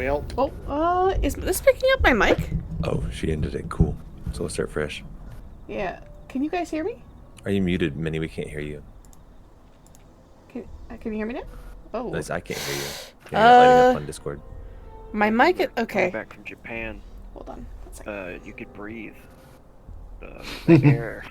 Well. Oh, is this picking up my mic? Oh, she ended it. Cool. So we'll start fresh. Yeah. Can you guys hear me? Are you muted, Minnie? We can't hear you. Can you hear me now? Oh. Nice, I can't hear you. You're not lighting up on Discord. My mic is... Okay. Back from Japan. Hold on. 1 second. You could breathe. The air.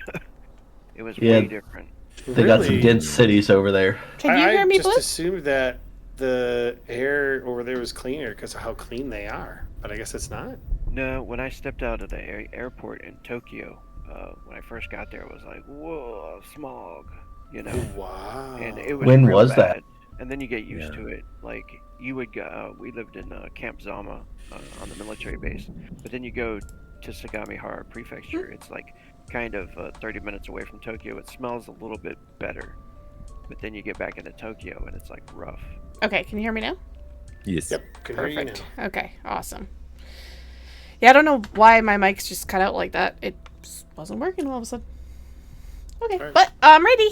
It was way different. They got some dense cities over there. Can you hear me, I just Blue? assumed that the air over there was cleaner because of how clean they are, but I guess it's not. No, when I stepped out of the airport in Tokyo, when I first got there, it was like, whoa, smog, you know? Wow. And it was When real was bad. that? And then you get used to it. Like, you would go, we lived in Camp Zama on the military base, but then you go to Sagamihara Prefecture. It's like kind of 30 minutes away from Tokyo. It smells a little bit better, but then you get back into Tokyo and it's like rough. Okay, can you hear me now? Yes. Yep. Can hear you Perfect. now. Okay, awesome. Yeah, I don't know why my mic's just cut out like that. It just wasn't working all of a sudden. Okay, Right. but I'm ready.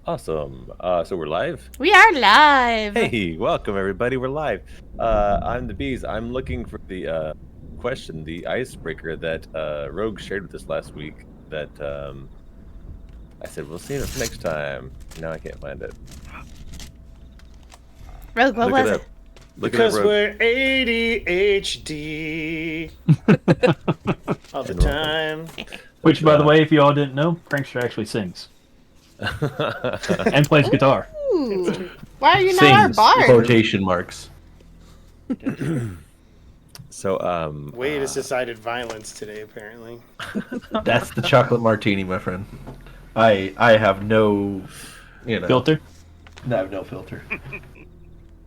Awesome. So we're live. We are live. Hey, welcome everybody. We're live. I'm the Bees. I'm looking for the question, the icebreaker that Rogue shared with us last week. That I said we'll see it next time. Now I can't find it. Rogue, what was it? Because we're ADHD all the time. Which, by the way, if you all didn't know, Prankster actually sings and plays guitar. Ooh. Why are you not our Sings, bard? quotation marks. So Wade has decided violence today, apparently. That's the chocolate martini, my friend. I have no, Filter? I have no filter.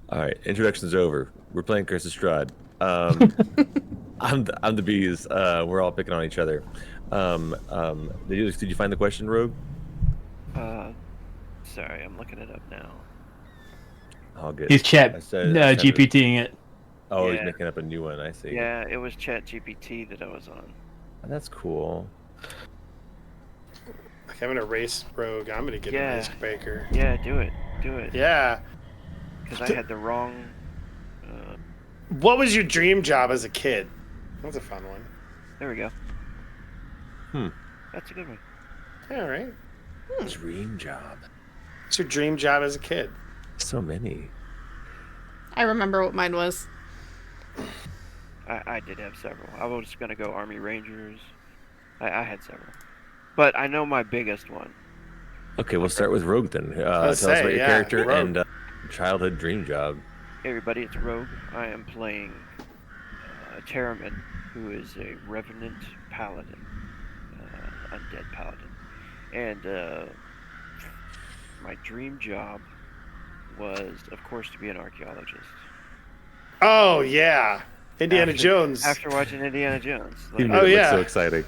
all right, introductions over. We're playing Curse of Strahd. I'm the Bees. We're all picking on each other. Did you find the question, Rogue? Sorry, I'm looking it up now. All good. He's chat I said- GPTing it. Oh, Yeah. he's making up a new one. I see. Yeah, it was ChatGPT that I was on. That's cool. Like, I'm gonna race Rogue. I'm gonna get an icebreaker. Yeah, do it. Yeah. Because I had the wrong... What was your dream job as a kid? That's a fun one. There we go. Hmm. That's a good one. All right. Dream job. What's your dream job as a kid? So many. I remember what mine was. I did have several. I was going to go Army Rangers. I had several. But I know my biggest one. Okay, we'll start with Rogue then. Tell us about your character Rogue. and childhood dream job. Hey everybody, it's Rogue. I am playing a Terraman, who is a Revenant Paladin. Undead Paladin. And my dream job was, of course, to be an archaeologist. Oh, yeah. Indiana Jones. After watching Indiana Jones. You Like, made it look yeah. so exciting.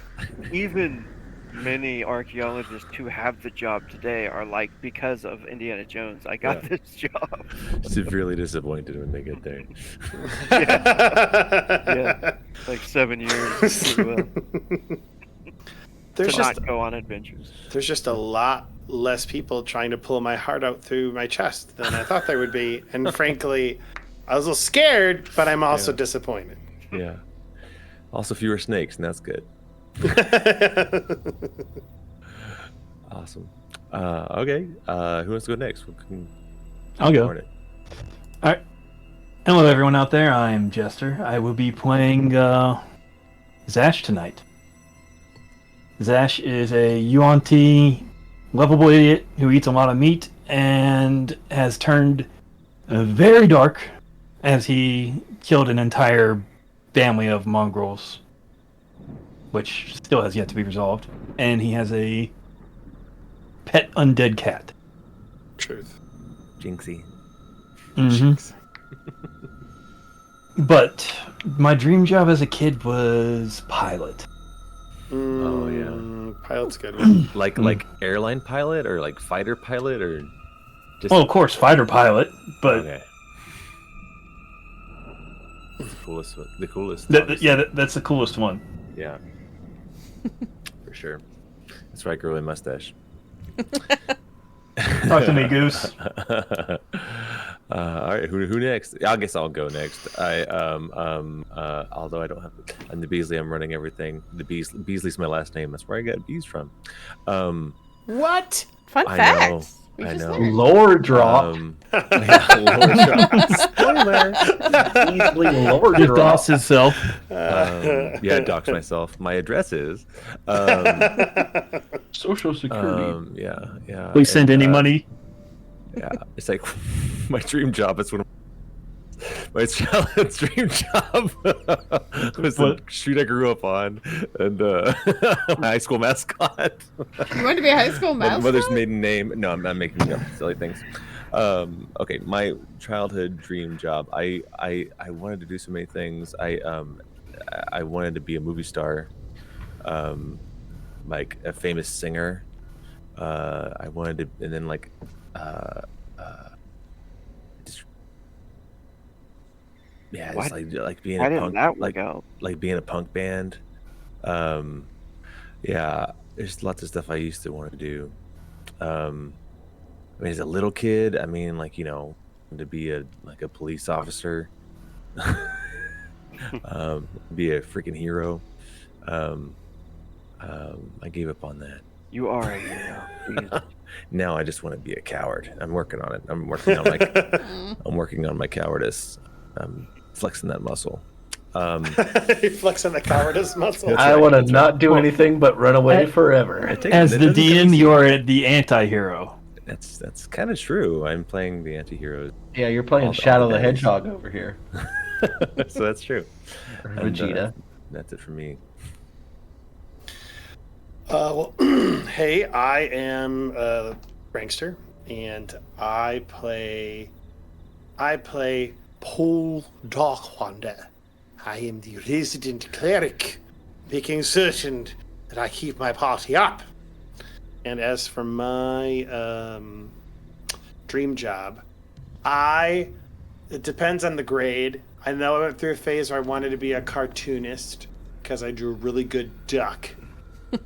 even many archaeologists who have the job today are like, because of Indiana Jones, I got this job. Severely disappointed when they get there. Yeah. Like 7 years to There's just not go on adventures. there's just a lot less people trying to pull my heart out through my chest than I thought there would be, and frankly, I was a little scared, but I'm also disappointed. Yeah. Also fewer snakes, and that's good. Awesome. Okay. Who wants to go next? I'll go. Hornet. All right. Hello, everyone out there. I'm Jester. I will be playing Zash tonight. Zash is a UNT lovable idiot who eats a lot of meat and has turned very dark as he killed an entire family of mongrels, which still has yet to be resolved. And he has a pet undead cat. Truth. Jinxie. Mm-hmm. But my dream job as a kid was pilot. Oh, yeah. Pilot's a good one. Like airline pilot or like fighter pilot or just Well, of course, fighter pilot, but okay. The coolest one. The coolest. that's the coolest one. Yeah. For sure. That's why I grow a mustache. Talk to me, Goose. All right, who next? I guess I'll go next. Although I don't have, I'm the Beasley. I'm running everything. Beasley's my last name. That's where I got bees from. What? Fun I fact. know, We I just know. learned. Lore drop. Yeah, lore drop. Spoiler. Easily lore Just drop. lost himself. Yeah, I doxed myself. My address is. Social security. Yeah. Please send and, any money. Yeah, it's like my dream job. It's one of my childhood dream job was the street I grew up on, and my high school mascot. You want to be a high school My mascot? mother's maiden name. No, I'm not making up silly things. Okay, my childhood dream job. I wanted to do so many things. I wanted to be a movie star, like a famous singer. I wanted to, and then like, just, yeah, it's like being Why a didn't punk, that work out? like being a punk band. Yeah, there's lots of stuff I used to want to do. I mean, as a little kid, I mean, like, you know, to be a police officer, be a freaking hero. I gave up on that. You are a hero. Please. Now I just want to be a coward. I'm working on it. I'm working on my cowardice. I'm flexing that muscle. You're flexing the cowardice muscle. That's I right, want to that's not do anything but run away forever. As the DM, you are the anti-hero. That's kind of true. I'm playing the anti-hero, Yeah, you're playing all Shadow the the days. Hedgehog over here. so that's true. Or And, Vegeta. that's it for me. Well, hey, I am Prankster, and I play Paul Darkwander. I am the resident cleric, making certain that I keep my party up. And as for my dream job, it depends on the grade. I know I went through a phase where I wanted to be a cartoonist because I drew a really good duck.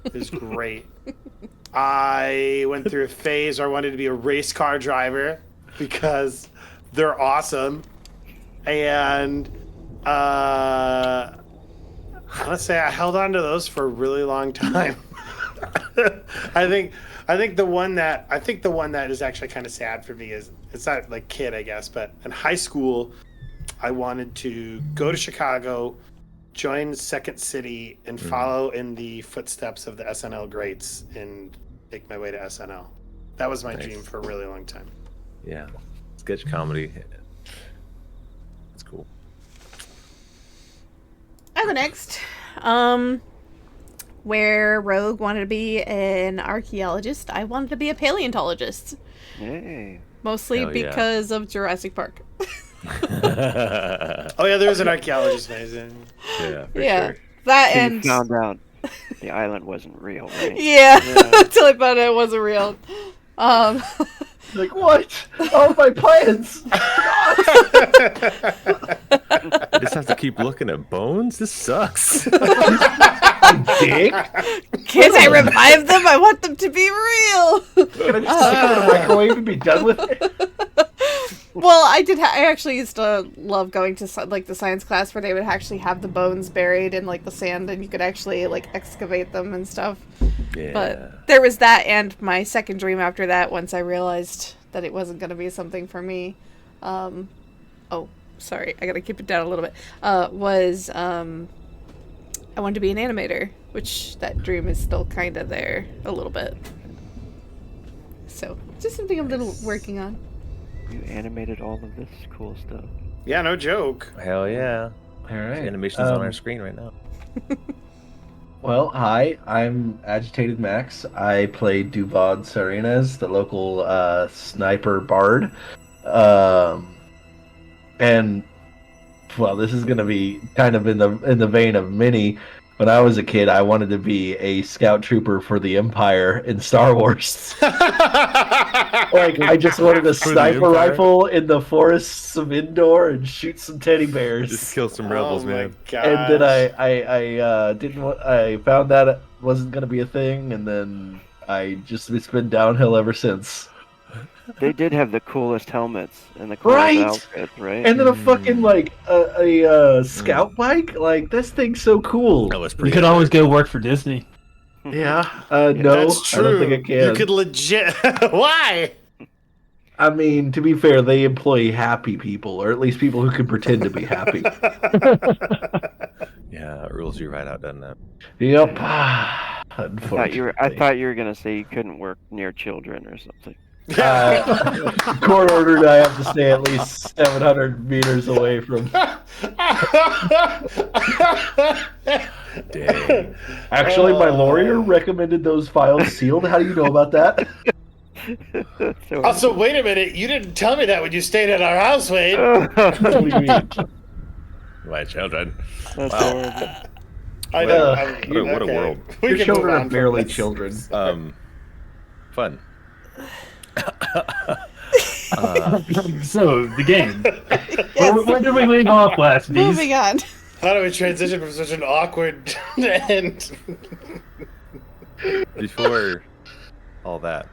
It was great. I went through a phase where I wanted to be a race car driver because they're awesome. And honestly, I held on to those for a really long time. I think the one that is actually kind of sad for me is, it's not like kid, I guess, but in high school, I wanted to go to Chicago, join Second City, and follow in the footsteps of the SNL greats and make my way to SNL. That was my dream for a really long time. Yeah, sketch comedy. That's cool. I'll go next. Where Rogue wanted to be an archaeologist, I wanted to be a paleontologist. Yay. Mostly Hell yeah. because of Jurassic Park. Oh yeah, there was an archaeologist magazine. Yeah, for Yeah. sure. That So you and found out the island wasn't real, right? yeah, until I found out it wasn't real. Like, what? All my plans! I just have to keep looking at bones. This sucks. Dick! Can't I revive them? I want them to be real. Can I just stick it in the microwave and be done with it? Well, I did. I actually used to love going to like the science class where they would actually have the bones buried in like the sand, and you could actually like excavate them and stuff. Yeah. But there was that, and my second dream after that, once I realized that it wasn't going to be something for me. Oh, sorry, I gotta keep it down a little bit. I wanted to be an animator, which that dream is still kind of there a little bit. So, just something I'm little working on. You animated all of this cool stuff. Yeah, no joke. Hell yeah. All right. Animation's on our screen right now. Well, hi, I'm Agitated Max. I play Duvad Serenas, the local sniper bard. And well, this is gonna be kind of in the vein of Minnie. When I was a kid, I wanted to be a scout trooper for the Empire in Star Wars. Like, I just wanted a For the sniper Empire? rifle in the forests of Endor and shoot some teddy bears. Just kill some rebels, oh man. My gosh. And then I didn't want. I found that it wasn't gonna be a thing, and then it's been downhill ever since. They did have the coolest helmets and the coolest Right? outfits, right? And then a fucking like scout bike. Like this thing's so cool. That was You pretty. could always epic. go work for Disney. Yeah. No, That's I don't think I true. can. You could legit. Why? I mean, to be fair, they employ happy people, or at least people who can pretend to be happy. Yeah, it rules you right out, doesn't it? Yep. I Unfortunately. thought you were gonna say you couldn't work near children or something. Court ordered I have to stay at least 700 meters away from. Dang. Actually, my lawyer recommended those files sealed. How do you know about that? So Also, wait a minute. You didn't tell me that when you stayed at our house, Wade. What do you mean? My children. That's Wow. horrible. I know. What a world. We Your can children move are on from barely this. children. Fun. So the game. Yes. Where did we leave off last, Bees? Moving on. How do we transition from such an awkward end? Before all that.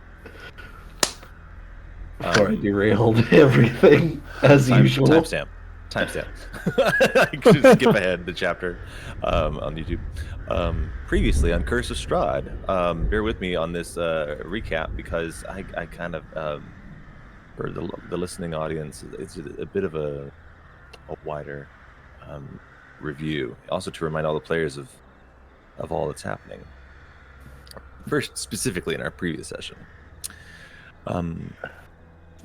Before I derailed everything, as usual. Timestamp. I could just skip ahead the chapter on YouTube. Previously on Curse of Strahd. Bear with me on this recap because I kind of, for the listening audience, it's a bit of a wider review. Also to remind all the players of all that's happening. First, specifically in our previous session.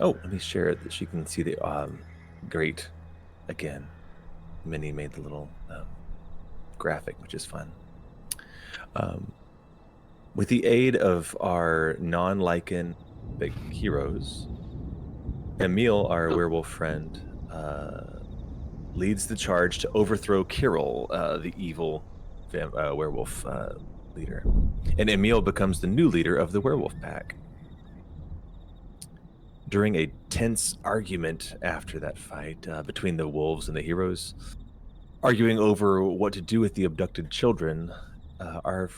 Oh, let me share it that she can see the great. Again, Minnie made the little graphic, which is fun. With the aid of our non-Lycan big heroes, Emil, our werewolf friend, leads the charge to overthrow Kirill, the evil werewolf leader. And Emil becomes the new leader of the werewolf pack. During a tense argument after that fight between the wolves and the heroes, arguing over what to do with the abducted children, our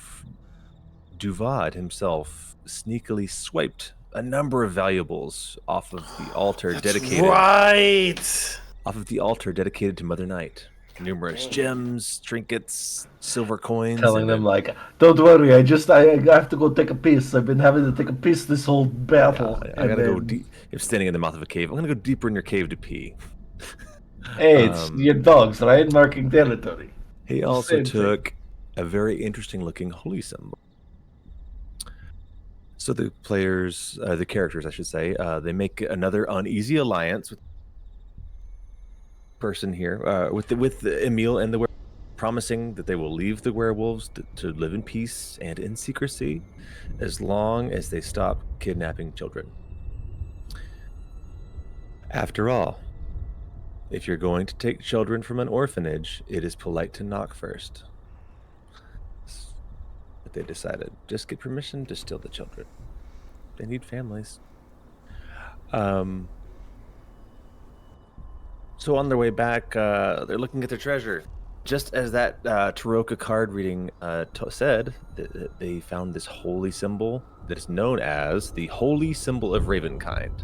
Duvad himself sneakily swiped a number of valuables off of the altar dedicated to Mother Night. Numerous gems, trinkets, silver coins. Telling them like, "Don't worry, I have to go take a piss. I've been having to take a piss this whole battle." I gotta go deep. If standing in the mouth of a cave, I'm gonna go deeper in your cave to pee. Hey, it's your dogs, right? Marking territory. He also Same thing. took a very interesting looking holy symbol. So the players, the characters, I should say, they make another uneasy alliance with person here, with Emil and the promising that they will leave the werewolves to live in peace and in secrecy as long as they stop kidnapping children. After all, if you're going to take children from an orphanage, it is polite to knock first. But they decided, just get permission to steal the children. They need families. So on their way back, they're looking at their treasure. Just as that Taroka card reading said, they found this holy symbol that is known as the Holy Symbol of Ravenkind.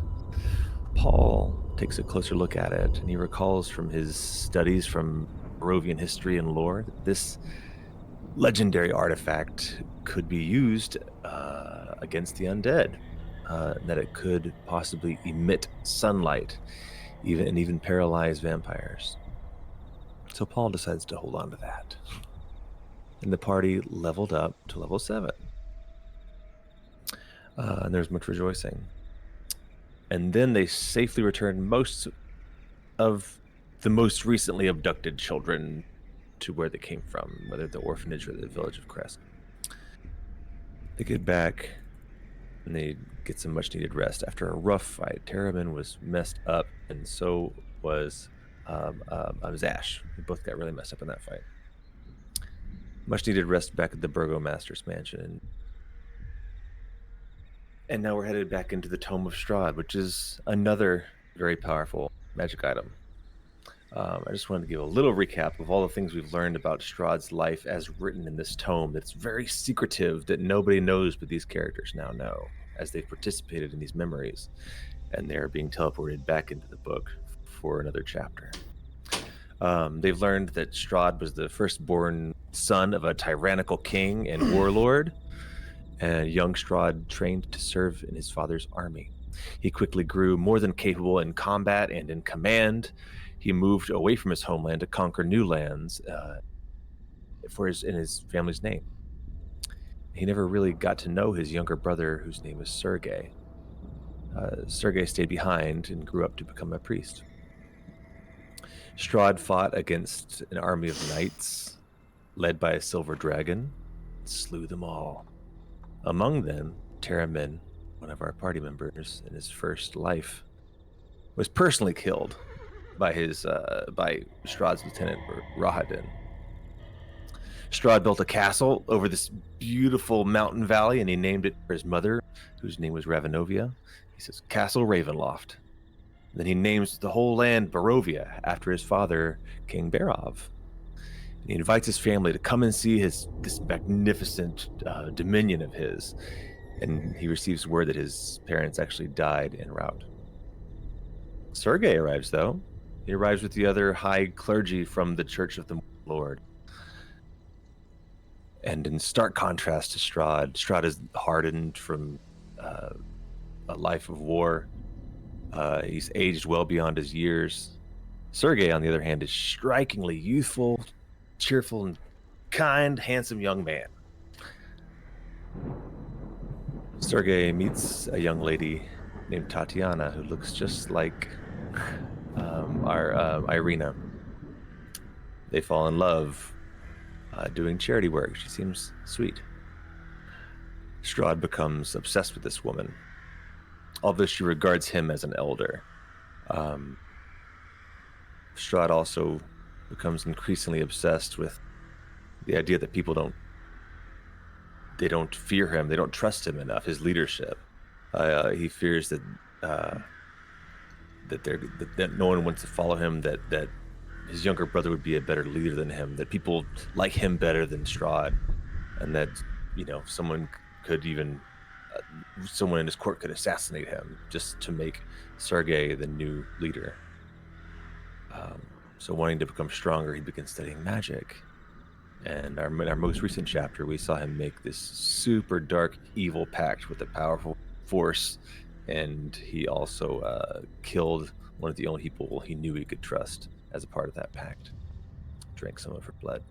Paul takes a closer look at it, and he recalls from his studies from Barovian history and lore that this legendary artifact could be used against the undead, that it could possibly emit sunlight, even paralyze vampires. So Paul decides to hold on to that. And the party leveled up to level 7. And there's much rejoicing. And then they safely returned most of the most recently abducted children to where they came from, whether the orphanage or the village of Crest. They get back and they get some much needed rest. After a rough fight, Terramin was messed up, and so was Zash. We both got really messed up in that fight. Much needed rest back at the Burgomaster's mansion. And now we're headed back into the Tome of Strahd, which is another very powerful magic item. I just wanted to give a little recap of all the things we've learned about Strahd's life as written in this tome that's very secretive, that nobody knows but these characters now know, as they've participated in these memories. and they're being teleported back into the book for another chapter. They've learned that Strahd was the firstborn son of a tyrannical king and warlord, and young Strahd trained to serve in his father's army. He quickly grew more than capable in combat and in command. He moved away from his homeland to conquer new lands in his family's name. He never really got to know his younger brother, whose name was Sergei. Sergei stayed behind and grew up to become a priest. Strahd fought against an army of knights led by a silver dragon, and slew them all. Among them, Teramin, one of our party members in his first life, was personally killed by Strahd's lieutenant Rahadin. Strahd built a castle over this beautiful mountain valley, and he named it for his mother, whose name was Ravenovia. He says, Castle Ravenloft. And then he names the whole land Barovia after his father, King Barov. And he invites his family to come and see this magnificent dominion of his. And he receives word that his parents actually died en route. Sergei arrives, though. He arrives with the other high clergy from the Church of the Lord. And in stark contrast to Strahd is hardened from a life of war. He's aged well beyond his years. Sergei, on the other hand, is strikingly youthful, cheerful, and kind, handsome young man. Sergei meets a young lady named Tatiana who looks just like our Irina. They fall in love doing charity work. She seems sweet. Strahd becomes obsessed with this woman, although she regards him as an elder. Strahd also becomes increasingly obsessed with the idea that people don't fear him, they don't trust him enough, his leadership. He fears that no one wants to follow him, that his younger brother would be a better leader than him, that people like him better than Strahd, and that someone in his court could assassinate him just to make Sergei the new leader. So wanting to become stronger, he begins studying magic. And in our most recent chapter, we saw him make this super dark, evil pact with a powerful force, and he also killed one of the only people he knew he could trust as a part of that pact. Drank some of her blood.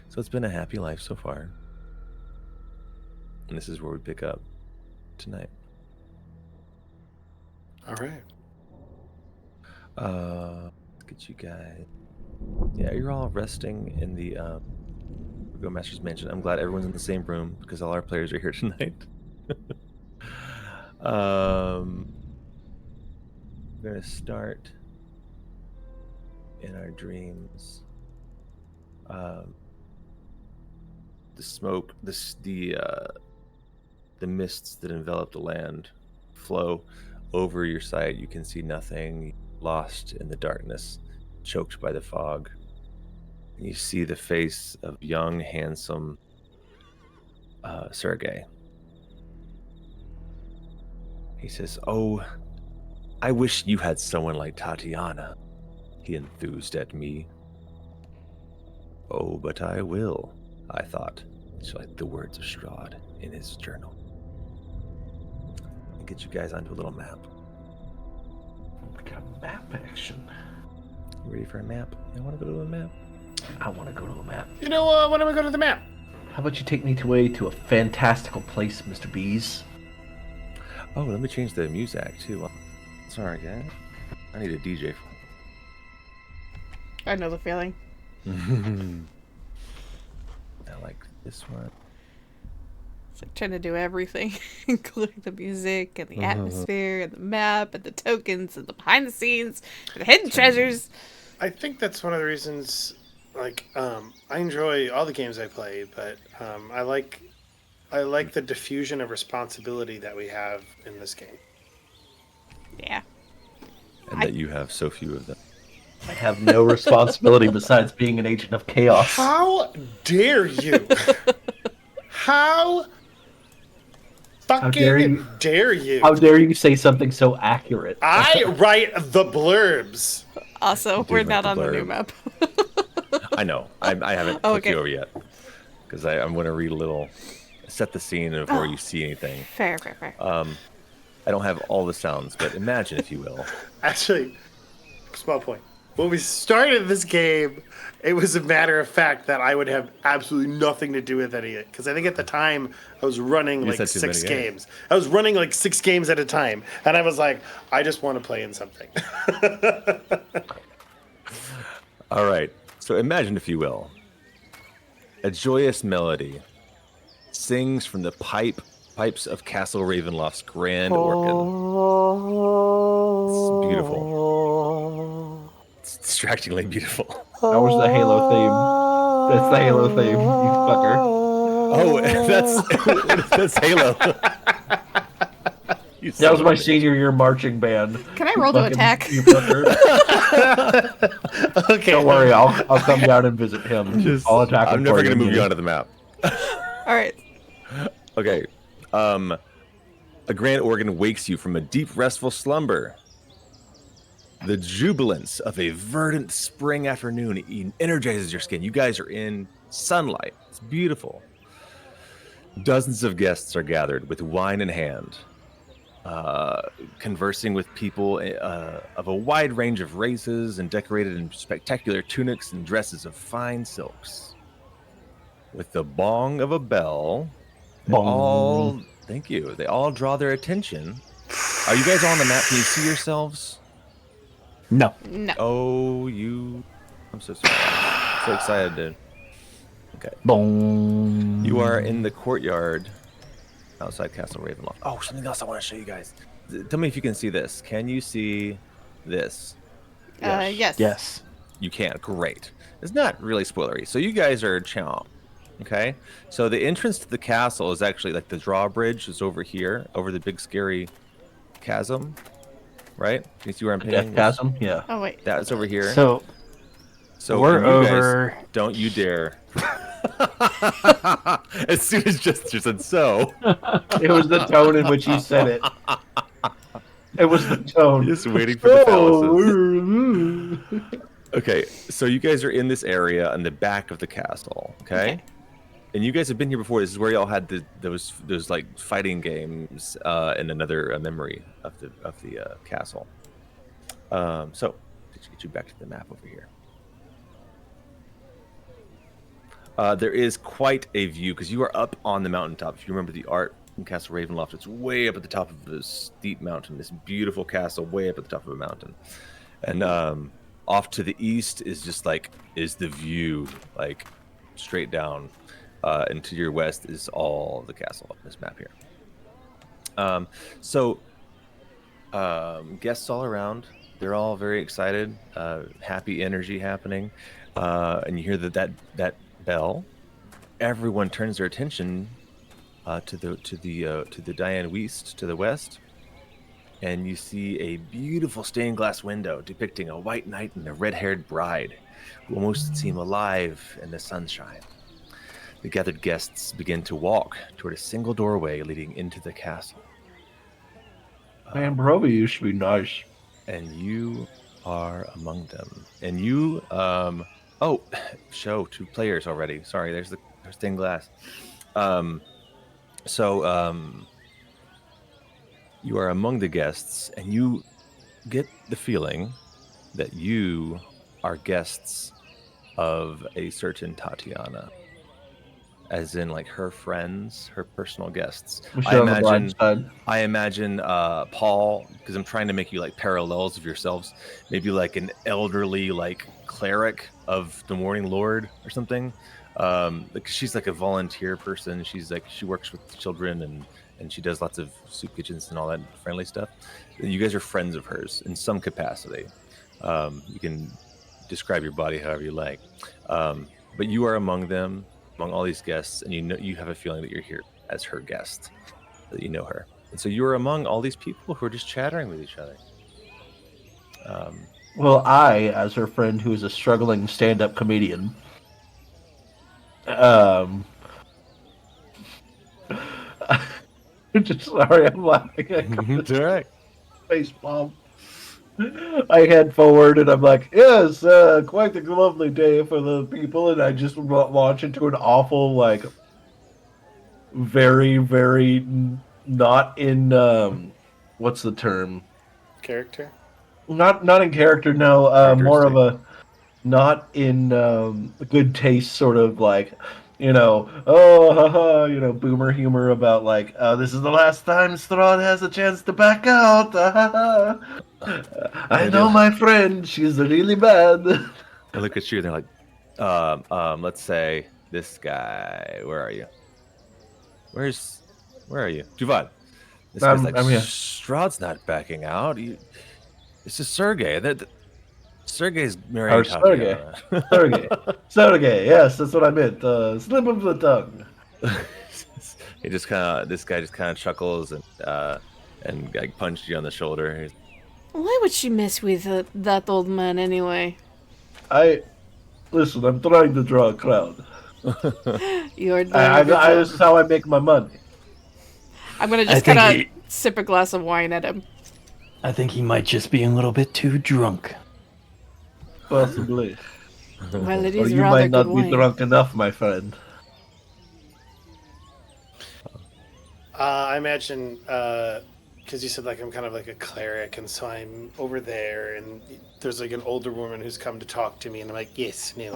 So it's been a happy life so far. And this is where we pick up tonight. All right. Let's get you guys. Yeah, you're all resting in the Go Master's Mansion. I'm glad everyone's in the same room because all our players are here tonight. We're gonna start in our dreams. The smoke, the mists that envelop the land flow over your sight. You can see nothing, lost in the darkness, choked by the fog. You see the face of young, handsome Sergei. He says, "Oh, I wish you had someone like Tatiana," he enthused at me. "Oh, but I will," I thought. It's like the words of Strahd in his journal. I'll get you guys onto a little map. We got map action. You ready for a map? You want to go to a map? I want to go to a map. You know what? Why don't we go to the map? How about you take me away to a fantastical place, Mr. Bees? Oh, let me change the music too. Sorry, guys. I need a DJ for I know the feeling. I like this one. It's like trying to do everything, including the music and the atmosphere and the map and the tokens and the behind the scenes and the hidden treasures. I think that's one of the reasons. Like, I enjoy all the games I play, but I like the diffusion of responsibility that we have in this game. Yeah. And that you have so few of them. I have no responsibility besides being an agent of chaos. How dare you? How fucking dare you? How dare you say something so accurate? I write the blurbs. Also, do we're like not the on the new blurb. map. I know. I haven't Oh, clicked okay. you over yet because I'm going to read a little, set the scene before you see anything. Fair. I don't have all the sounds, but imagine, if you will. Actually, small point. When we started this game, it was a matter of fact that I would have absolutely nothing to do with any of it. Because I think at the time, I was running You like said too 6 many games. I was running like 6 games at a time. And I was like, I just want to play in something. All right. So imagine, if you will, a joyous melody sings from the pipes of Castle Ravenloft's grand organ. It's beautiful. It's distractingly beautiful. That was the Halo theme. That's the Halo theme, you fucker. Oh, that's Halo. You That was son my of a bitch. senior year marching band. Can I roll to attack? You fucker. Okay. Don't worry, I'll come down and visit him. I'll attack him. I'm never for going to move you Minnie. onto the map. All right. Okay. A grand organ wakes you from a deep, restful slumber. The jubilance of a verdant spring afternoon energizes your skin. You guys are in sunlight. It's beautiful. Dozens of guests are gathered with wine in hand, conversing with people of a wide range of races and decorated in spectacular tunics and dresses of fine silks. With the bong of a bell, thank you. They all draw their attention. Are you guys all on the map? Can you see yourselves? No. No. Oh, I'm so sorry. I'm so excited to. Okay. Boom. You are in the courtyard outside Castle Ravenloft. Oh, something else I want to show you guys. Tell me if you can see this. Can you see this? Yes. Yes. You can. Great. It's not really spoilery. So you guys are chomp. Okay. So the entrance to the castle is actually like the drawbridge is over here, over the big scary chasm. Right? Can you see where I'm Death pinning? chasm? Yeah. Oh wait. That's over here. So we're can you guys- over. don't you dare. As soon as Jester said so. It was the tone in which he said it. It was the tone. Just waiting for the phalluses. Okay, so you guys are in this area in the back of the castle, okay? And you guys have been here before. This is where y'all had those like fighting games in another memory of the castle. So let's get you back to the map over here. There is quite a view because you are up on the mountaintop. If you remember the art in Castle Ravenloft, it's way up at the top of this steep mountain. This beautiful castle, way up at the top of a mountain, and off to the east is the view, like straight down, and to your west is all the castle on this map here. Guests all around. They're all very excited. Happy energy happening, and you hear that bell. Everyone turns their attention to the Diane Weast to the west, and you see a beautiful stained glass window depicting a white knight and a red-haired bride who almost seem alive in the sunshine. The gathered guests begin to walk toward a single doorway leading into the castle. Man, Barovia used to be nice. And you are among them. And you, show 2 players already. Sorry, there's stained glass. You are among the guests, and you get the feeling that you are guests of a certain Tatiana. As in, like, her friends, her personal guests. I imagine Paul, because I'm trying to make you like parallels of yourselves. Maybe like an elderly, like cleric of the Morning Lord or something. Like she's like a volunteer person. She works with children and she does lots of soup kitchens and all that friendly stuff. And you guys are friends of hers in some capacity. You can describe your body however you like, but you are among them. Among all these guests, and you have a feeling that you're here as her guest, that you know her, and so you're among all these people who are just chattering with each other. Well, I, as her friend who is a struggling stand-up comedian, Just sorry, I'm laughing. It's all right. Face palm. I head forward and I'm like, yes, quite a lovely day for the people. And I just launch into an awful, like, very, very not in, what's the term? Character. Not in character, no. More of Characteristic. a not in good taste, sort of like, oh, haha, boomer humor about like, this is the last time Strahd has a chance to back out. I They know do. my friend, she's really bad. They look at you and they're like, let's say this guy. Where are you? Where are you? Juvad. This guy's like, I'm here. Strahd's not backing out. It's just Sergey. Sergey's Or marrying Sergey. Tatiana. Sergey, yes, that's what I meant. Slip of the tongue. This guy just kind of chuckles and like punched you on the shoulder. He's, Why would she mess with that old man anyway? Listen, I'm trying to draw a crowd. You're doing a good job. this is how I make my money. I'm gonna I just think kind he- of sip a glass of wine at him. I think he might just be a little bit too drunk. Possibly. Well, it Or is you rather might not good be wine. drunk enough, my friend. I imagine, because you said like I'm kind of like a cleric, and so I'm over there, and there's like an older woman who's come to talk to me, and I'm like, yes, no,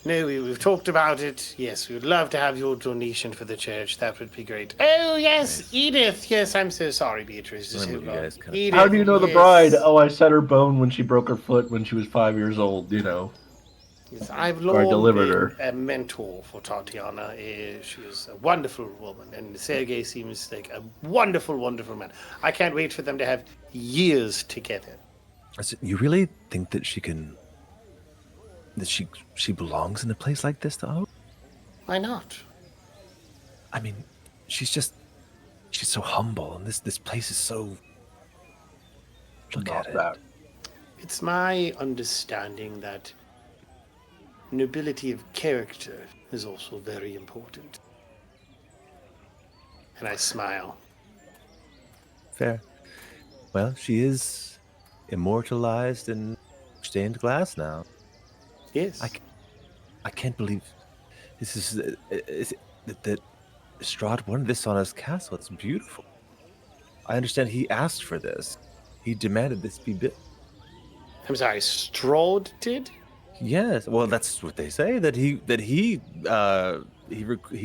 no, we've talked about it. Yes, we would love to have your donation for the church. That would be great. Oh yes, Edith. Yes, I'm so sorry, Beatrice. Just Remember hold you on. guys kinda- Edith, How do you know the yes. bride? Oh, I set her bone when she broke her foot when she was 5 years old, Yes, I've Or I long delivered been a mentor for Tatiana. She is a wonderful woman, and Sergei seems like a wonderful, wonderful man. I can't wait for them to have years together. You really think that she can? That she belongs in a place like this, though? Why not? I mean, she's so humble, and this place is so. Look at it. It's my understanding that nobility of character is also very important. And I smile. Fair. Well, she is immortalized in stained glass now. Yes. I can't believe this is that Strahd wanted this on his castle. It's beautiful. I understand he asked for this. He demanded this be built. I'm sorry, Strahd did? Yes. Well, that's what they say. That he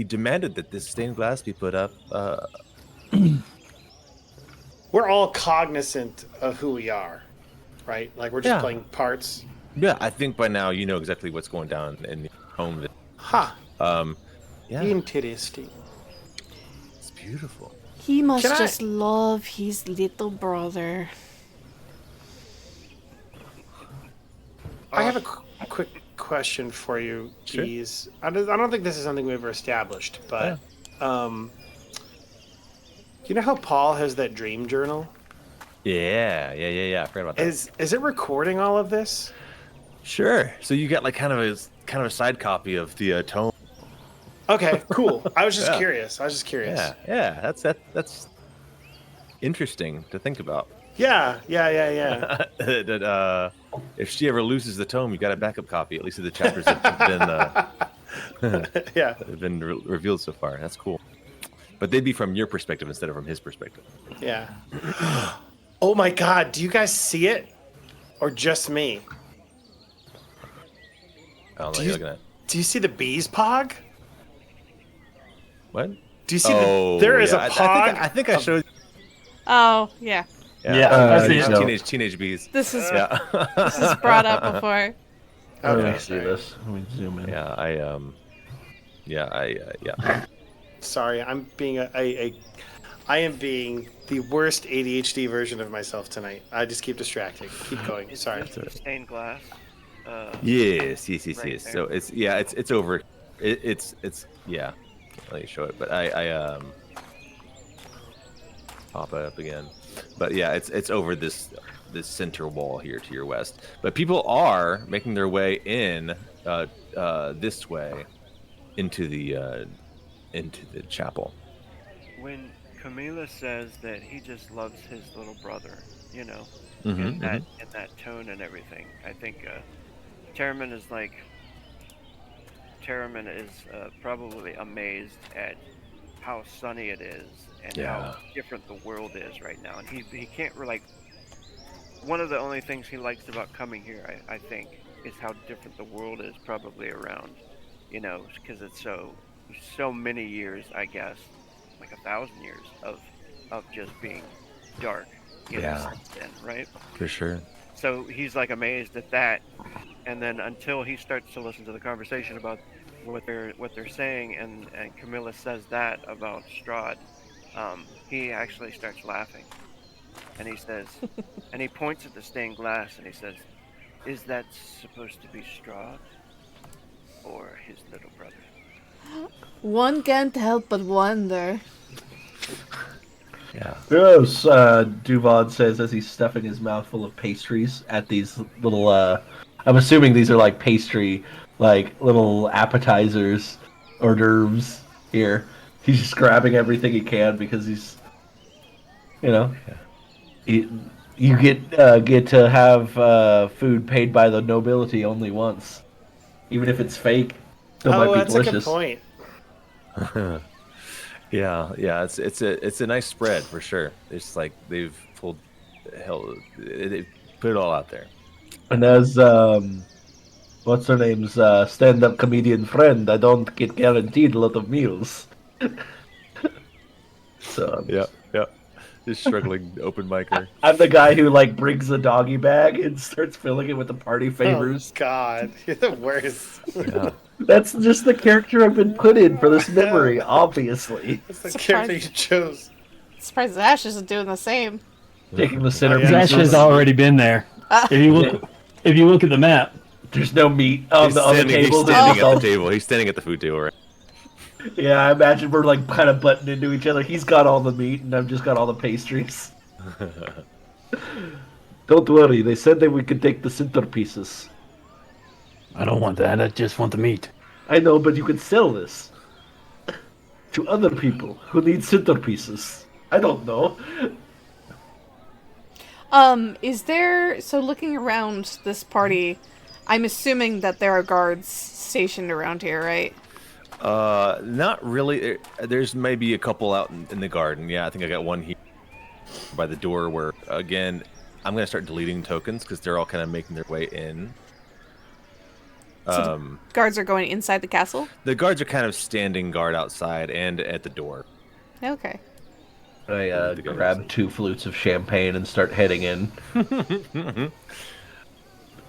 demanded that this stained glass be put up. We're all cognizant of who we are, right? Like we're just Yeah. playing parts. Yeah, I think by now you know exactly what's going down in the home. Ha! Yeah, Interesting. it's beautiful. He must Can I- just love his little brother. I have a quick question for you, Sure. Bees. I don't think this is something we ever established, but you know how Paul has that dream journal? Yeah. I forgot about that. Is it recording all of this? Sure. So you got like kind of a side copy of the tome. Okay, cool. I was just Yeah. curious. Yeah. That's interesting to think about. Yeah. That if she ever loses the tome, you got a backup copy, at least of the chapters that have Yeah. been revealed so far. That's cool. But they'd be from your perspective instead of from his perspective. Yeah. Oh my god, do you guys see it? Or just me? I don't know what Do you're you, looking at. do you see the bees pog? What? Do you see there is a pog? I think I showed. Oh, yeah. Yeah, I see it. no. Teenage bees. This is Yeah. this is brought up before. Let Okay, me see sorry. this. Let me zoom in. Yeah. Sorry, I'm being I am being the worst ADHD version of myself tonight. I just keep distracting. Keep going. Sorry. It's the stained glass. Yes. Right So it's over. It's yeah. I'll let you show it, but I pop it up again. But yeah, it's over this center wall here to your west. But people are making their way in this way into the chapel. when Camila says that he just loves his little brother, you know, Mm-hmm, in that tone and everything, I think Terriman is like Terriman is probably amazed at how sunny it is and how Yeah. different the world is right now, and he can't really. One of the only things he likes about coming here, I think, is how different the world is probably around, you know, because it's so many years, I guess, like 1,000 years of just being dark, you know, Yeah, since then, right? for sure. So he's like amazed at that, and then until he starts to listen to the conversation about what they're saying, and Camilla says that about Strahd, he actually starts laughing, and he says, and he points at the stained glass, and he says, "Is that supposed to be Strahd or his little brother?" One can't help but wonder. Yeah. Gross, Duvon says as he's stuffing his mouth full of pastries at these little, I'm assuming these are like pastry, like little appetizers, hors d'oeuvres here. He's just grabbing everything he can because he's, you know, Yeah. you get to have food paid by the nobility only once, even if it's fake. Still might Oh, be that's a good delicious. point. Yeah. It's a nice spread for sure. It's like they've pulled hell. They put it all out there. And as what's her name's stand-up comedian friend, I don't get guaranteed a lot of meals. So Yeah. Yeah. Just struggling open micer. I'm the guy who like brings a doggy bag and starts filling it with the party Oh favors. God, you're the worst. Yeah. That's just the character I've been put in for this memory, obviously. That's the character you chose. Surprised Ash isn't doing the same. Taking the Oh, centerpiece. yeah. Zash has already been there. If you look at the map, There's no meat on the He's table. standing at the table. He's standing at the food table, right? Yeah, I imagine we're like kind of butting into each other. He's got all the meat, and I've just got all the pastries. Don't worry, they said that we could take the centerpieces. I don't want that. I just want the meat. I know, but you could sell this to other people who need centerpieces. I don't know. Is there, so looking around this party, I'm assuming that there are guards stationed around here, right? Not really. There's maybe a couple out in the garden. Yeah, I think I got one here by the door where, again, I'm going to start deleting tokens because they're all kind of making their way in. So the guards are going inside the castle? The guards are kind of standing guard outside and at the door. Okay. I grab 2 flutes of champagne and start heading in.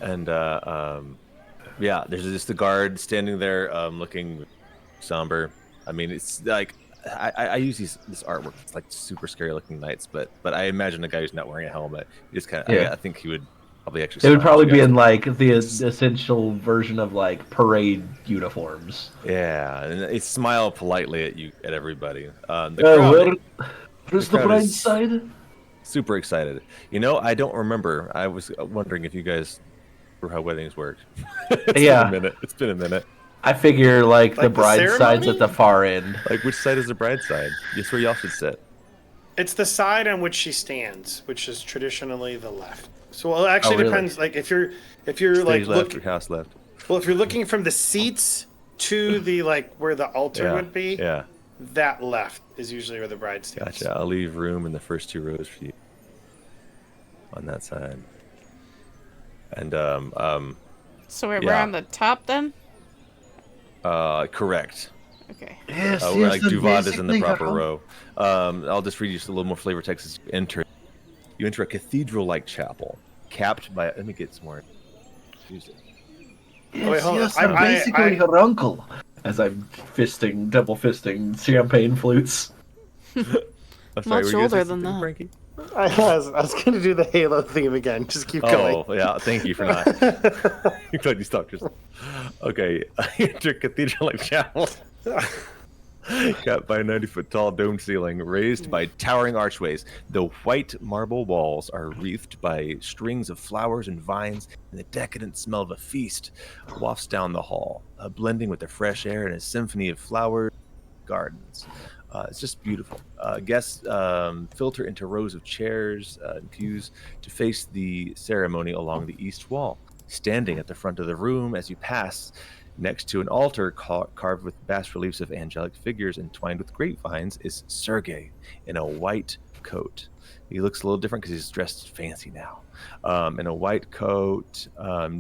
And, yeah, there's just the guard standing there looking somber. I mean, it's like, I use this artwork. It's like super scary looking knights, but I imagine a guy who's not wearing a helmet. He just kind of, Yeah. I think he would probably exercise. It would probably be in like the essential version of like parade uniforms. Yeah, and they smile politely at you, at everybody. The Where's the crowd bright is side? super excited. You know, I don't remember. I was wondering if you guys remember how weddings work. Yeah. It's been a minute. I figure like the the bride side's ceremony? at the far end. Like, which side is the bride side? Guess where y'all should sit. It's the side on which she stands, which is traditionally the left. So well, it actually really? depends. Like if you're Stage like left or house left? well, if you're looking from the seats to the like where the altar Yeah. would be, Yeah. that left is usually where the bride stands. Gotcha. I'll leave room in the first 2 rows for you on that side. And So we're Yeah. on the top then? correct. Okay. Yes, Where like Duvad is in the proper row. I'll just read you just a little more flavor text as you enter. You enter a cathedral-like chapel, capped by. Let me get some more. Music. Yes, Oh, wait, hold on. yes, I'm basically her uncle. As I'm double fisting champagne flutes. I'm Much were you gonna older say than something, that. Frankie? I was going to do the Halo theme again. Just keep going. Oh, yeah. Thank you for not. You're glad you stopped yourself. Okay. Enter cathedral-like chapel. Capped by a 90-foot tall dome ceiling, raised by towering archways. The white marble walls are wreathed by strings of flowers and vines, and the decadent smell of a feast wafts down the hall, blending with the fresh air in a symphony of flowers and gardens. It's just beautiful. Guests filter into rows of chairs and pews to face the ceremony along the east wall. Standing at the front of the room as you pass, next to an altar carved with bas reliefs of angelic figures entwined with grapevines, is Sergei in a white coat. He looks a little different because he's dressed fancy now. In a white coat,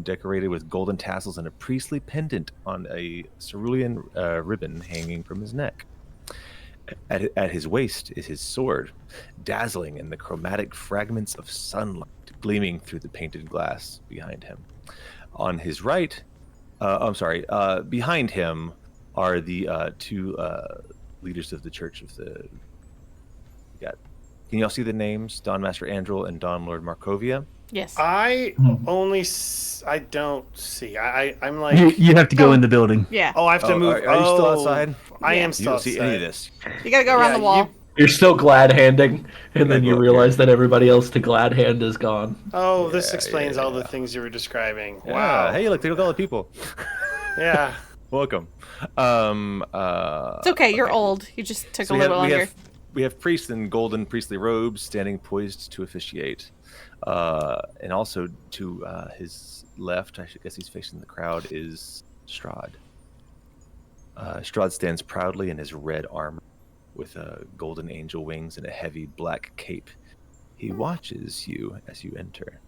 decorated with golden tassels and a priestly pendant on a cerulean ribbon hanging from his neck. At his waist is his sword, dazzling in the chromatic fragments of sunlight gleaming through the painted glass behind him. On his right, behind him are the two leaders of the Church of the. Can y'all see the names? Don Master Andrel and Don Lord Markovia. Yes. I don't see. I'm like. You have to go in the building. Yeah. Oh, I have to move. Are you still outside? I am You still don't see outside. any of this. You gotta go around the wall. You're still glad handing, and then go you up realize that everybody else to glad hand is gone. Oh, this Yeah, explains yeah, all the yeah. things you were describing. Yeah. Wow. Hey, look at all the people. Yeah. Welcome. It's okay. You're old. You just took So a little longer. we have priests in golden priestly robes standing poised to officiate. And also to his left, I guess he's facing the crowd, is Strahd. Strahd stands proudly in his red armor with golden angel wings and a heavy black cape. He watches you as you enter.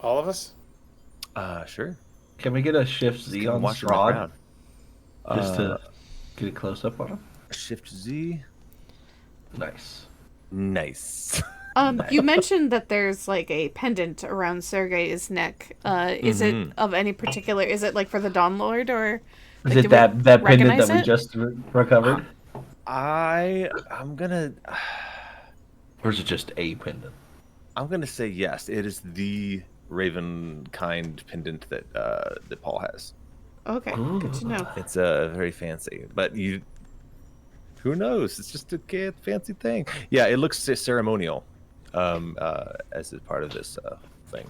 All of us? Sure. Can we get a Shift Just Z kinda on watching the Strahd? crowd. Just to get a close up on him? Shift Z. Nice. Nice. You mentioned that there's like a pendant around Sergei's neck. Is it of any particular? Is it like for the Dawn Lord or? Is like, it do that pendant recognize that we it? just recovered? I'm gonna Or is it just a pendant? say yes. It is the raven kind pendant that that Paul has. Okay, good to know. It's very fancy, but who knows? It's just a fancy thing. Yeah, it looks ceremonial as a part of this thing.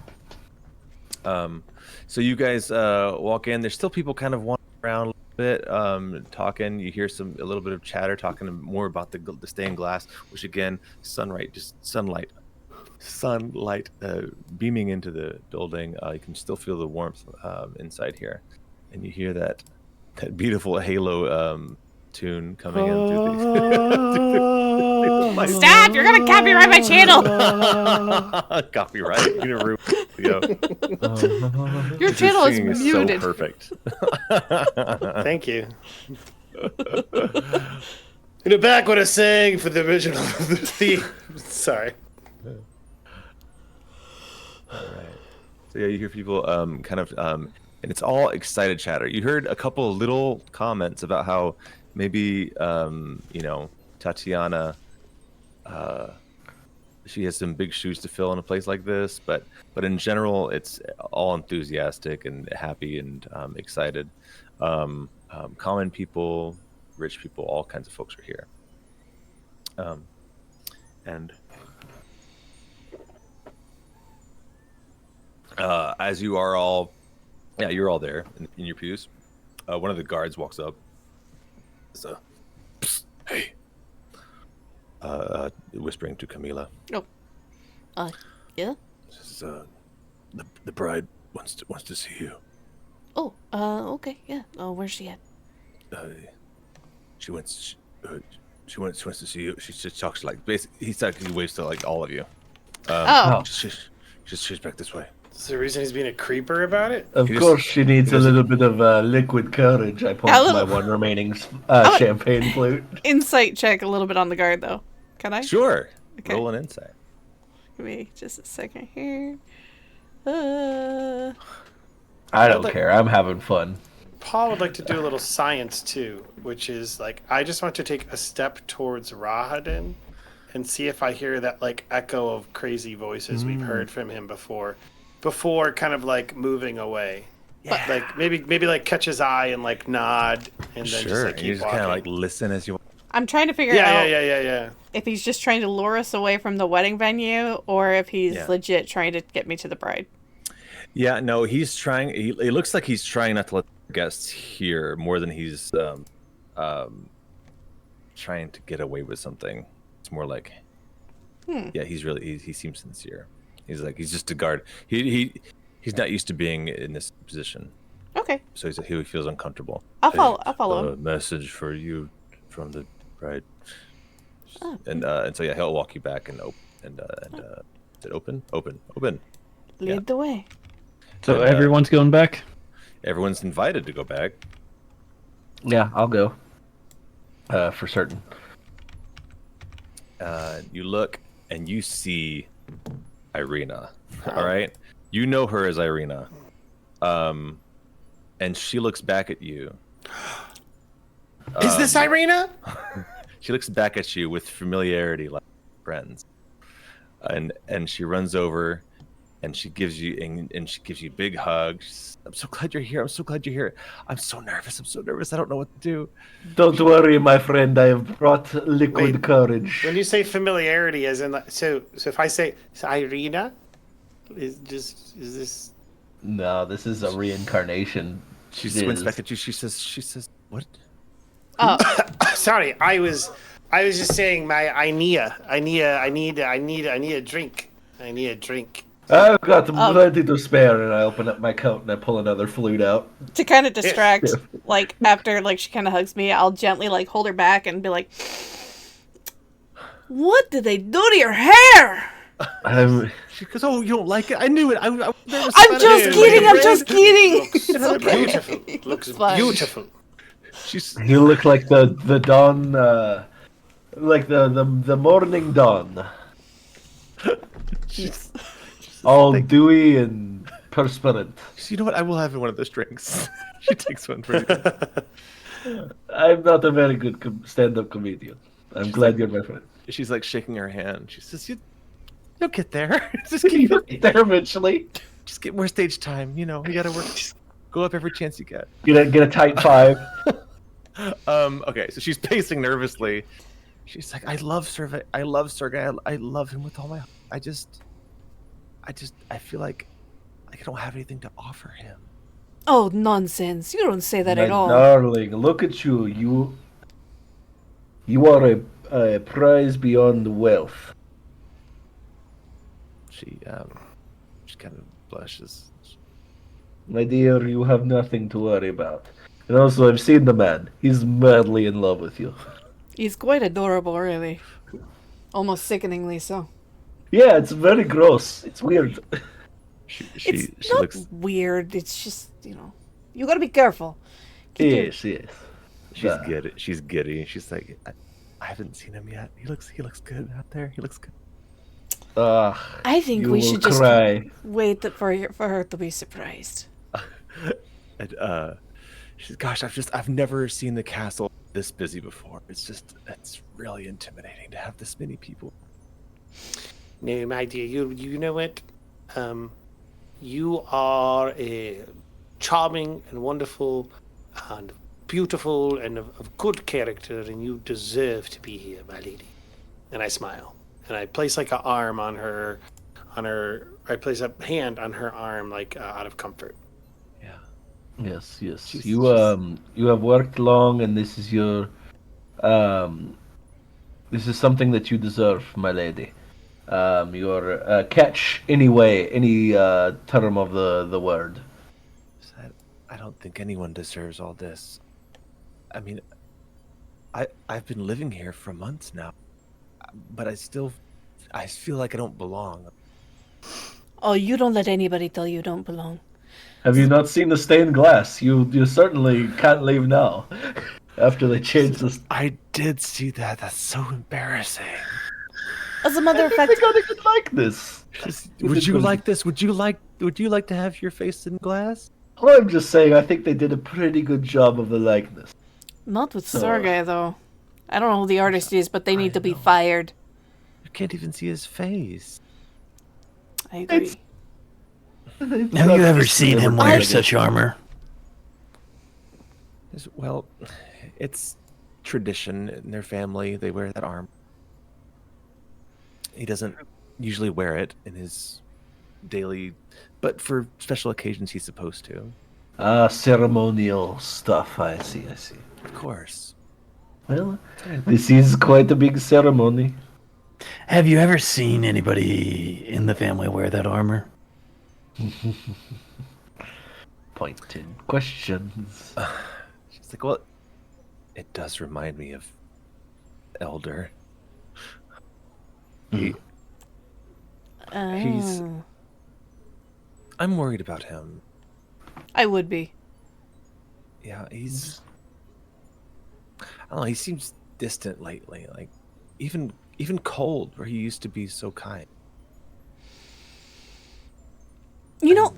So you guys walk in. There's still people kind of wandering around a little bit, talking. You hear a little bit of chatter, talking more about the stained glass, which again, sunlight beaming into the building. You can still feel the warmth inside here, and you hear that beautiful halo tune coming in through the Stop! You're gonna copyright my channel. copyright. You know, Your channel is singing muted. so perfect. Thank you. Back when I sang for the original theme. Sorry. All right. So yeah, you hear people and it's all excited chatter. You heard a couple of little comments about how maybe Tatiana she has some big shoes to fill in a place like this, but in general it's all enthusiastic and happy and excited. Common people, rich people, all kinds of folks are here. And as you are all, you're all there in your pews. One of the guards walks up. So, psst, hey, whispering to Camila. Oh, yeah. Says, the bride wants to see you. Oh, okay, yeah. Oh, where's she at? She wants to see you. She just talks like basically. He waves to like all of you. Oh. She's back this way. Is there a reason he's being a creeper about it? Of course, she needs a little bit of liquid courage. I point to my one remaining champagne flute. Insight check a little bit on the guard, though. Can I? Sure. Okay. Roll an insight. Give me just a second here. I don't care. I'm having fun. Paul would like to do a little science too, which is like I just want to take a step towards Rahadin and see if I hear that like echo of crazy voices we've heard from him before kind of like moving away. Yeah. Like maybe like catch his eye and like nod and then just like keep you just walking. kind of like listen as you. I'm trying to figure out Yeah. if he's just trying to lure us away from the wedding venue or if he's legit trying to get me to the bride. Yeah, no, he's trying. It looks like he's trying not to let guests hear more than he's trying to get away with something. It's more like, yeah, he seems sincere. He's like, he's just a guard. He's not used to being in this position. Okay. So he feels uncomfortable. I'll follow him. Message for you from the bride. Oh. And so yeah, he'll walk you back and is it open? Open. Lead the way. So And, everyone's going back? Everyone's invited to go back. Yeah, I'll go. For certain. You look and you see Irina. All right, you know her as Irina. And she looks back at you. Is this Irina? She looks back at you with familiarity, like friends. And she runs over, and she gives you big hugs. I'm so glad you're here. I'm so glad you're here. I'm so nervous. I don't know what to do. Don't worry, my friend. I have brought liquid Wait. courage. When you say familiarity, as in so if I say it's Irina, is this? No, this is a reincarnation. She squints back at you. She says, what? Oh, Sorry, I was just saying I need a drink. I need a drink. I've got plenty to spare, and I open up my coat and I pull another flute out. to kind of distract, like after like she kind of hugs me, I'll gently like hold her back and be like, "What did they do to your hair?" She goes, oh, you don't like it? I knew it. I'm just kidding. I'm just kidding. It's okay. beautiful. Looks fine. beautiful. You look like the dawn, like the morning dawn, all dewy and perspirant. You know what? I will have one of those drinks. She takes one for you. I'm not a very good stand-up comedian. I'm glad you're my friend. She's like shaking her hand. She says, you'll get there. Just keep You'll get there eventually. Just get more stage time. You gotta work. Go up every chance you get. Get a tight 5. Okay, so she's pacing nervously. She's like, I love Sergei. I love him with all my heart. I feel like I don't have anything to offer him. Oh, nonsense! You don't say that My at all. darling, look at you. You are a prize beyond wealth. She kind of blushes. My dear, you have nothing to worry about. And also, I've seen the man. He's madly in love with you. He's quite adorable, really. Almost sickeningly so. Yeah, it's very gross. It's weird. It's not weird. It's just, you gotta be careful. Yes. She's giddy. She's giddy. She's like, I haven't seen him yet. He looks good out there. He looks good. I think we should just wait for her to be surprised. And she's, gosh, I've never seen the castle this busy before. It's really intimidating to have this many people. No, my dear, you know what? You are a charming and wonderful and beautiful and of good character, and you deserve to be here, my lady. And I smile, and I place like an arm on her. I place a hand on her arm, like out of comfort. Yeah. Yes. You have worked long, and this is your this is something that you deserve, my lady. Your catch any term of the word. I don't think anyone deserves all this. I mean, I've been living here for months now, but I feel like I don't belong. Oh, you don't let anybody tell you don't belong. Have you not seen the stained glass? You certainly can't leave now. After they changed this. I did see that. That's so embarrassing. As a matter of fact, I got a good likeness. Would you like this? Would you like to have your face in glass? Well, I'm just saying, I think they did a pretty good job of the likeness. not with Sergei, though. I don't know who the artist is, but they need to be fired. You can't even see his face. I agree. Have you ever seen him wear such armor? Well, it's tradition in their family. They wear that armor. He doesn't usually wear it in his daily, but for special occasions he's supposed to. Ceremonial stuff. I see. Of course. Well, this is quite a big ceremony. Have you ever seen anybody in the family wear that armor? Pointed questions. She's like, well, it does remind me of Elder. He's. Oh. I'm worried about him. I would be. Yeah, he's. I don't know. He seems distant lately. Like, even cold, where he used to be so kind. You know,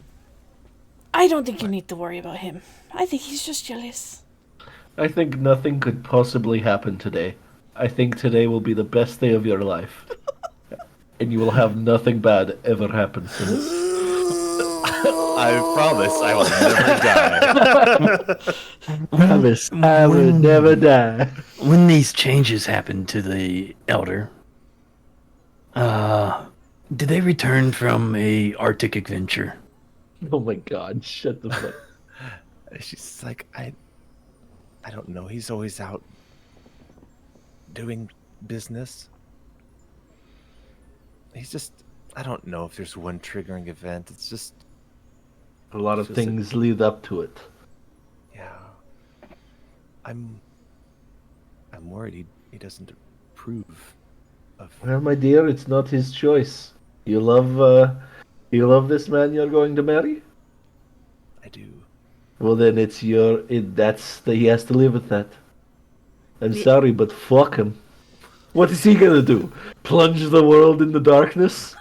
I don't think you need to worry about him. I think he's just jealous. I think nothing could possibly happen today. I think today will be the best day of your life. And you will have nothing bad ever happen from it. I promise I will never die. Promise I will never die. When these changes happened to the Elder, did they return from a Arctic adventure? Oh my god, shut the fuck. She's like, I don't know. He's always out doing business. He's just, I don't know if there's one triggering event. It's just A lot of Just things lead up to it. yeah. I'm worried he doesn't approve of. Well, my dear, it's not his choice. You love this man you're going to marry? I do. Well, then he has to live with that. I'm sorry, but fuck him. What is he gonna do? Plunge the world in the darkness?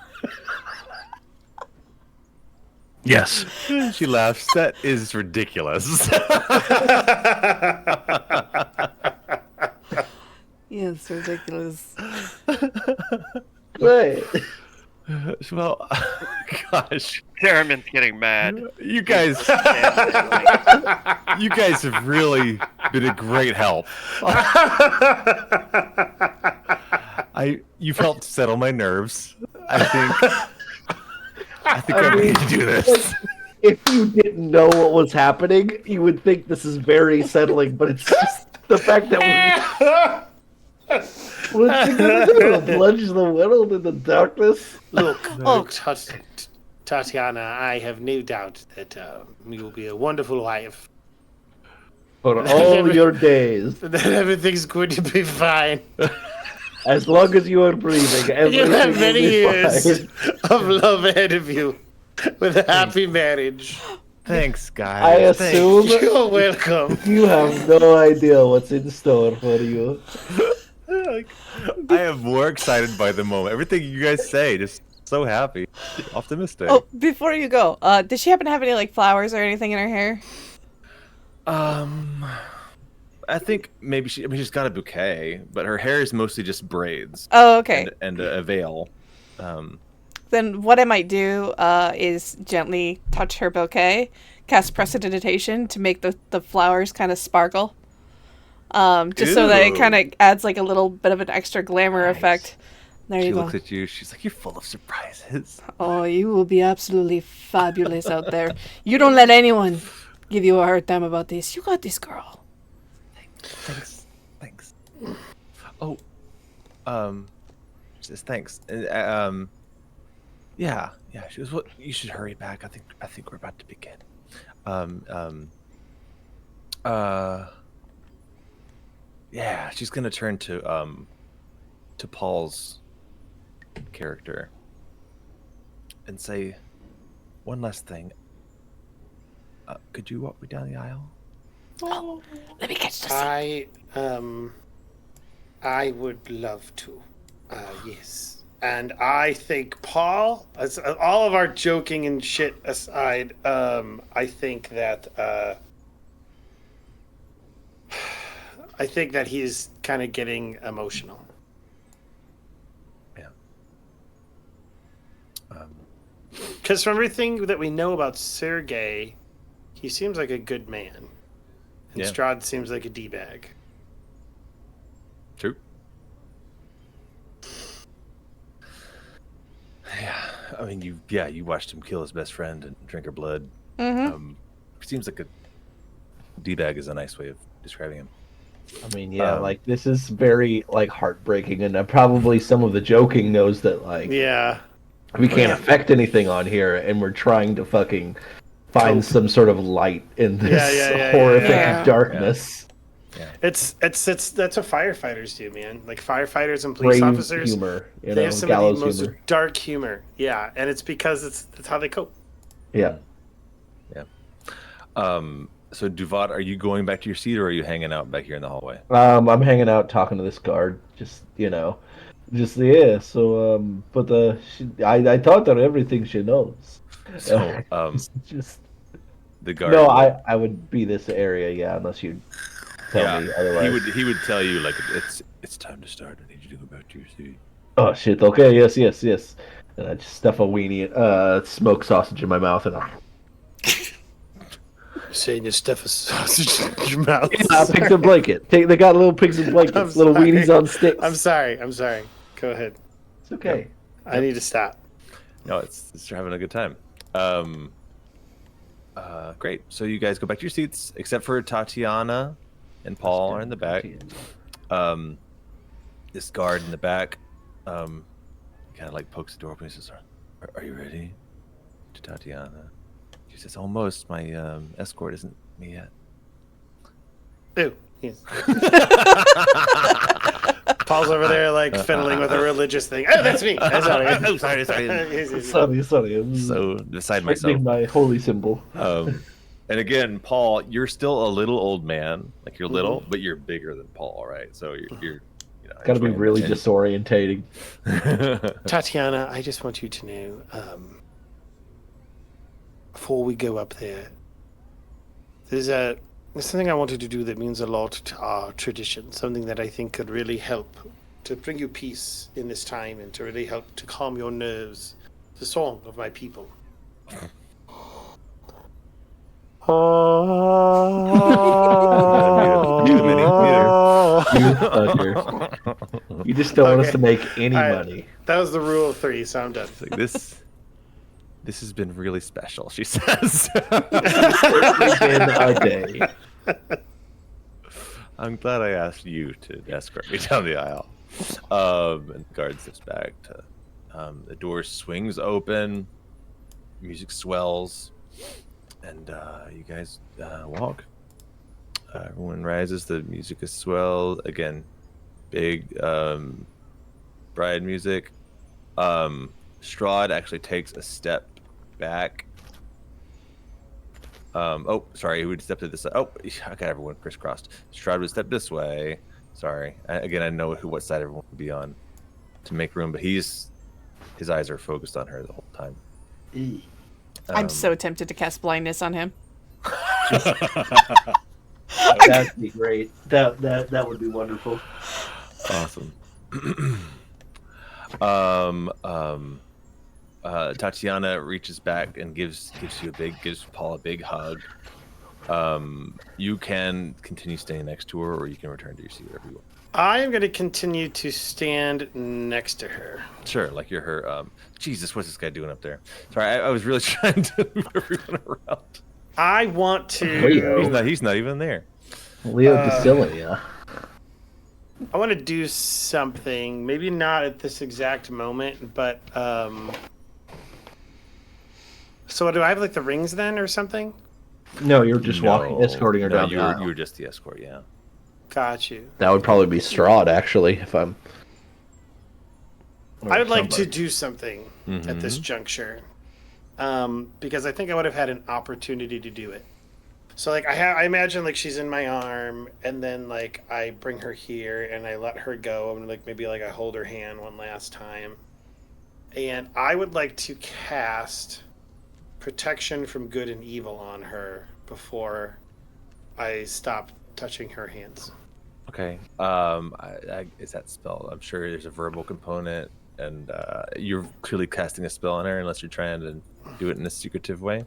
Yes. She laughs. That is ridiculous. Yeah, it's ridiculous. Wait. Well, gosh, Theremin's getting mad. you guys have really been a great help. You've helped settle my nerves. I think I'm ready to do this. If you didn't know what was happening, you would think this is very settling, but it's just the fact that what's he gonna do? Plunge the world in the darkness? Look, Tatiana, I have no doubt that you will be a wonderful wife. For all your days. That everything's going to be fine. As long as you are breathing, You'll have everything many will be years fine. of love ahead of you with a happy marriage. Thanks, guys. I assume You're welcome. you have no idea what's in store for you. I am more excited by the moment. Everything you guys say, just so happy, optimistic. Oh, before you go, did she happen to have any like flowers or anything in her hair? I think maybe she's got a bouquet, but her hair is mostly just braids Oh, okay. and a veil. Then what I might do is gently touch her bouquet, cast prestidigitation to make the flowers kind of sparkle. Just so that it kind of adds like a little bit of an extra glamour effect. There She you go. looks at you. She's like, "You're full of surprises." Oh, you will be absolutely fabulous out there. You don't let anyone give you a hard time about this. You got this, girl. Thanks. Oh, she says thanks. Yeah. She goes, "Well, you should hurry back. I think we're about to begin." Yeah, she's gonna turn to Paul's character and say one last thing. Could you walk me down the aisle? Oh, let me catch the scene. I would love to. Yes. And I think Paul, as all of our joking and shit aside, I think that he's kind of getting emotional. Yeah. Because from everything that we know about Sergei, he seems like a good man. And Yeah. Strahd seems like a D-bag. True. Yeah, I mean, you watched him kill his best friend and drink her blood. Mm-hmm. Seems like a D-bag is a nice way of describing him. I mean, yeah, like this is very like heartbreaking, and probably some of the joking knows that like Yeah. we can't affect anything on here, and we're trying to fucking find Cope. some sort of light in this Yeah. horrific darkness. Yeah. It's that's what firefighters do, man. Like firefighters and police Brave officers, humor, you they know, have some of the gallows most humor. dark humor. Yeah, and it's because that's how they cope. Yeah. So Duvat, are you going back to your seat, or are you hanging out back here in the hallway? I'm hanging out talking to this guard, just yeah. So but I taught her everything she knows. So just the guard. no, I would be this area, yeah, unless you tell me otherwise. He would tell you like it's time to start. I need you to go back to your seat. Oh shit! Okay, yes. And I just stuff a weenie, smoked sausage in my mouth, and Saying you stuff a sausage in your mouth. pigs and blanket. They got little pigs and blankets, little weenies on sticks. I'm sorry. Go ahead. It's okay. I need to stop. No, it's having a good time. Great. So you guys go back to your seats, except for Tatiana and Paul are in the back. This guard in the back, kind of like pokes the door open and says, "Are you ready?" To Tatiana, she says, "Almost. My escort isn't me yet." Ooh. Yes. Paul's over there like fiddling with a religious thing. Oh, that's me. I'm sorry. sorry. Sorry. I'm So beside myself. straightening my holy symbol. And again, Paul, you're still a little old man. Like you're little, but you're bigger than Paul, right? So you're Got to be really disorientating. Tatiana, I just want you to know, before we go up there, there's something I wanted to do that means a lot to our tradition, something that I think could really help to bring you peace in this time and to really help to calm your nerves. The song of my people. You just don't want us to make any money. That was the rule of 3, so I'm done. Like, this has been really special, she says. It's been a day. I'm glad I asked you to escort me down the aisle. And the guard steps back to the door swings open, music swells, and you guys walk. Everyone rises, the music is swelled. Again, big bride music. Strahd actually takes a step back. Oh, sorry, he would step to this side. Oh, I got everyone crisscrossed. Strahd would step this way. Sorry. Again, I know what side everyone would be on to make room, but his eyes are focused on her the whole time. I'm so tempted to cast blindness on him. That'd be great. That would be wonderful. Awesome. Tatiana reaches back and gives Paul a big hug. You can continue staying next to her, or you can return to your seat wherever you want. I am going to continue to stand next to her. Sure, like you're her. Jesus, what's this guy doing up there? Sorry, I was really trying to move everyone around. I want to. He's not even there. Leo Desilia. I want to do something. Maybe not at this exact moment, but So do I have like the rings then, or something? No, you're just walking, escorting her down. You were just the escort, yeah. Got you. That would probably be Strahd, actually, if I'm. I would like to do something at this juncture, because I think I would have had an opportunity to do it. So like I imagine like she's in my arm, and then like I bring her here and I let her go, and like maybe like I hold her hand one last time, and I would like to cast protection from good and evil on her before I stop touching her hands. Okay. Is that spell? I'm sure there's a verbal component, and you're clearly casting a spell on her, unless you're trying to do it in a secretive way.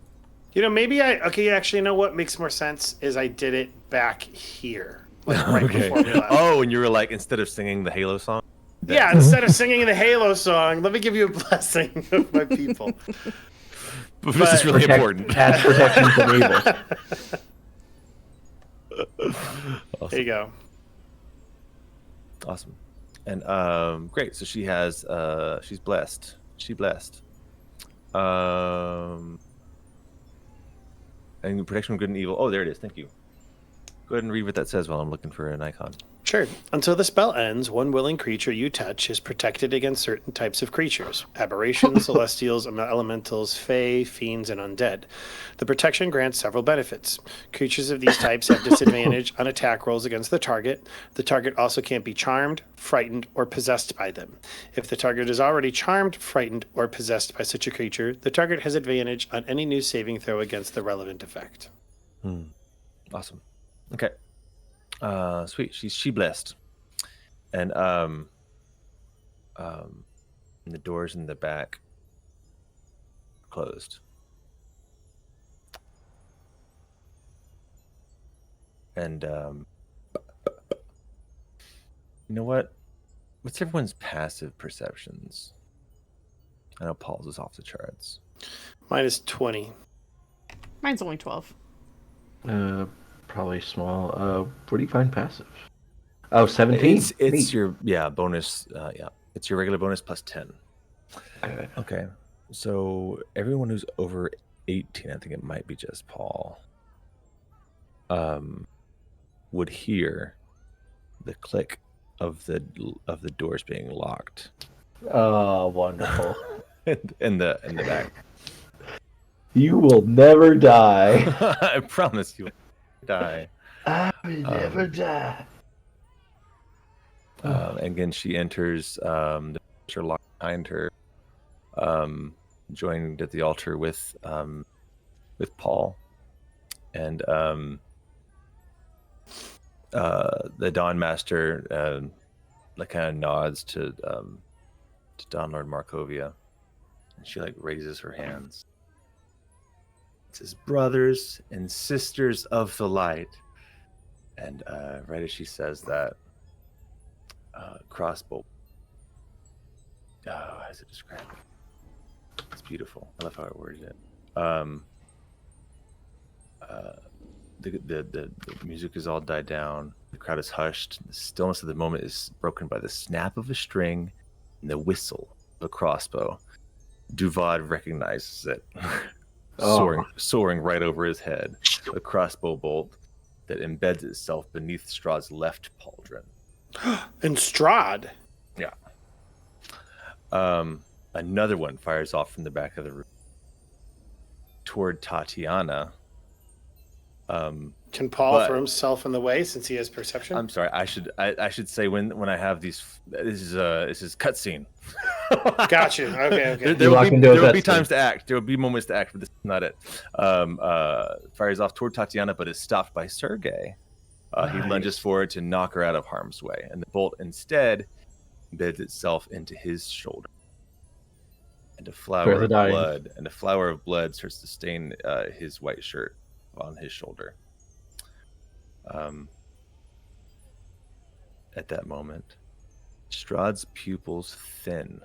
You know, maybe actually, you know what makes more sense is I did it back here, like right before we left. Oh, and you were like, instead of singing the Halo song? Yeah, instead of singing the Halo song, let me give you a blessing of my people. But this is really important. Cast protection from evil. Awesome. There you go. Awesome. And great. So she has she's blessed. She blessed. And protection from good and evil. Oh, there it is. Thank you. Go ahead and read what that says while I'm looking for an icon. Sure. Until the spell ends, one willing creature you touch is protected against certain types of creatures: aberrations, celestials, elementals, fae, fiends, and undead. The protection grants several benefits. Creatures of these types have disadvantage on attack rolls against the target. The target also can't be charmed, frightened, or possessed by them. If the target is already charmed, frightened, or possessed by such a creature, the target has advantage on any new saving throw against the relevant effect. Awesome. Okay. Sweet. She blessed. And the doors in the back closed. And you know what? What's everyone's passive perceptions? I know Paul's is off the charts. Mine is 20. Mine's only 12. Probably small. What do you find passive? Oh, 17? It's your bonus. It's your regular bonus plus 10. Okay. So everyone who's over 18, I think it might be just Paul, would hear the click of the doors being locked. Oh, wonderful. in the back. You will never die. I promise you will die. I will never die. And again, she enters. The doors are locked behind her. Joined at the altar with Paul, and the Dawn Master kind of nods to Dawn Lord Markovia, and she raises her hands. It says, "Brothers and sisters of the light," and right as she says that, crossbow. How does it describe it? It's beautiful. I love how it words it. The music is all died down. The crowd is hushed. The stillness of the moment is broken by the snap of a string and the whistle of a crossbow. Duvad recognizes it, soaring right over his head. A crossbow bolt that embeds itself beneath Strahd's left pauldron. And Strahd. Yeah. Another one fires off from the back of the room toward Tatiana. Can Paul throw himself in the way since he has perception? I'm sorry. I should say when I have these. This is cutscene. Gotcha. Okay. There will be times to act. There will be moments to act, but this is not it. Fires off toward Tatiana, but is stopped by Sergei. Nice. He lunges forward to knock her out of harm's way, and the bolt instead embeds itself into his shoulder. And a flower of blood starts to stain his white shirt on his shoulder. At that moment, Strahd's pupils thin.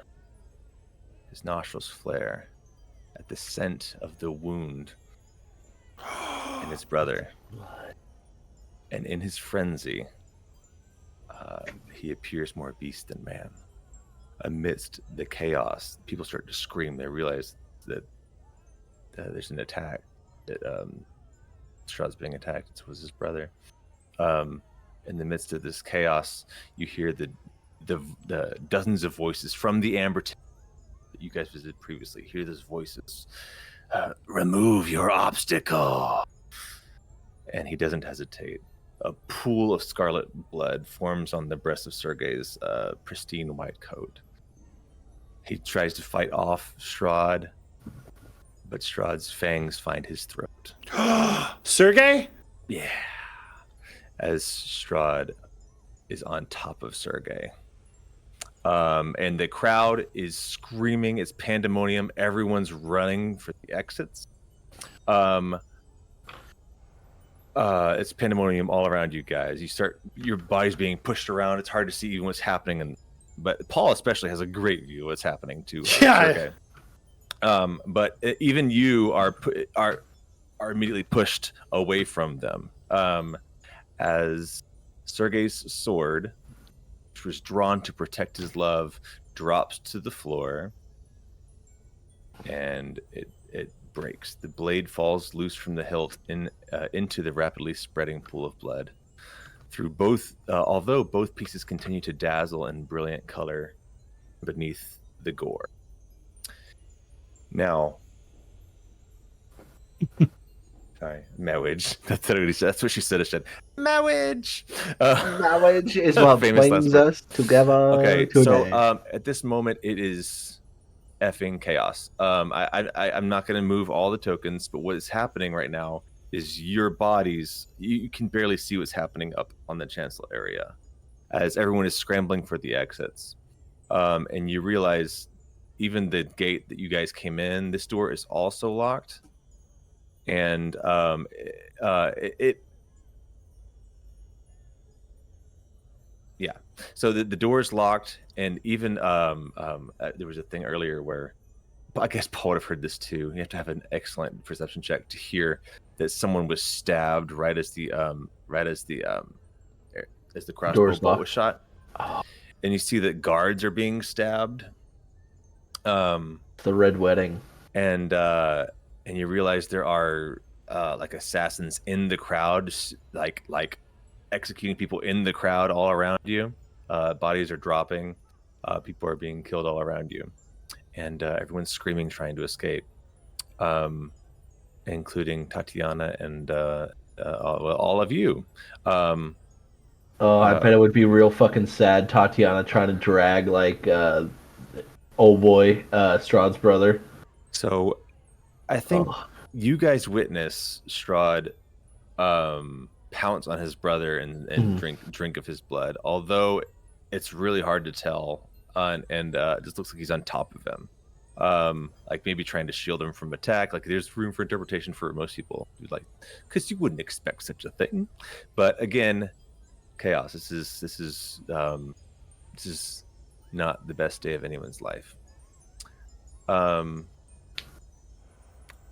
His nostrils flare at the scent of the wound in his brother. And in his frenzy, he appears more beast than man. Amidst the chaos, people start to scream. They realize that there's an attack. That Strahd's being attacked. It was his brother. In the midst of this chaos, you hear the dozens of voices from the Amber Town that you guys visited previously. Hear those voices. Remove your obstacle. And he doesn't hesitate. A pool of scarlet blood forms on the breast of Sergei's pristine white coat. He tries to fight off Strahd, but Strahd's fangs find his throat. Sergei? Yeah. As Strahd is on top of Sergei. And the crowd is screaming. It's pandemonium. Everyone's running for the exits. It's pandemonium all around you guys. Your body's being pushed around. It's hard to see even what's happening. But Paul especially has a great view of what's happening to Sergei. But even you are immediately pushed away from them. As Sergei's sword was drawn to protect his love, drops to the floor, and it breaks. The blade falls loose from the hilt into the rapidly spreading pool of blood. Through both, although both pieces continue to dazzle in brilliant color beneath the gore. Now, sorry, marriage. That's what she said. It said marriage. Marriage is what famous brings last us together. Okay, today. so at this moment, it is effing chaos. I'm not going to move all the tokens, but what is happening right now is your bodies. You can barely see what's happening up on the chancellor area, as everyone is scrambling for the exits, and you realize even the gate that you guys came in, this door is also locked, and yeah. So the door is locked, and even there was a thing earlier where I guess Paul would have heard this too. You have to have an excellent perception check to hear that someone was stabbed right as the crossbow bolt was shot, and you see that guards are being stabbed. The Red Wedding, and you realize there are like assassins in the crowd, like executing people in the crowd all around you. Bodies are dropping, people are being killed all around you, and everyone's screaming, trying to escape, including Tatiana and all of you. I bet it would be real fucking sad, Tatiana trying to drag like old boy Strahd's brother. So I think you guys witness Strahd pounce on his brother and drink of his blood, although it's really hard to tell, and it just looks like he's on top of him, like maybe trying to shield him from attack. Like there's room for interpretation for most people, like, because you wouldn't expect such a thing. But again, chaos. This is not the best day of anyone's life.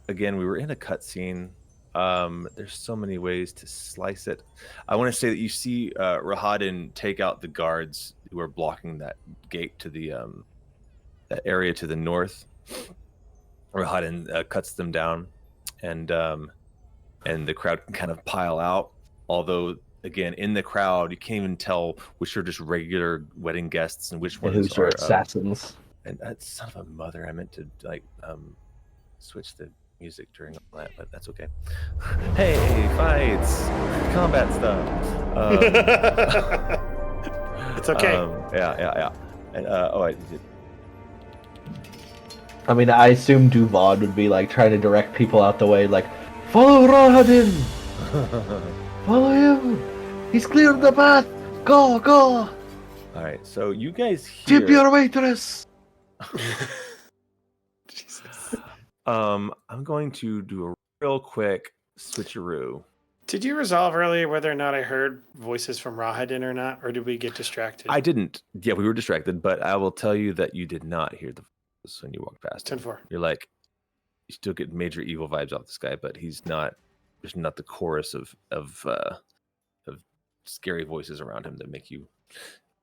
Again, we were in a cutscene. There's so many ways to slice it. I want to say that you see Rahadin take out the guards who are blocking that gate to the that area to the north. Rahadin cuts them down, and the crowd can kind of pile out. Although, again, in the crowd, you can't even tell which are just regular wedding guests and which ones are assassins. And son of a mother, I meant to switch the music during all that, but that's okay. Hey, fights, combat stuff. It's okay. Yeah. And I did. I mean, I assume Duvod would be like trying to direct people out the way, like, follow Rahadin, follow him. He's cleared the path. Go. All right, so you guys hear. Tip your waitress. Jesus. I'm going to do a real quick switcheroo. Did you resolve earlier whether or not I heard voices from Rahadin or not, or did we get distracted? I didn't. Yeah, we were distracted, but I will tell you that you did not hear the voices when you walked past him. 10-4. You're like, you still get major evil vibes off this guy, but he's not. There's not the chorus of scary voices around him that make you.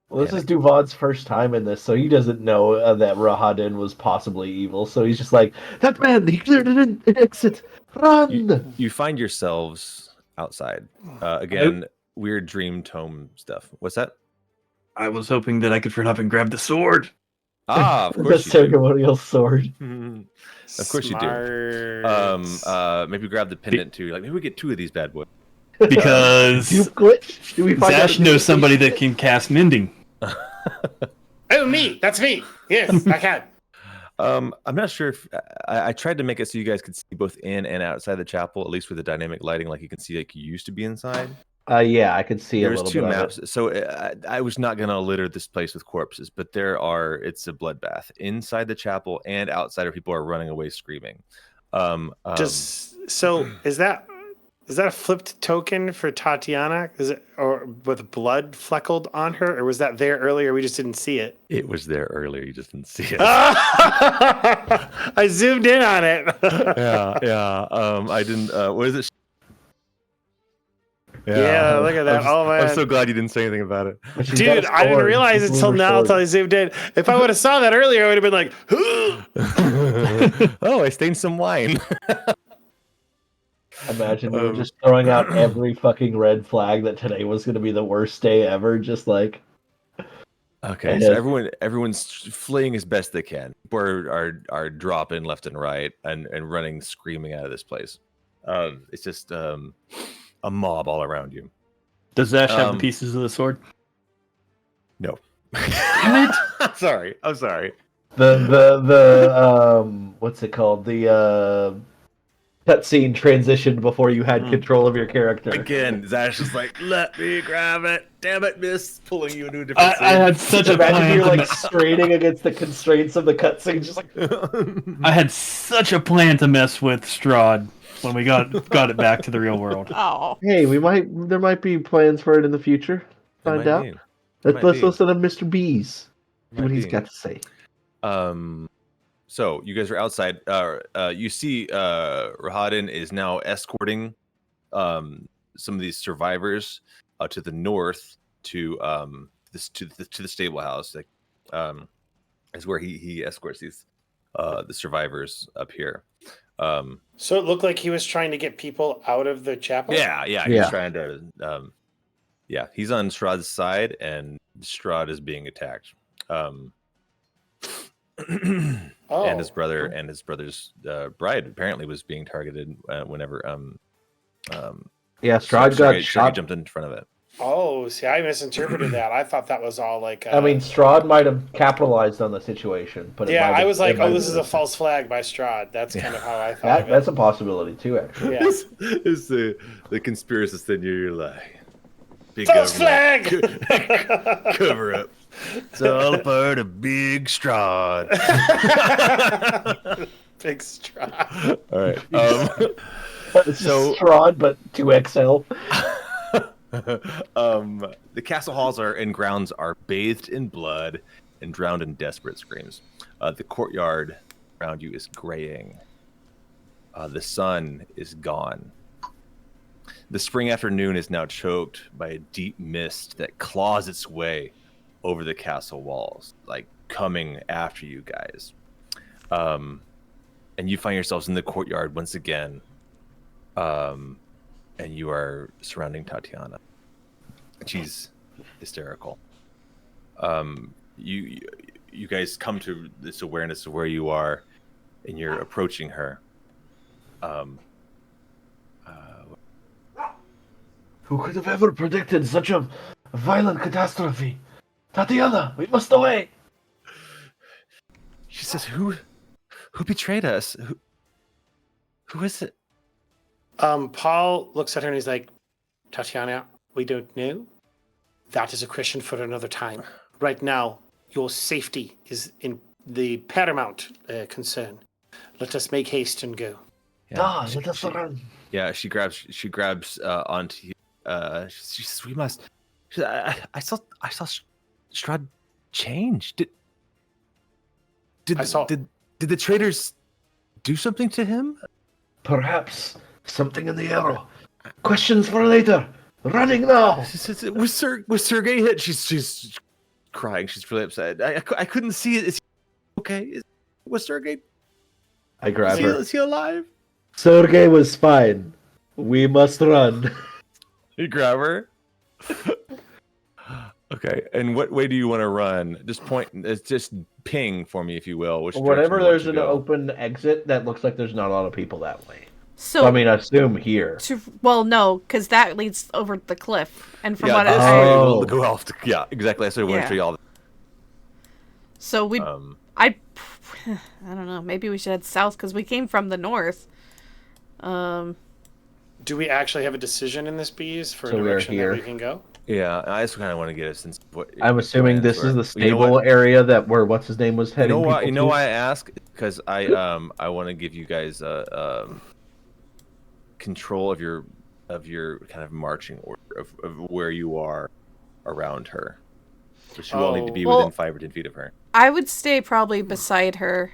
Well, this is Duvod's first time in this, so he doesn't know that Rahadin was possibly evil. So he's just like, that man, he cleared an exit. Run! You find yourselves outside. Again, weird dream tome stuff. What's that? I was hoping that I could run up and grab the sword. Ah, of The course you do. ceremonial sword. Of course you do. Maybe grab the pendant too. Like maybe we get 2 of these bad boys. Because You glitch? Do we find out Zash knows somebody that can cast mending. Oh, me! That's me! Yes, I can. I'm not sure if I tried to make it so you guys could see both in and outside the chapel, at least with the dynamic lighting, like you can see like you used to be inside. Yeah, I could see There's a little 2 bit maps, of it. so I was not gonna litter this place with corpses, but it's a bloodbath inside the chapel and outside, where people are running away screaming. Is that a flipped token for Tatiana? Is it, or with blood fleckled on her, or was that there earlier? We just didn't see it. It was there earlier. You just didn't see it. I zoomed in on it. Yeah. I didn't. What is it? Yeah, look at that. Oh, man. I'm so glad you didn't say anything about it. But she's got Dude, a I didn't sword. realize She's it till with her now, sword. until I zoomed in. If I would have saw that earlier, I would have been like, Oh, I stained some wine. Imagine we were just throwing out every fucking red flag that today was going to be the worst day ever. Just like, Okay, And so it- everyone's fleeing as best they can. People are dropping left and right and running screaming out of this place. It's just a mob all around you. Does Ash have the Um, pieces of the sword? No. Damn it! I'm sorry. the what's it called? The cutscene transitioned before you had control of your character. Again, Zash is like, let me grab it. Damn it, miss. Pulling you into a different I had such a Imagine plan. you're To like mess, straining against the constraints of the cutscene, just like I had such a plan to mess with Strahd when we got it back to the real world. Oh. hey, there might be plans for it in the future. Find out. Let's listen to Mr. Bees. See what he's got to say. So you guys are outside. You see, Rahadin is now escorting some of these survivors to the north to the stable house. Like, is where he escorts these the survivors up here. so it looked like he was trying to get people out of the chapel? Yeah. He's Yeah. trying to. He's on Strahd's side, and Strahd is being attacked. Oh. And his brother's bride apparently was being targeted whenever Yeah, Strahd got Sergei shot. jumped in front of it. Oh, see, I misinterpreted that. I thought that was all like. I mean, Strahd might have capitalized on the situation, but yeah, I was like, it might oh, this have is a been- false flag by Strahd. That's kind of how I thought of That's it. a possibility too, actually. Yeah. It's the conspiracist in you. You're like, big False government. flag! Cover up. It's all part of Big Strahd. Big Strahd. All right. It's So- Strahd, but 2XL. The castle halls and grounds are bathed in blood and drowned in desperate screams. The courtyard around you is graying. The sun is gone. The spring afternoon is now choked by a deep mist that claws its way over the castle walls, like coming after you guys. And you find yourselves in the courtyard once again. And you are surrounding Tatiana. She's hysterical. You guys come to this awareness of where you are, and you're approaching her. Who could have ever predicted such a violent catastrophe? Tatiana, we must away. She says, "Who betrayed us? Who is it?" Paul looks at her and he's like, Tatiana, we don't know. That is a question for another time. Right now, your safety is in the paramount concern. Let us make haste and go. Let us run. Yeah, she grabs onto you. She says, "We must." She says, I saw Strahd change. Did the traitors do something to him? Perhaps something in the arrow. Questions for later. Running now. She says, was Sergei hit? She's crying. She's really upset. I couldn't see it. Is he okay? Was Sergei? I grab her. Is he alive? Sergei was fine. We must run. You grab her. Okay. And what way do you want to run? Just ping for me, if you will. Which Whenever direction you want there's to an go. open exit, that looks like there's not a lot of people that way. So, I mean, I assume here. well, no, because that leads over the cliff. And from what this I way Oh. we'll go off. Yeah, exactly. So I want to Yeah. show you all. So we, I don't know. Maybe we should head south because we came from the north. Do we actually have a decision in this, Bees, for So a we are direction that here. we can go? Yeah, I just kind of want to get a sense of what. I'm assuming plans this were. is the You know stable what? area that where what's his name was You heading. know why? people You know to? why I ask? Because I want to give you guys control of your kind of marching order of where you are around her. But you all need to be Well- within 5 or 10 feet of her. I would stay probably beside her,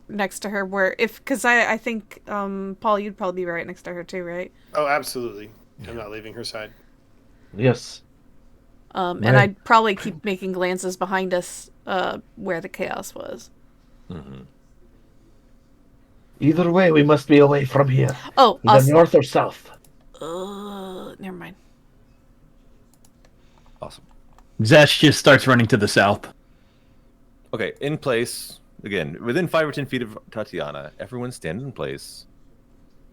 next to her, because I think, Paul, you'd probably be right next to her too, right? Oh, absolutely. I'm not leaving her side. Yes. And I'd probably keep making glances behind us where the chaos was. Mm-hmm. Either way, we must be away from here. Oh, Either north or south. never mind. Awesome. Zash just starts running to the south. Okay, in place. Again, within 5 or 10 feet of Tatiana, everyone stand in place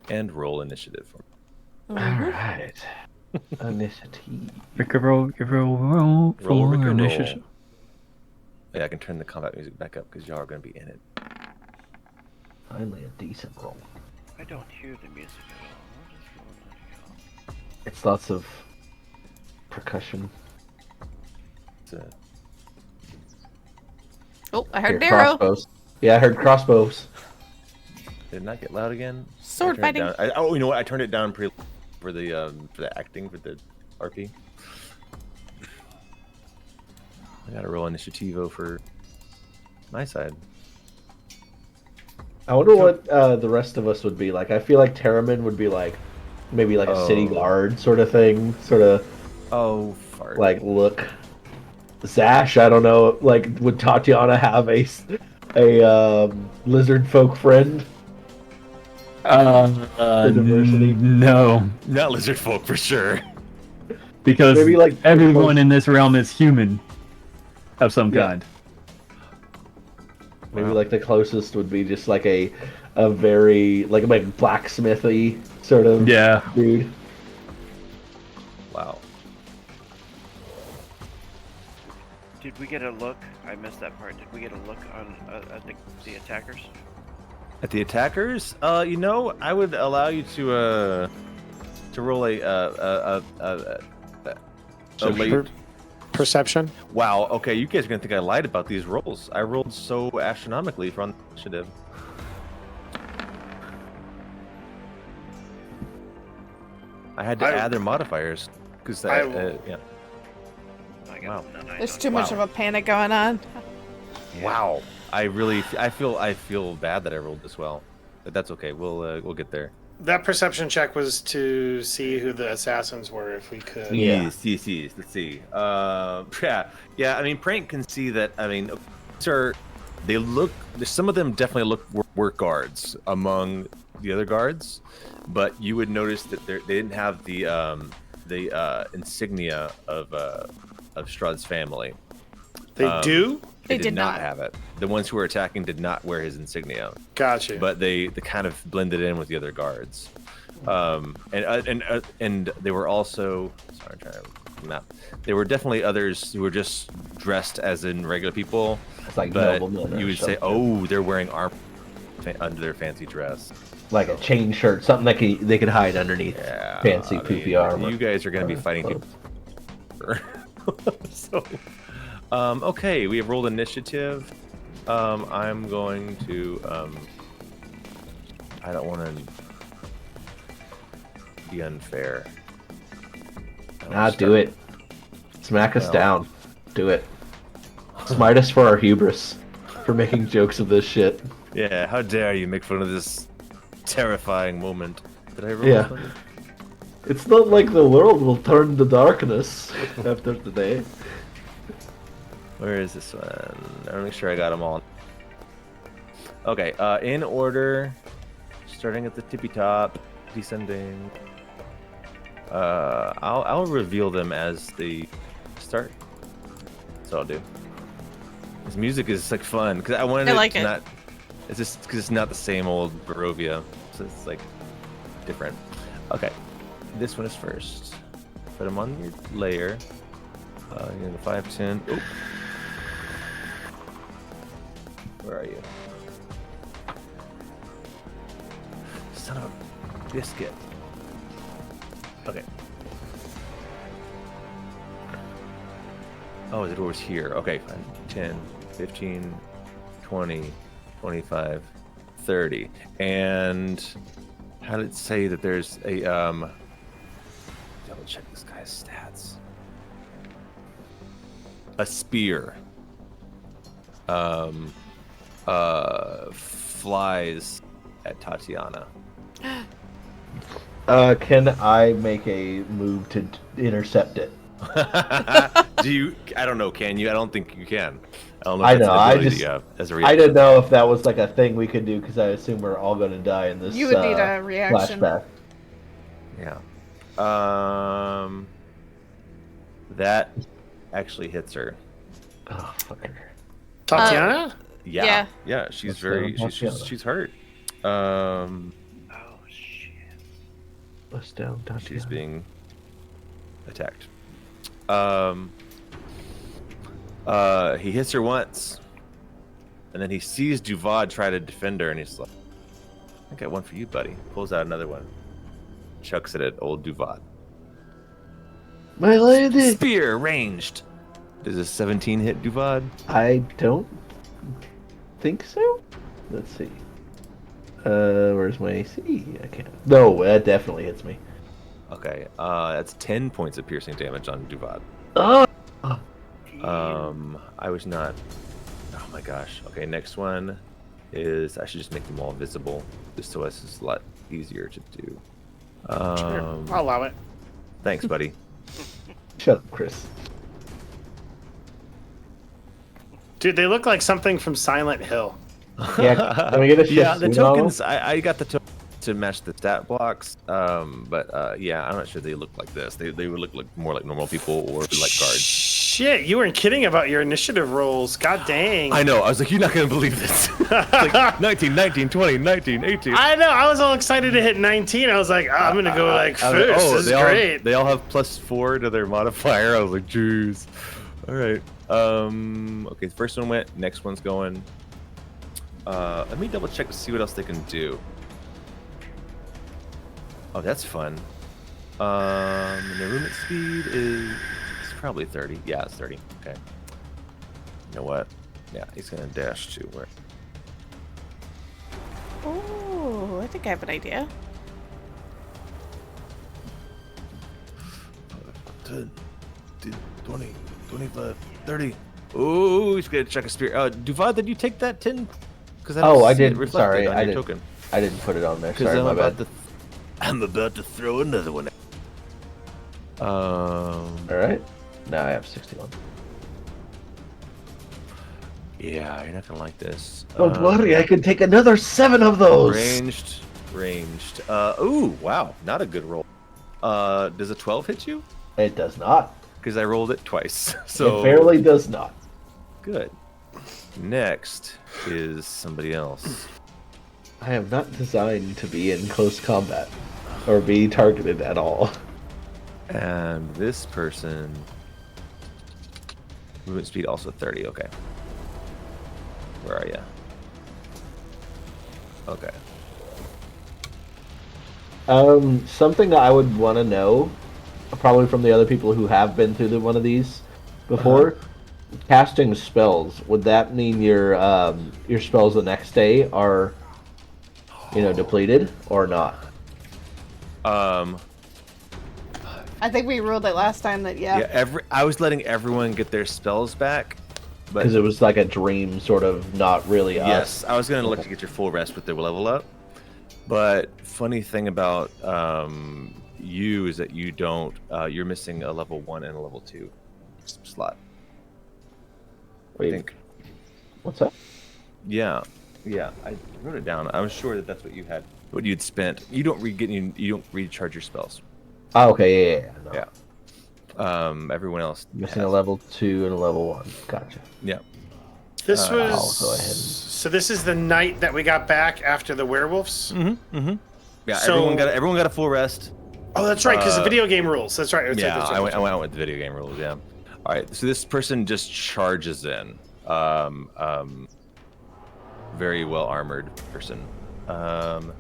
and roll initiative. All right. Initiative. Roll initiative. Yeah, I can turn the combat music back up because y'all are going to be in it. Finally, a decent roll. I don't hear the music at all. What is going on here? It's lots of percussion. Oh, I heard Here, Darrow. crossbows. Yeah, I heard crossbows. Did it not get loud again? Sword I turned it fighting. down. You know what? I turned it down for the acting for the RP. I got to roll initiativo for my side. I wonder what the rest of us would be like. I feel like Terramin would be like maybe like a city guard sort of thing, sort of Oh, fart. like look. Zash, I don't know. Like, would Tatiana have a lizard folk friend? Diversity. No, Not lizard folk for sure. because Maybe, like, everyone in this realm is human of some Yeah. kind. Maybe like the closest would be just like a very like blacksmithy sort of dude. Wow. Did we get a look? I missed that part. Did we get a look on the attackers? At the attackers, I would allow you to roll a late. Perception. Wow. Okay, you guys are gonna think I lied about these rolls. I rolled so astronomically for initiative. I had to add their modifiers because yeah. Wow. There's too much of a panic going on. Yeah. Wow. I feel bad that I rolled this well, but that's okay. We'll get there. That perception check was to see who the assassins were, if we could. Yeah. Yes. Let's see. Yeah. I mean, Prank can see that. I mean, they look. Some of them definitely were guards among the other guards, but you would notice that they didn't have the insignia of Strahd's family. They do? They did did not not. have it. The ones who were attacking did not wear his insignia. Gotcha. But they kind of blended in with the other guards, and they were also sorry, I'm trying to map. There were definitely others who were just dressed as in regular people. It's like but noblemen or you would say, something. oh, they're wearing armor under their fancy dress. Like a chain shirt, something that they could hide underneath fancy poofy armor. You guys are going to be fighting people. So, okay, we have rolled initiative. I'm going to. I don't want to be unfair. Do it. Smack us down. Do it. Smite us for our hubris. For making jokes of this shit. Yeah, how dare you make fun of this terrifying moment. Did I roll? Yeah. something? It's not like the world will turn to darkness after today. Where is this one? I want to make sure I got them all. Okay, in order, starting at the tippy top, descending. I'll reveal them as they start. That's what I'll do. This music is like fun because I wanted I like to it. not. It's just because it's not the same old Barovia, so it's like different. Okay, this one is first. Put them on your layer. You're in the 510. Oop. Where are you? Son of a biscuit. Okay. Oh, the door's here. Okay, fine. 10, 15, 20, 25, 30. And how did it say that there's a double check this guy's stats. A spear. Flies at Tatiana. Can I make a move to intercept it? Do you? I don't know. Can you? I don't think you can. I don't know I if that's know. an I ability that just you have as a I reaction. didn't know if that was like a thing we could do because I assume we're all going to die in this You would need a reaction. flashback. Yeah. That actually hits her. Oh, fucker. Tatiana? Yeah. Yeah. She's Let's very. go, She's Tatiana. she's hurt. Oh shit. Bust down, She's Tatiana. being attacked. He hits her once, and then he sees Duvad try to defend her, and he's like, "I got one for you, buddy." Pulls out another one, chucks it at old Duvad. My lady. Spear ranged. Does a 17 hit Duvad? I don't think so. Let's see. Where's my AC? I can't. No, that definitely hits me. Okay, that's 10 points of piercing damage on Duvad. Oh. I was not. Oh my gosh. Okay, next one is I should just make them all visible, just so it's a lot easier to do. Sure. I'll allow it. Thanks, buddy. Shut up, Chris. Dude, they look like something from Silent Hill. Yeah, can we get a shift Yeah, the suit on tokens. I got the tokens to match the stat blocks. But yeah, I'm not sure they look like this. They would look like more like normal people or like guards. Shit, you weren't kidding about your initiative rolls. God dang. I know. I was like, you're not gonna believe this. It's like 19, 19, 20, 19, 18. I know. I was all excited to hit 19. I was like, oh, I'm gonna go like I was first. like, oh, This is great. They all have +4 to their modifier. I was like, jeez. All right. Okay, the first one went. Next one's going. Let me double check to see what else they can do. Oh, that's fun. And the movement speed is probably 30. Yeah, it's 30. Okay. You know what? Yeah, he's gonna dash to where? Oh, I think I have an idea. 10, 20, 25, 30. Oh, he's gonna check a spear. Duvad, did you take that 10? Because I did. Sorry, I didn't. Token. I didn't put it on there. Because Sorry, my bad. I'm about to throw another one. All right. Now I have 61. Yeah, you're not gonna like this. Don't worry, I can take another 7 of those. Ranged. Ooh, wow, not a good roll. Does a 12 hit you? It does not. Because I rolled it twice. So It barely does not. good. Next is somebody else. I am not designed to be in close combat or be targeted at all. And this person, movement speed also 30. Okay. Where are you? Okay. Something I would want to know, probably from the other people who have been through one of these before, casting spells. Would that mean your spells the next day are, depleted or not? I think we ruled it last time that I was letting everyone get their spells back, but Because it was like a dream, sort of, not really us. yes, I was gonna look to get your full rest with the level up. But funny thing about you is that you don't. You're missing a level 1 and a level 2 slot. I Wait, think. what's that? Yeah, I wrote it down. I was sure that that's what you had. What you'd spent. You don't you don't recharge your spells. Oh, okay, yeah. No. Yeah. Everyone else Missing has. a level 2 and a level 1. Gotcha. Yeah. This I'll go was ahead and- so. This is the night that we got back after the werewolves. Yeah. So- Everyone got a full rest. Oh, that's right, because the video game rules. That's right. That's Yeah, right, I went out with the video game rules. Yeah. All right. So this person just charges in. Very well armored person. And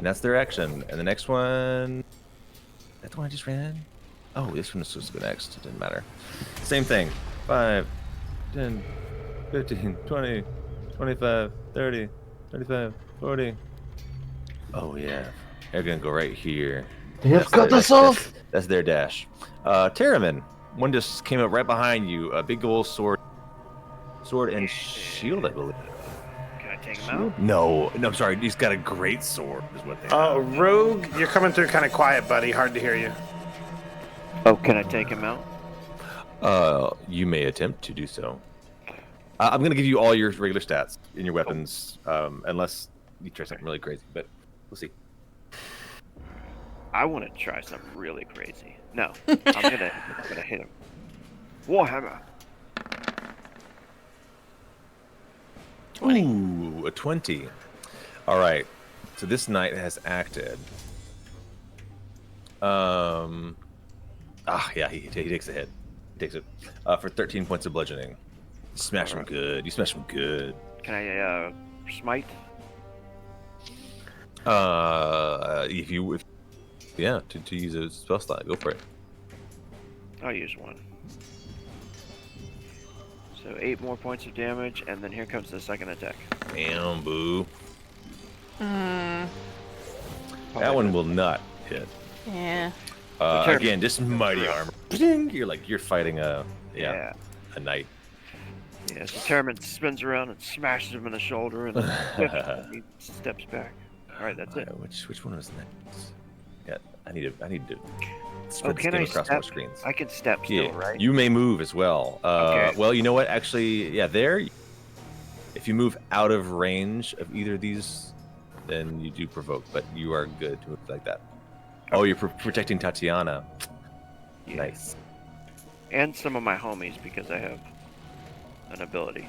that's their action. And the next one. That's the one I just ran in. Oh, this one was supposed to go next. It didn't matter. Same thing. 5, 10, 15, 20, 25, 30, 35, 40. Oh yeah. They're gonna go right here. You've cut us off! That's their dash. Terramin, one just came up right behind you. A big old sword and shield, I believe. Can I take him mount? No, I'm sorry. He's got a great sword. Is what they. Rogue, you're coming through kind of quiet, buddy. Hard to hear you. Oh, can I take him out? You may attempt to do so. I'm gonna give you all your regular stats in your weapons, unless you try something really crazy. But we'll see. I want to try something really crazy. No, I'm gonna hit him. Warhammer. 20. Ooh, a 20. All right. So this knight has acted. Yeah, he takes a hit. He takes it for 13 points of bludgeoning. Smash him good. You smash him good. Can I smite? If to use a spell slot, go for it. I'll use one. So 8 more points of damage, and then here comes the second attack. Damn, boo. Mm, That one will not hit. yeah. Again, just mighty armor. You're fighting a knight. Yeah, so Termin spins around and smashes him in the shoulder, and he steps back. All right, that's it. Which one was next? Yeah, I need to. Can I across step? more screens? I can step still, right? You may move as well. Okay. Well, you know what? Actually, yeah, there. If you move out of range of either of these, then you do provoke, but you are good to move like that. Oh, you're protecting Tatiana. Yeah. Nice. And some of my homies because I have an ability.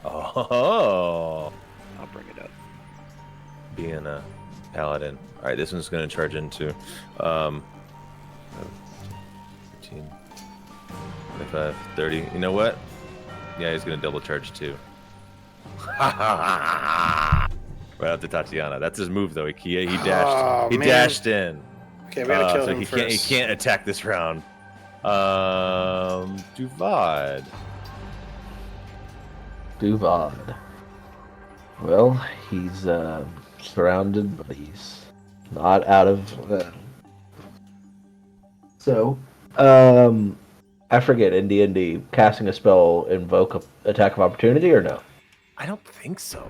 Oh. I'll bring it up. Being a paladin. All right, this one's going to charge into 15, 25, 30. You know what? Yeah, he's going to double charge too. Right up to Tatiana. That's his move, though. He dashed. Oh, he man. dashed in. Okay, we gotta kill so him he first. can't attack this round. Duvad. Duvad. Well, he's surrounded, but he's not out of. So, I forget in D&D, casting a spell invoke a attack of opportunity or no? I don't think so.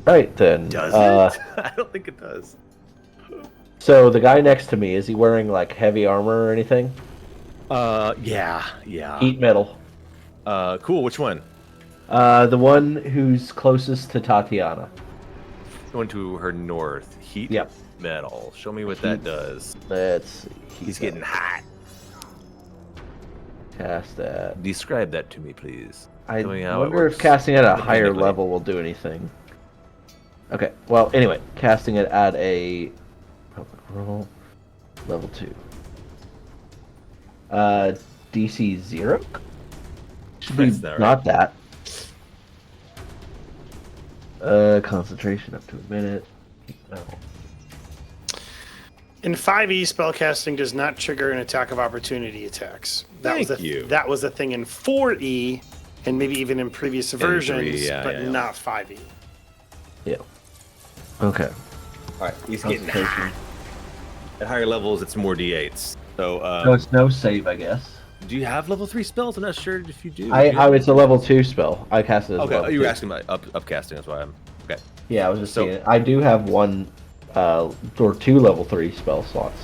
Right then. Does it? I don't think it does. So the guy next to me, is he wearing like heavy armor or anything? Yeah. Heat metal. Cool. Which one? The one who's closest to Tatiana. Going to her north. Heat Yep. metal. Show me what that does. Let's see. He's getting hot. Cast that. Describe that to me, please. I Show me how it wonder if works casting it at a higher mechanically. level will do anything. Okay, well, anyway, casting it at a public roll, level 2. DC 0? Should be That's not that. Concentration up to a minute. No. In 5e, spellcasting does not trigger an attack of opportunity attacks. Thank you. That was a thing in 4e, and maybe even in previous versions, but yeah. not 5e. Yeah. Okay. All right, he's getting Concentration. hot. At higher levels, it's more d8s. So, No, it's no save, I guess. do you have level 3 spells? I'm not sure if you do. It's a level 2 spell. I cast it as a Okay, level you were 2. asking about upcasting. That's why I'm. Okay. Yeah, I was just So- saying. I do have one or 2 level 3 spell slots.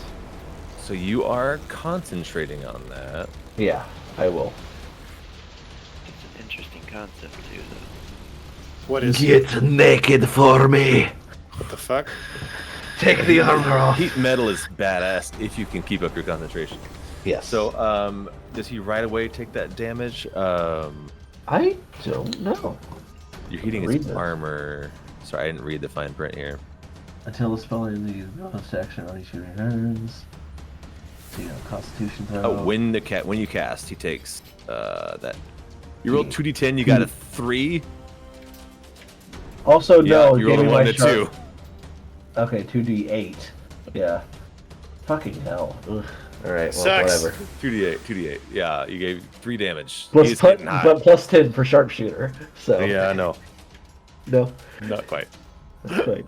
So you are concentrating on that. Yeah, I will. It's an interesting concept too, though. What is naked for me. What the fuck? Take the armor off. Heat metal is badass if you can keep up your concentration. Yes. So, does he right away take that damage? I don't know. You're heating Read his this. armor. Sorry, I didn't read the fine print here. Until the spell ends, you bonus action on each of your turns. So you know, Constitution throw. Oh, when you cast, he takes that. You rolled 2d10. You got a 3. Also, no. you rolled a gave me 1 my to sharp- 2. Okay, 2d8. Yeah. Fucking hell. Ugh. All right. Well, Sucks. whatever. 2d8. Yeah, you gave 3 damage. Plus, He's getting hot. but plus 10 for sharpshooter. So Yeah, no, no. not quite. That's right.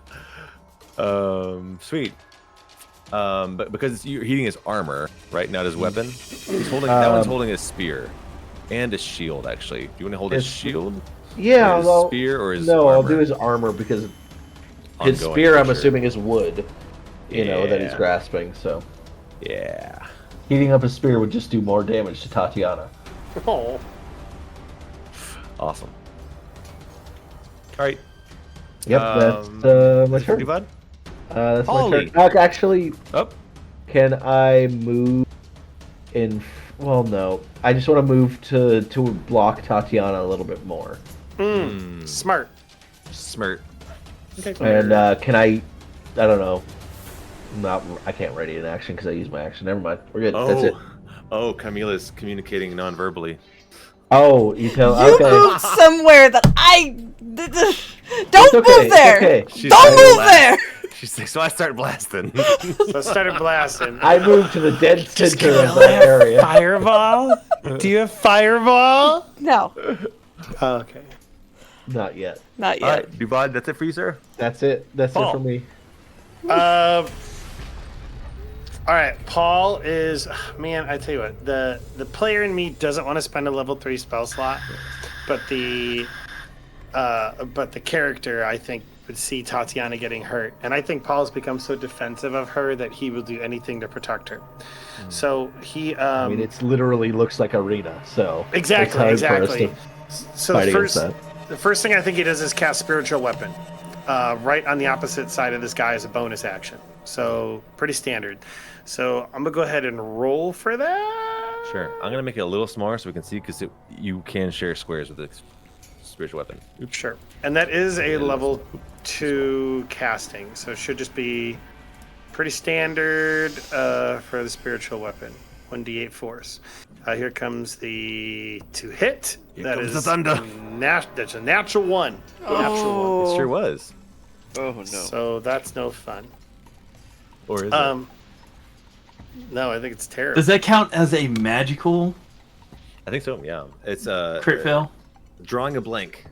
Sweet. But because you're heating his armor, right? Not his weapon. He's holding that one's holding a spear and a shield. Actually, do you want to hold his It's- shield? Yeah, his although spear or his no, armor? I'll do his armor because his Ongoing, spear, for I'm sure. assuming, is wood. You know that he's Yeah. grasping. So Yeah. heating up his spear would just do more damage to Tatiana. Oh. Awesome. All right. Yep, that's my is it turn. pretty fun? That's Ollie. my turn. Actually, Oh. can I move in? Well, no. I just want to move to block Tatiana a little bit more. Smart. Smirt. Okay. And can I? I don't know. I can't ready an action because I use my action. Never mind. We're good. That's it. Oh, Camila's communicating non-verbally. Oh, you tell. You Okay. moved somewhere that I don't It's okay, move there. okay. She's Don't like, move there. She's like, so I start blasting. So I started blasting. I moved to the dead center of that area. Fireball? Do you have fireball? No, Oh, okay. Not yet. not All yet. right, Duvod, that's it for you, sir. That's it. That's Paul. it for me. All right, Paul is man. I tell you what, the player in me doesn't want to spend a level 3 spell slot, but the character I think would see Tatiana getting hurt, and I think Paul's become so defensive of her that he will do anything to protect her. So he. I mean, it literally looks like arena, so Exactly, it's hard for us exactly. to So fight the against first, the first thing I think he does is cast spiritual weapon, right on the opposite side of this guy as a bonus action. So pretty standard. So I'm gonna go ahead and roll for that. Sure. I'm gonna make it a little smaller so we can see because you can share squares with the spiritual weapon. Oops. Sure. And that is a level 2 casting, so it should just be pretty standard for the spiritual weapon. 1d8 force. Here comes the to hit. Here That comes is the thunder. That's a natural one. Natural one. It sure was. Oh no. So that's no fun. Or is it? No, I think it's terrible. Does that count as a magical I think so. Yeah. It's crit fail? drawing a blank.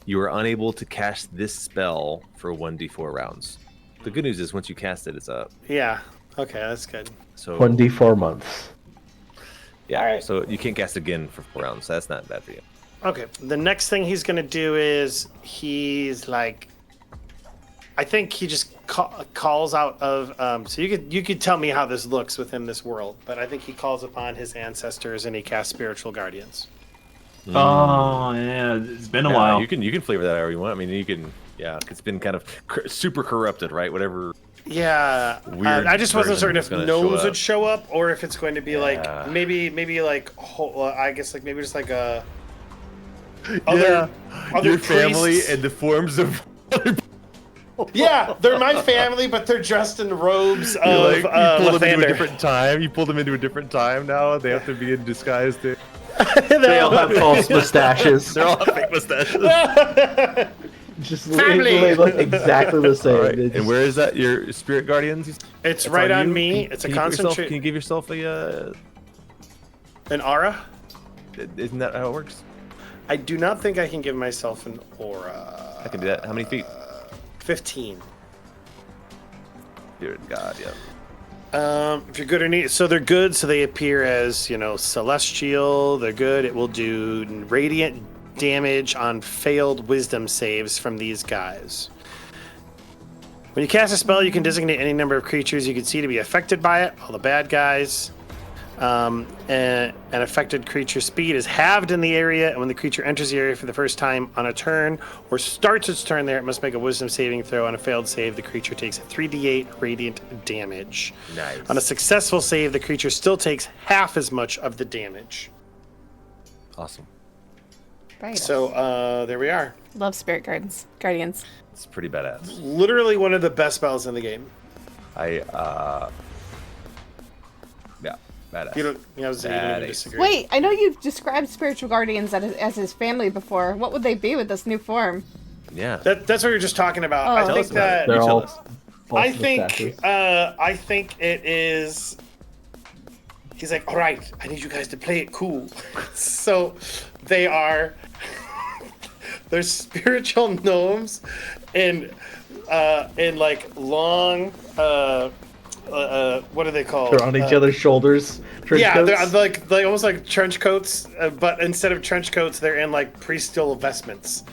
You are unable to cast this spell for 1d4 rounds. The good news is once you cast it, it's up. Yeah. Okay, that's good. So 1d4 months. yeah. All right. So you can't cast again for 4 rounds. So that's not bad for you. Okay. The next thing he's gonna do is he's like, I think he just calls out of. So you could tell me how this looks within this world, but I think he calls upon his ancestors and he casts spiritual guardians. Oh yeah, it's been a Yeah, while. You can flavor that however you want. I mean, you can. Yeah, it's been kind of super corrupted, right? Whatever. Yeah, Weird I just wasn't certain version if is gonna gnomes show would up. show up or if it's going to be Yeah. like maybe like I guess like maybe just like a Your family priests. and the forms of. Yeah, they're my family, but they're dressed in robes You're of like, you pulled them into a lavender. different time. You pulled them into a different time now. They have to be in disguise. They all have false mustaches. They're all fake mustaches. Just Family. they look exactly the same. All right. They And just- where is that? Your spirit guardians? It's right on you? me. Can- It's a can you put yourself- concentrate. Can you give yourself a? An aura? Isn't that how it works? I do not think I can give myself an aura. I can do that. How many feet? 15. Dear God, yeah. If you're good or need, so they're good. So they appear as celestial. They're good. It will do radiant damage on failed wisdom saves from these guys. When you cast a spell, you can designate any number of creatures you can see to be affected by it. All the bad guys. And an affected creature's speed is halved in the area, and when the creature enters the area for the first time on a turn or starts its turn there, it must make a wisdom saving throw. On a failed save, the creature takes 3d8 radiant damage. Nice. On a successful save, the creature still takes half as much of the damage. Awesome. Right. So there we are. Love spirit guardians. It's pretty badass. Literally one of the best spells in the game. Yeah, badass. You don't That is- disagree. Wait, I know you've described spiritual guardians as his family before. What would they be with this new form? Yeah. That's what you're just talking about. Oh. I Tell think us about it. that They're You tell all us. false I mustaches. think it is. He's like, all right, I need you guys to play it cool. So they are. They're spiritual gnomes, in like long. What are they called? They're on each other's shoulders, Yeah, they're coats? like almost like trench coats, but instead of trench coats, they're in like pre-steel vestments.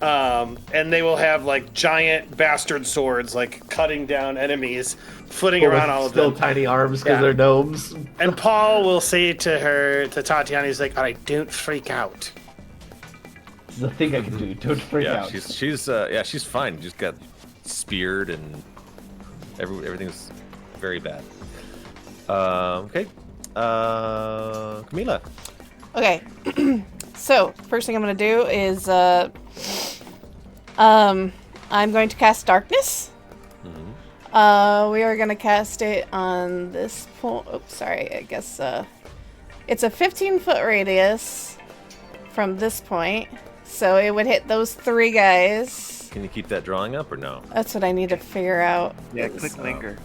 And they will have like giant bastard swords, like cutting down enemies, flitting With around all of still them. tiny arms because Yeah. they're gnomes. And Paul will say to Tatiana, he's like, "All right, don't freak out." It's the thing I can do. Don't freak Yeah, out. she's fine. Just got speared and everything's very bad. Okay. Camila. Okay. So, first thing I'm going to do is, I'm going to cast Darkness. We are going to cast it on this point. Oops, sorry. I guess, it's a 15-foot radius from this point. So it would hit those 3 guys. Can you keep that drawing up or no? That's what I need to figure out. Yeah, is- click linger.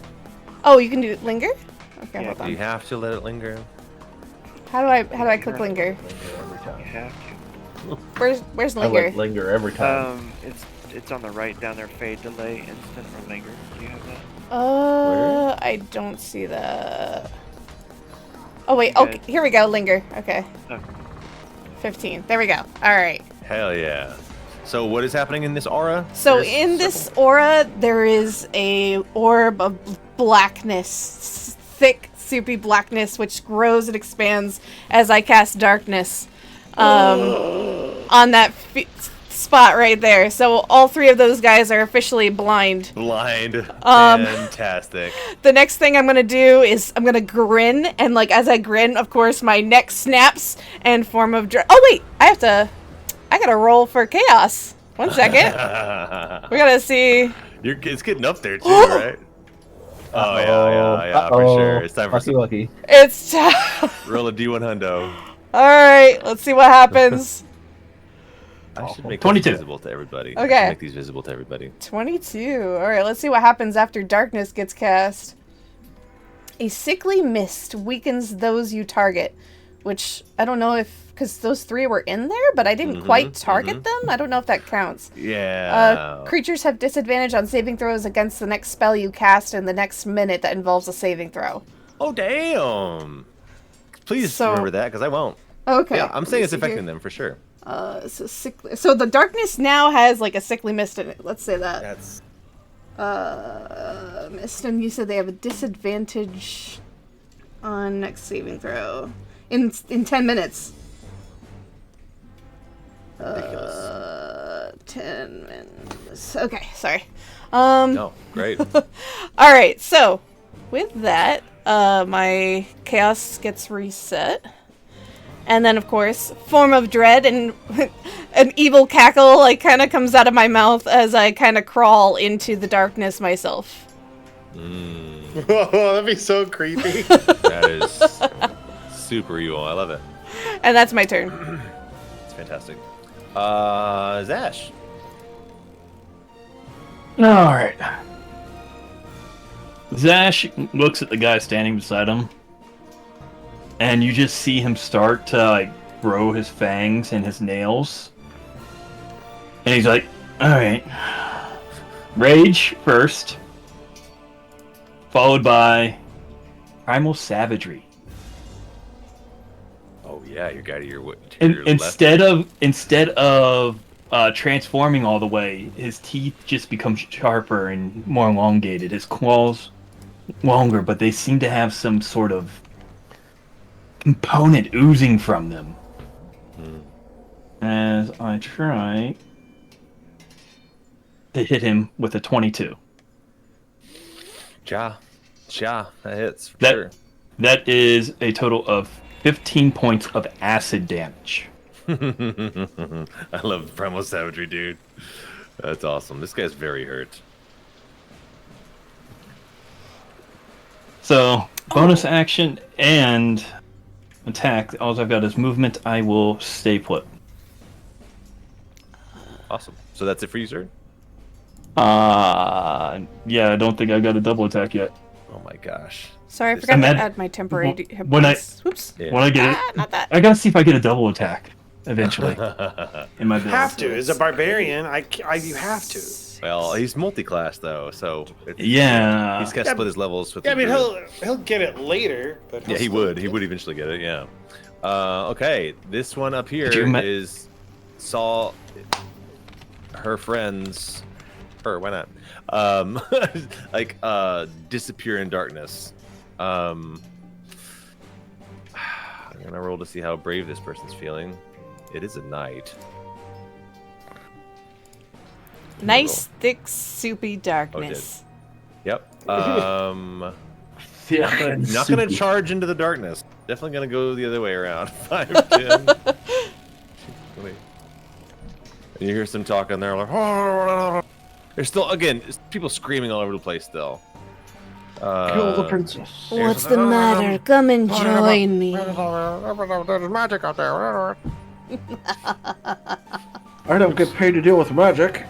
Oh, you can do linger? Okay, Yeah, hold Do you on. have to let it linger? How do I click linger? Every You time. have Where's I linger? like linger every to. time. It's on the right down there. Fade, delay, instant, or linger. Do you have that? I don't see that. Oh wait, Okay. okay, here we go, linger. Okay. Oh. 15. There we go. Alright. Hell yeah. So what is happening in this aura? So There's in this several- aura, there is a orb of blackness. Thick, soupy blackness, which grows and expands as I cast darkness. On that spot right there. So all 3 of those guys are officially blind. Blind. Fantastic. The next thing I'm gonna do is I'm gonna grin, and like as I grin, of course, my neck snaps and form of oh wait, I gotta roll for chaos. 1 second. We gotta see. It's getting up there too, right? Oh yeah, for sure. It's time for Lucky. It's roll a D1 hundo. all right. Let's see what happens. I should make 22. these visible to everybody. Okay. I should make these visible to everybody. 22. All right. Let's see what happens after darkness gets cast. A sickly mist weakens those you target, which I don't know if because those 3 were in there, but I didn't quite target them. I don't know if that counts. Yeah. Creatures have disadvantage on saving throws against the next spell you cast in the next minute that involves a saving throw. Oh damn. Please So- remember that because I won't. Okay. Yeah, I'm saying it's let me see affecting them for sure. here. So the darkness now has like a sickly mist in it. Let's say that. That's Mist, and you said they have a disadvantage on next saving throw in 10 minutes. ridiculous. 10 minutes. Okay, sorry. No, great. All right, so with that, my chaos gets reset. And then, of course, form of dread and an evil cackle like kind of comes out of my mouth as I kind of crawl into the darkness myself. Whoa, that'd be so creepy. That is super evil. I love it. And that's my turn. It's fantastic. Zash. All right. Zash looks at the guy standing beside him, and you just see him start to like grow his fangs and his nails. And he's like, "All right, rage first, followed by primal savagery." Oh yeah, your guy to your, And your instead of transforming all the way, his teeth just become sharper and more elongated. His claws longer, but they seem to have some sort of component oozing from them. As I try to hit him with a 22. Ja, that hits for That- sure. That is a total of 15 points of acid damage. I love primal savagery, dude. That's awesome. This guy's very hurt. So, bonus action and attack. All I've got is movement. I will stay put. Awesome. So that's it for you, sir. Yeah, I don't think I got a double attack yet. Oh my gosh. Sorry, I This- forgot And to then- add my temporary hit when I- points. Whoops. Yeah. When I get it, Not that. I gotta see if I get a double attack eventually in my build. Have to. As a barbarian, you have to. Well, he's multi-class though, so Yeah. he's got to split his levels with. Yeah, I the mean druid. he'll get it later, but Yeah, he would. He would eventually get it. Yeah. Okay, this one up here is saw her friends. Her, why not? Like disappear in darkness. I'm gonna roll to see how brave this person's feeling. It is a knight. Nice, thick, soupy darkness. Yep. Yeah, Not gonna charge into the darkness. Definitely gonna go the other way around. 5, 10. Wait. And you hear some talking there, like, there's still again people screaming all over the place still. Kill the princess. What's the matter? Come and join me. There's magic out there. I don't get paid to deal with magic.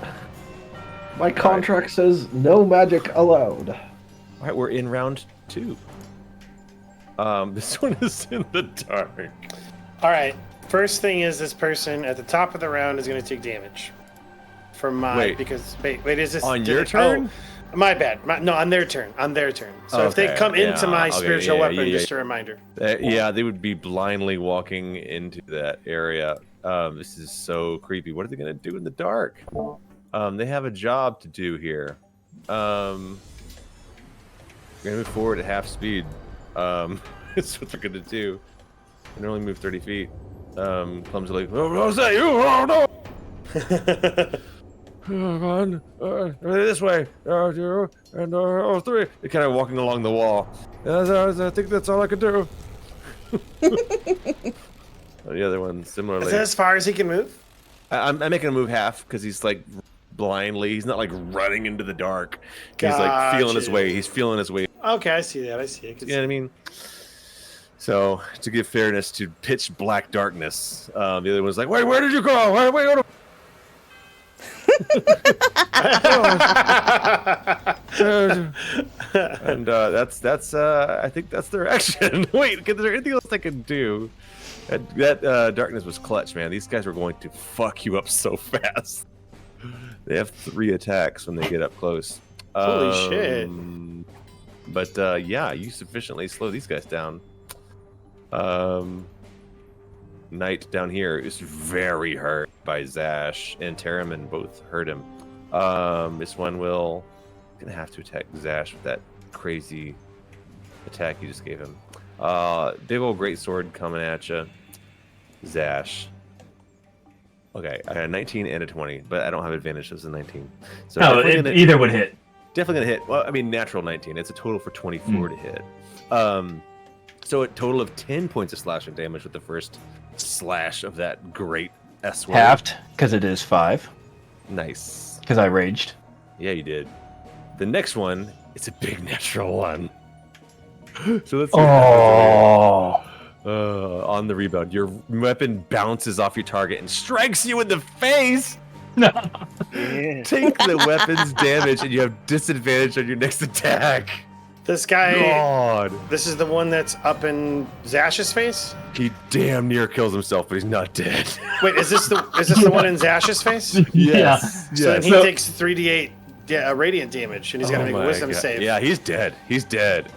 My contract says no magic allowed. All right, we're in round 2. This one is in the dark. All right. First thing is this person at the top of the round is going to take damage from my Wait. because wait is this On your turn? Oh, my bad. No, on their turn. On their turn. So if they Okay, come into yeah, my okay, spiritual yeah, weapon, yeah, just a reminder. Yeah, they would be blindly walking into that area. This is so creepy. What are they gonna do in the dark? They have a job to do here. We're gonna move forward at half speed. It's what they're gonna do. They can only move 30 feet. Clumsily. Oh, was that you? Oh no! Oh, God. This way. 2 and 3. They're kind of walking along the wall. I think that's all I could do. The other one, similarly. Is that as far as he can move? I'm making him move half because he's like blindly. He's not like running into the dark. He's like feeling his way. He's feeling his way. Okay, I see that. I see it. You know what I mean? So to give fairness to pitch black darkness, the other one's like, "Wait, where did you go? Wait, hold on." And that's I think that's their action. Wait, is there anything else I can do? That darkness was clutch, man. These guys were going to fuck you up so fast. They have 3 attacks when they get up close. Holy shit. But yeah, you sufficiently slow these guys down. Knight down here is very hurt by Zash, and Terramin both hurt him. This one will gonna have to attack Zash with that crazy attack you just gave him. Big old greatsword coming at you, Zash. Okay, I got a 19 and a 20, but I don't have advantage as a 19. So either would hit. Definitely gonna hit. Well, I mean, natural 19. It's a total for 24 to hit. So a total of 10 points of slashing damage with the first slash of that great S word. Halved, because it is 5. Nice. Because I raged. Yeah, you did. The next one, it's a big natural 1. So let's see. On the rebound, your weapon bounces off your target and strikes you in the face. No. Yeah. Take the weapon's damage, and you have disadvantage on your next attack. This guy. God. This is the one that's up in Zash's face. He damn near kills himself, but he's not dead. Wait, is this the one in Zash's face? Yes. So then Yes. he takes 3d8 radiant damage, and he's got to make a my wisdom God. save. Yeah, he's dead. He's dead.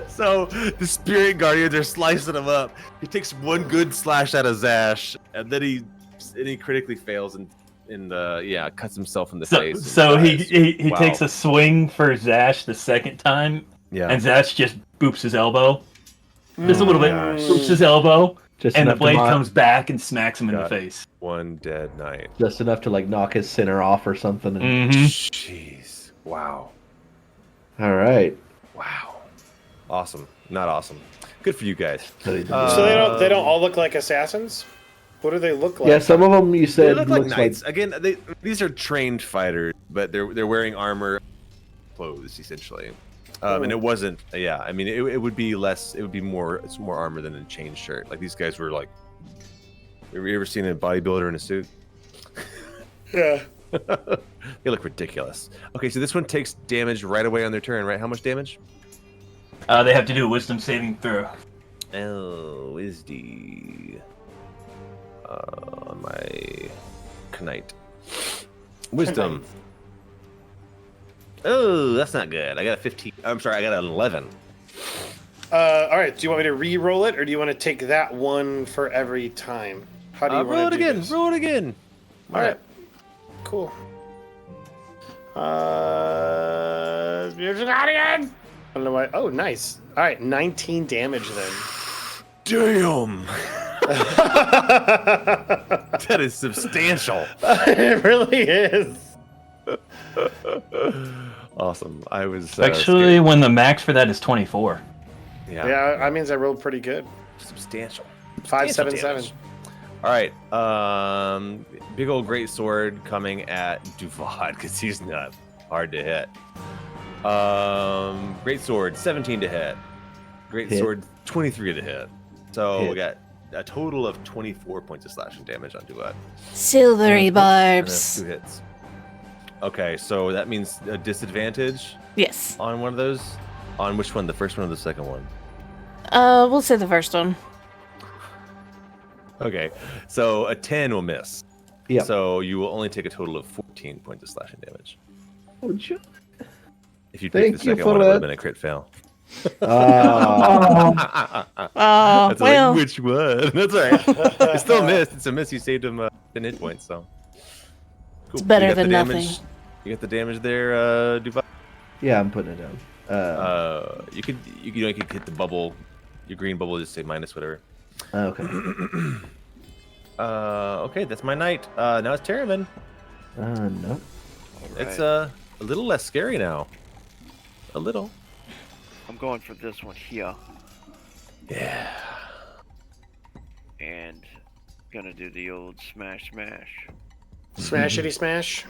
So the spirit guardians are slicing him up. He takes one good slash out of Zash, and then he critically fails and cuts himself in the face. So and he dies. Wow. takes a swing for Zash the second time, Yeah. and Zash just boops his elbow. Just a little bit, gosh. boops his elbow, Just and the enough to blade knock- comes back and smacks him in Got the it. face. One dead knight. Just enough to like knock his center off or something. And... Jeez. Wow. All right. Wow. Awesome. Not awesome. Good for you guys. So they don't all look like assassins? What do they look like? Yeah, some of them you They said look like looks knights. Again, these are trained fighters, but they're wearing armor, clothes essentially. And it wasn't. Yeah, I mean, it would be less. It would be more. It's more armor than a chain shirt. Like these guys were like. Have you ever seen a bodybuilder in a suit? Yeah. They look ridiculous. Okay, so this one takes damage right away on their turn, right? How much damage? They have to do a wisdom saving throw. Oh, Wisdy. On my Knight. Wisdom. Oh, that's not good. I got a 15. I'm sorry, I got an 11. All right. Do you want me to re-roll it, or do you want to take that one for every time? How do you Roll want it to do again. this? Roll it again. All right. Cool. Music audience. I don't know why. Oh, nice. All right, 19 damage then. Damn. That is substantial. It really is. Awesome. I was Actually, scared. when the max for that is 24. Yeah. Yeah, that means I rolled pretty good. Substantial. 577. All right. Big old great sword coming at Duvad because he's not hard to hit. Great sword 17 to hit. Great Hit. sword 23 to hit. So Hit. we got a total of 24 points of slashing damage on Duvad. Silvery And then barbs. 2 hits. Okay, so that means a disadvantage Yes. on one of those. On which one? The first one or the second one? We'll say the first one. Okay, so a 10 will miss. Yeah. So you will only take a total of 14 points of slashing damage. Would you? If you Thank picked the you second for one, it would have that. been a crit fail. Oh, That's well. like, which one? That's all right. It's still a miss. It's a miss. You saved him 10 hit points, so. Cool. It's better You got than the damage, nothing. You got the damage there, Duval? Yeah, I'm putting it down. You could hit the bubble, your green bubble, just say minus whatever. Okay. Okay, that's my night. Now it's Terriman. No. It's a little less scary now. A little. I'm going for this one here, Yeah. and gonna do the old smash. Smashity smash.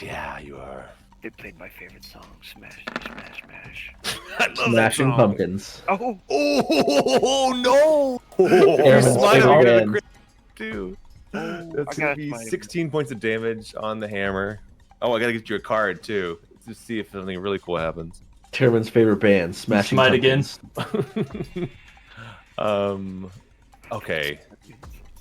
Yeah, you are. They played my favorite song, Smash. I love Smashing Pumpkins. Oh, Oh no! Terriman's Smile, favorite you're gonna band. crit too. That's I gonna got be my- 16 points of damage on the hammer. Oh, I gotta get you a card too to see if something really cool happens. Terriman's favorite band, Smashing Smite again. Pumpkins. Okay.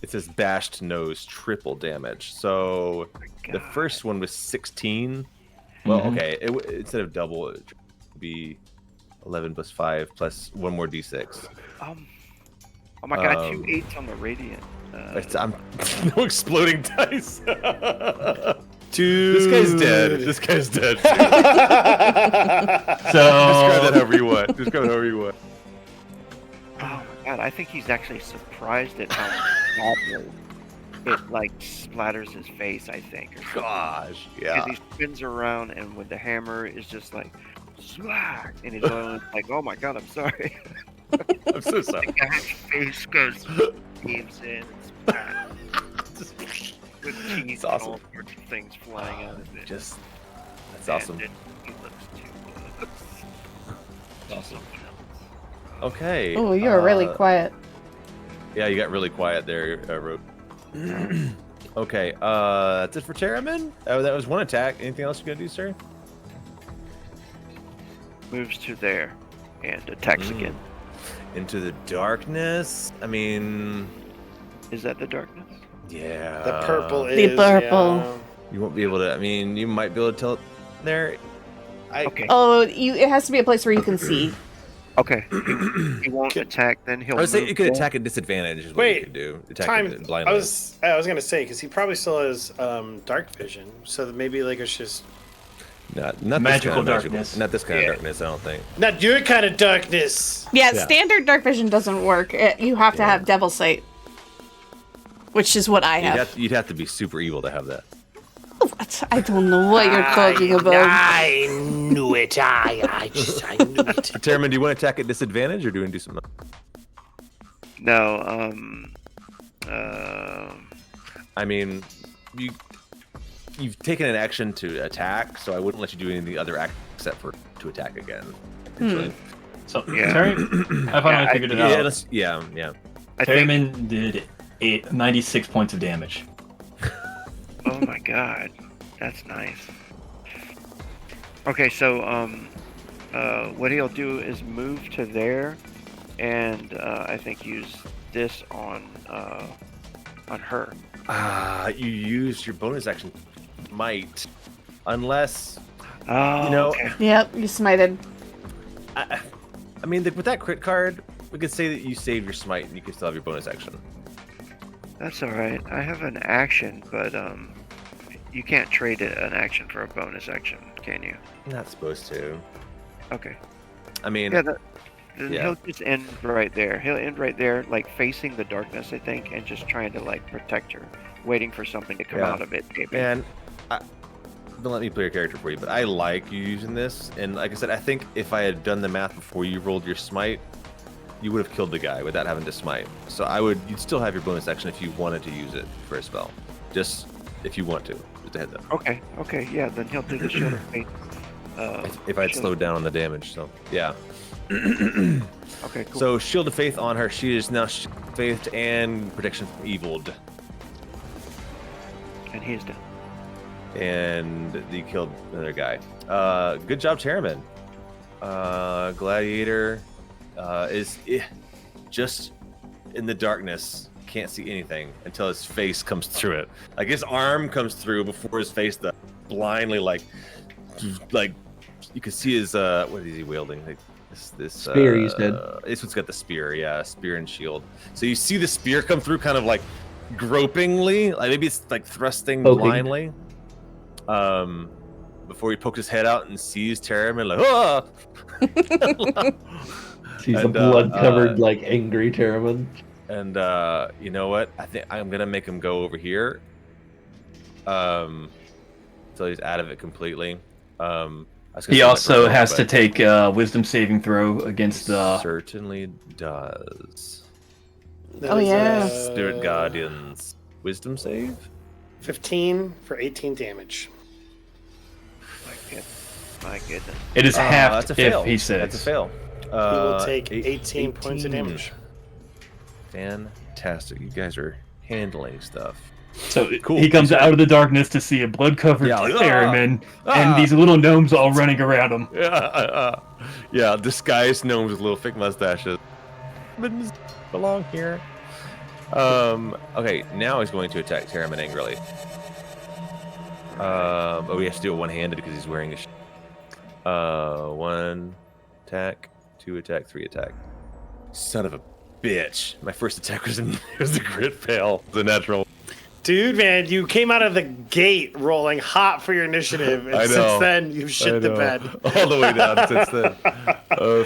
It says bashed nose, triple damage. So the God. first one was 16. Well, Mhm. okay. Instead of double, it would be 11 plus 5 plus one more d6. Oh my God, Um, 2 8s on the radiant. I'm no exploding dice. Dude. This guy's dead. This guy's dead. Too. Describe that So, however you want. Describe it however you want. Oh my God, I think he's actually surprised at how badly it like splatters his face. I think. Or something. Gosh, Because yeah. he spins around and with the hammer is just like, slack, and he's going like, "Oh my God, I'm sorry." I'm so sorry. The guy's face goes, caves in, and splat. With teeth It's awesome. and all sorts of things flying out of it. Just that's And awesome. then he looks to Awesome. someone else. Okay. Oh, you were really quiet. Yeah, you got really quiet there, Rogue. Okay, that's it for Terriman. Oh, that was one attack. Anything else you gonna do, sir? Moves to there and attacks Mm. again. Into the darkness. I mean, Is that the darkness? yeah. The purple The is. purple. Yeah. You won't be able to. I mean, you might be able to tell it there. Okay. Oh, it has to be a place where you can see. Okay. He won't attack. Then he'll. I would say move you could there. attack at disadvantage. Is what Wait, you could do. Attack Time. it blindly. I was gonna say because he probably still has dark vision, so that maybe like it's just not Magical this kind of darkness. Not this kind Yeah. of darkness. I don't think. not your kind of darkness. Yeah, Yeah. standard dark vision doesn't work. You have to Yeah. have devil sight, which is what I have. You'd have to be super evil to have that. What? I don't know what you're talking about. I knew it. I knew it. Terriman, do you want to attack at disadvantage or do you want to do something? No. I mean, you've taken an action to attack, so I wouldn't let you do any of the other acts except for to attack again. Actually. so Yeah. Terry, I finally I- figured it Yeah, out. yeah. I think. Terryman did 96 points of damage. Oh my God, that's nice. Okay, so what he'll do is move to there, and I think use this on on her. You use your bonus action, might, unless Oh, you know. okay. Yep, you smited. I mean, with that crit card, we could say that you save your smite and you can still have your bonus action. That's all right. I have an action, but you can't trade an action for a bonus action, can you? You're not supposed to. Okay. I mean, Yeah, then Yeah. he'll just end right there. He'll end right there, like facing the darkness, I think, and just trying to like protect her, waiting for something to come Yeah. out of it. Maybe. man, don't let me play your character for you, but I like you using this. And like I said, I think if I had done the math before you rolled your smite, you would have killed the guy without having to smite. So you'd still have your bonus action if you wanted to use it for a spell. Just if you want to, just a heads up. Okay, yeah. Then he'll do the shield of faith. If I'd shield- slowed down on the damage, so yeah. Okay, cool. So shield of faith on her. She is now faithed and protection from eviled. And he's done. And he killed another guy. Good job, Chairman. Gladiator is just in the darkness. Can't see anything until his face comes through it. Like his arm comes through before his face. The blindly like you can see his what is he wielding? Like this Spear, you said. This one's got the spear, yeah, spear and shield. So you see the spear come through, kind of like gropingly, like maybe it's like thrusting Poking. blindly. Before he pokes his head out and sees Terraman, like, oh! He's a And, blood-covered, like, angry Terraman. And you know what? I think I'm gonna make him go over here. So he's out of it completely. He also has to take wisdom saving throw against certainly does. That Oh, is, yeah. Spirit Guardians wisdom save. 15 for 18 damage. My goodness. It is That's halved a fail. if he says. That's a fail. He will take 18 points of damage. Fantastic. You guys are handling stuff. So Cool. he comes out of the darkness to see a blood-covered Yeah, like, Theremin ah! and these little gnomes all running around him. Yeah, disguised gnomes with little fake mustaches. Belong here. Okay, now he's going to attack Terraman angrily. Oh, he has to do it one-handed because he's wearing a one attack, two attack, three attack. Son of a bitch. My first attack was a crit fail. The natural. Dude, man, you came out of the gate rolling hot for your initiative, and I know. since then you've shit the bed. All the way down since then.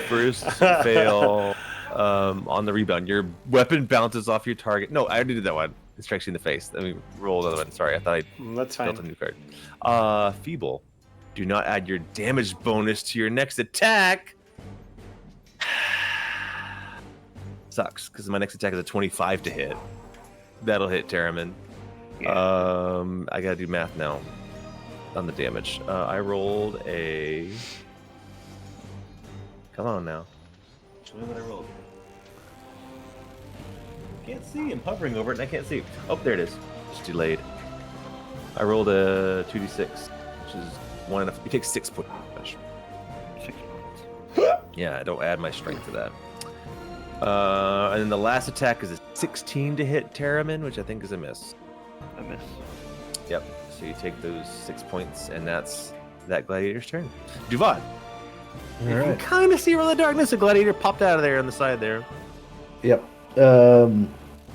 First fail on the rebound. Your weapon bounces off your target. No, I already did that one. It strikes you in the face. Let me roll another one. Sorry, I thought That's I fine. built a new card. Feeble. Do not add your damage bonus to your next attack. Sucks, because my next attack is a 25 to hit. That'll hit Terraman. Yeah. I gotta do math now on the damage. I rolled a. Come on now. Show me what I rolled. Can't see. I'm hovering over it and I can't see. Oh, there it is. It's delayed. I rolled a 2d6, which is one enough. You take 6 points. 6 points. Yeah, I don't add my strength to that. And then the last attack is a 16 to hit Terraman, which I think is a miss. A miss. Yep. So you take those 6 points, and that's that gladiator's turn. Duvad. You can Alright. kind of see where the darkness, a gladiator popped out of there on the side there. Yep.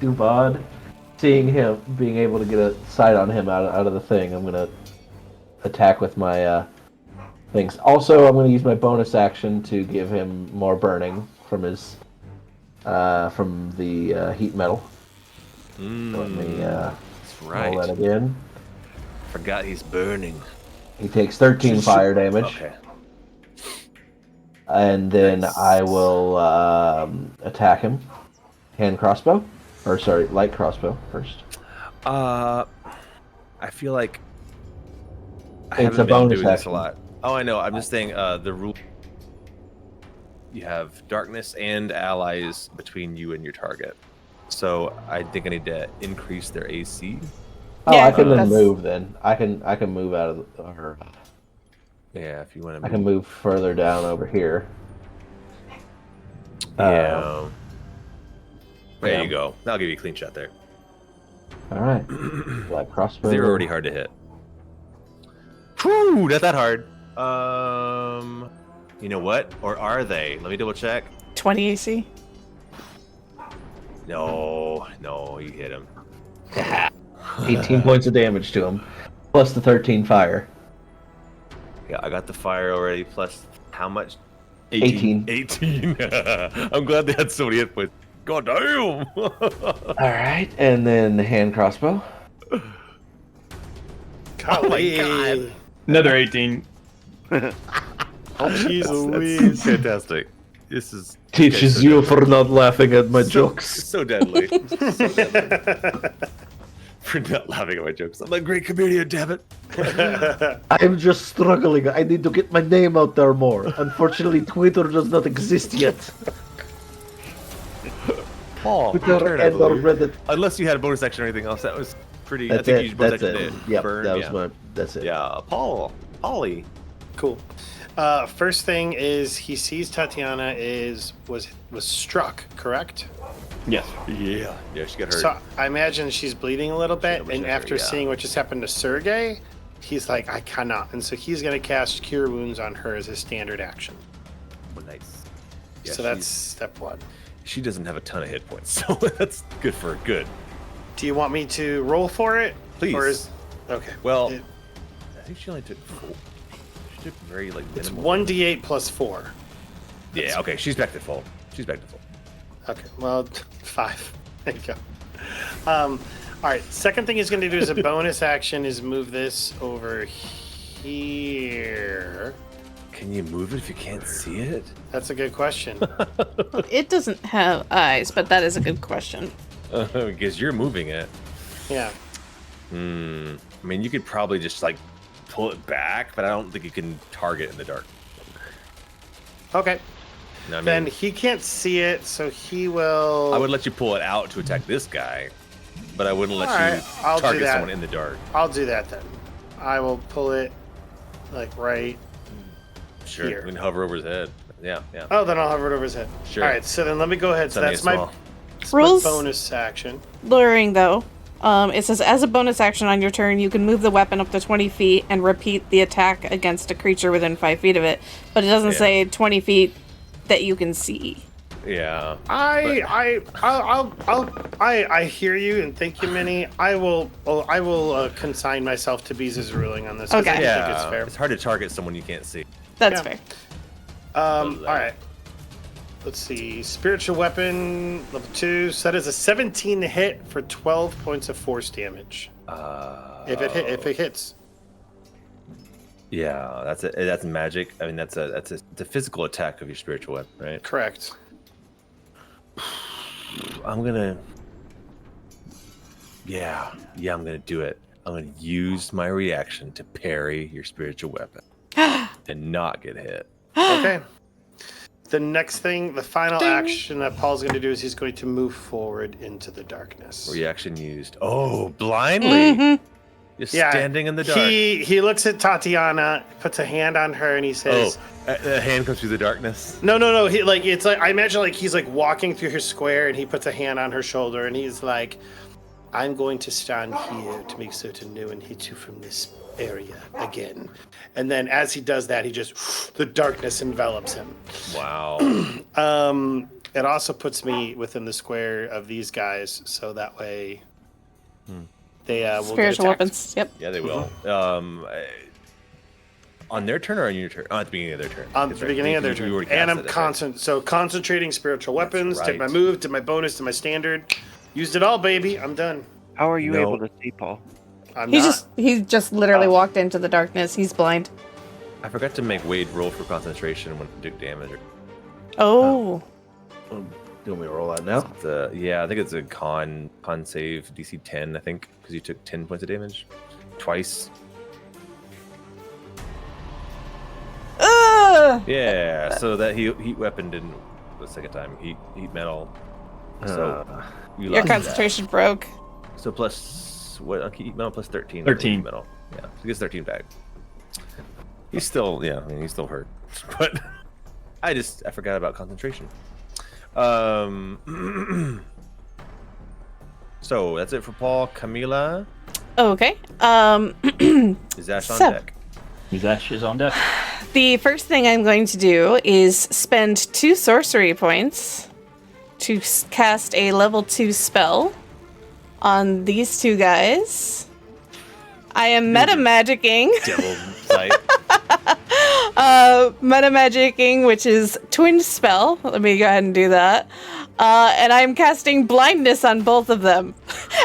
Duvad, seeing him, being able to get a sight on him out of the thing, I'm gonna attack with my things. Also, I'm gonna use my bonus action to give him more burning from his from the heat metal. So let me That's roll that right. again. Forgot he's burning. He takes 13 fire damage, Okay. and then Nice. I will attack him. Hand crossbow, or sorry, light crossbow first. I feel like I It's haven't a been bonus doing this a action. lot. Oh, I know. I'm just saying the rule. You have darkness and allies between you and your target. So I think I need to increase their AC. Oh, Yeah, I can then that's- move. Then I can move out of or Yeah, if you want to. I can move further down over here. Yeah. There yeah. you go. That'll give you a clean shot there. All right. Black crossbow. They're already hard to hit. Whew, not that hard. You know what? Or are they? Let me double check. 20 AC. No, you hit him. 18 points of damage to him, plus the 13 fire. Yeah, I got the fire already. Plus how much? 18. 18. I'm glad they had so many hit points. God damn. All right, and then the hand crossbow. Oh my god. Another 18. Oh, jeez Louise. Fantastic. This is Teaches you for not laughing at my jokes. so deadly. So deadly. For not laughing at my jokes. I'm a great comedian, damn it. I'm just struggling. I need to get my name out there more. Unfortunately, Twitter does not exist yet. Paul, Twitter and or Reddit. unless you had a bonus action or anything else, that was pretty. That's I think you it. used bonus That's action it. to Yep, burn. that was that's it. Yeah, Polly. Cool. First thing is he sees Tatiana was struck, correct? Yes. Yeah, she got hurt. So I imagine she's bleeding a little bit, Double and check after her, yeah. seeing what just happened to Sergey, he's like, I cannot. And so he's going to cast Cure Wounds on her as a standard action. Nice. Yeah, So that's step one. she doesn't have a ton of hit points, so that's good for her. Good. Do you want me to roll for it? Please. Or is okay. Well, It- I think she only took 4. She took very it's minimal. 1d8 plus 4. Yeah. Okay. She's back to full. Okay. Well, 5. There you go. All right. Second thing he's going to do as a bonus action is move this over here. Can you move it if you can't see it? That's a good question. It doesn't have eyes, but that is a good question. Because you're moving it. Yeah. I mean, you could probably just like pull it back, but I don't think you can target in the dark. Okay. You know what I Then mean? he can't see it, so he will. I would let you pull it out to attack this guy, but I wouldn't let All you right, I'll do target that. someone in the dark. I'll do that then. I will pull it like right. Sure, Here. we can hover over his head. Yeah. Oh, then I'll hover it over his head. Sure. All right. So then let me go ahead. So Something that's my, small. that's my Rules. bonus action. Luring, though. It says, as a bonus action on your turn, you can move the weapon up to 20 feet and repeat the attack against a creature within 5 feet of it. But it doesn't Yeah. say 20 feet that you can see. Yeah. I hear you and thank you, Minnie. I will consign myself to Beez's ruling on this. 'cause Okay. I Yeah. think it's fair. It's hard to target someone you can't see. That's Yeah. fair. All right. Let's see. Spiritual weapon level 2. So that is a 17 to hit for 12 points of force damage. If it hits. Yeah, that's magic. I mean, it's a physical attack of your spiritual weapon, right? Correct. I'm gonna do it. I'm gonna use my reaction to parry your spiritual weapon and not get hit. Okay. The next thing, the final action that Paul's going to do is he's going to move forward into the darkness. Reaction used. Oh, blindly. Just standing in the dark. He looks at Tatiana, puts a hand on her, and he says, a hand comes through the darkness. No. He it's like I imagine like he's like walking through her square, and he puts a hand on her shoulder, and he's like, "I'm going to stand here to make certain no one hits you from this area again." And then as he does that, he just the darkness envelops him. Wow. It also puts me within the square of these guys, so that way they will get Spiritual attacked. weapons. Yep. Yeah, they will. On their turn or on your turn? Oh, at the beginning of their turn. On the beginning of their turn. And I'm concentrating spiritual weapons, did my right. move, did my bonus, did my standard. Used it all, baby. I'm done. How are you No. able to see, Paul? I'm He not. just literally walked into the darkness. He's blind. I forgot to make Wade roll for concentration when it took damage. Oh. Do you want me to roll that now? I think it's a con save DC 10, I think, because you took 10 points of damage twice. Yeah, so that heat weapon didn't the second time. Heat metal. So you Your lost concentration broke. that. So plus what? Heat metal plus 13. 13. Heat metal. Yeah, so he gets 13 back. He's still he's still hurt, but I forgot about concentration. So that's it for Paul. Camila, Okay. is Ash on So- deck? Zash is on deck. The first thing I'm going to do is spend 2 sorcery points to cast a level 2 spell on these 2 guys. I am meta-magicking. Devil sight. Meta-magicking, which is twin spell. Let me go ahead and do that. And I'm casting blindness on both of them.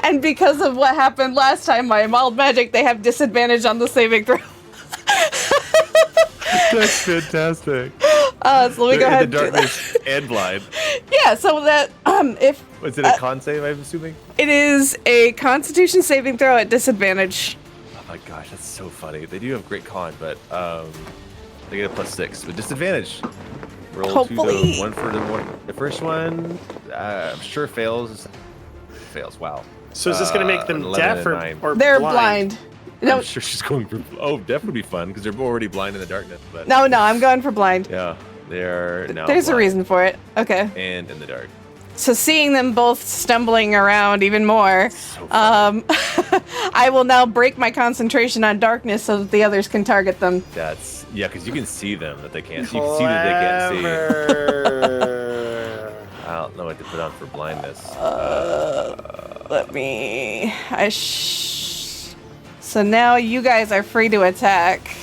And because of what happened last time, my mild magic, they have disadvantage on the saving throw. That's fantastic. So let me go ahead In the and do that. darkness and blind. Yeah, so that if Was it a con save? I'm assuming. it is a Constitution saving throw at disadvantage. Oh my gosh, that's so funny. They do have great con, but they get a +6 with disadvantage. Roll Hopefully. 2 1 for the first one. I'm sure fails. Fails. Wow. So is this going to make them 11 deaf and 9. or They're blind? blind. No, I'm sure she's going for. Oh, deaf would be fun because they're already blind in the darkness. But no, I'm going for blind. yeah, they are now. There's a blind reason for it. Okay. And in the dark. So seeing them both stumbling around even more, So funny. I will now break my concentration on darkness so that the others can target them. That's because you can see them that they can't. You can see that they can't see. Clever. I don't know what to put on for blindness. Let me. So now you guys are free to attack.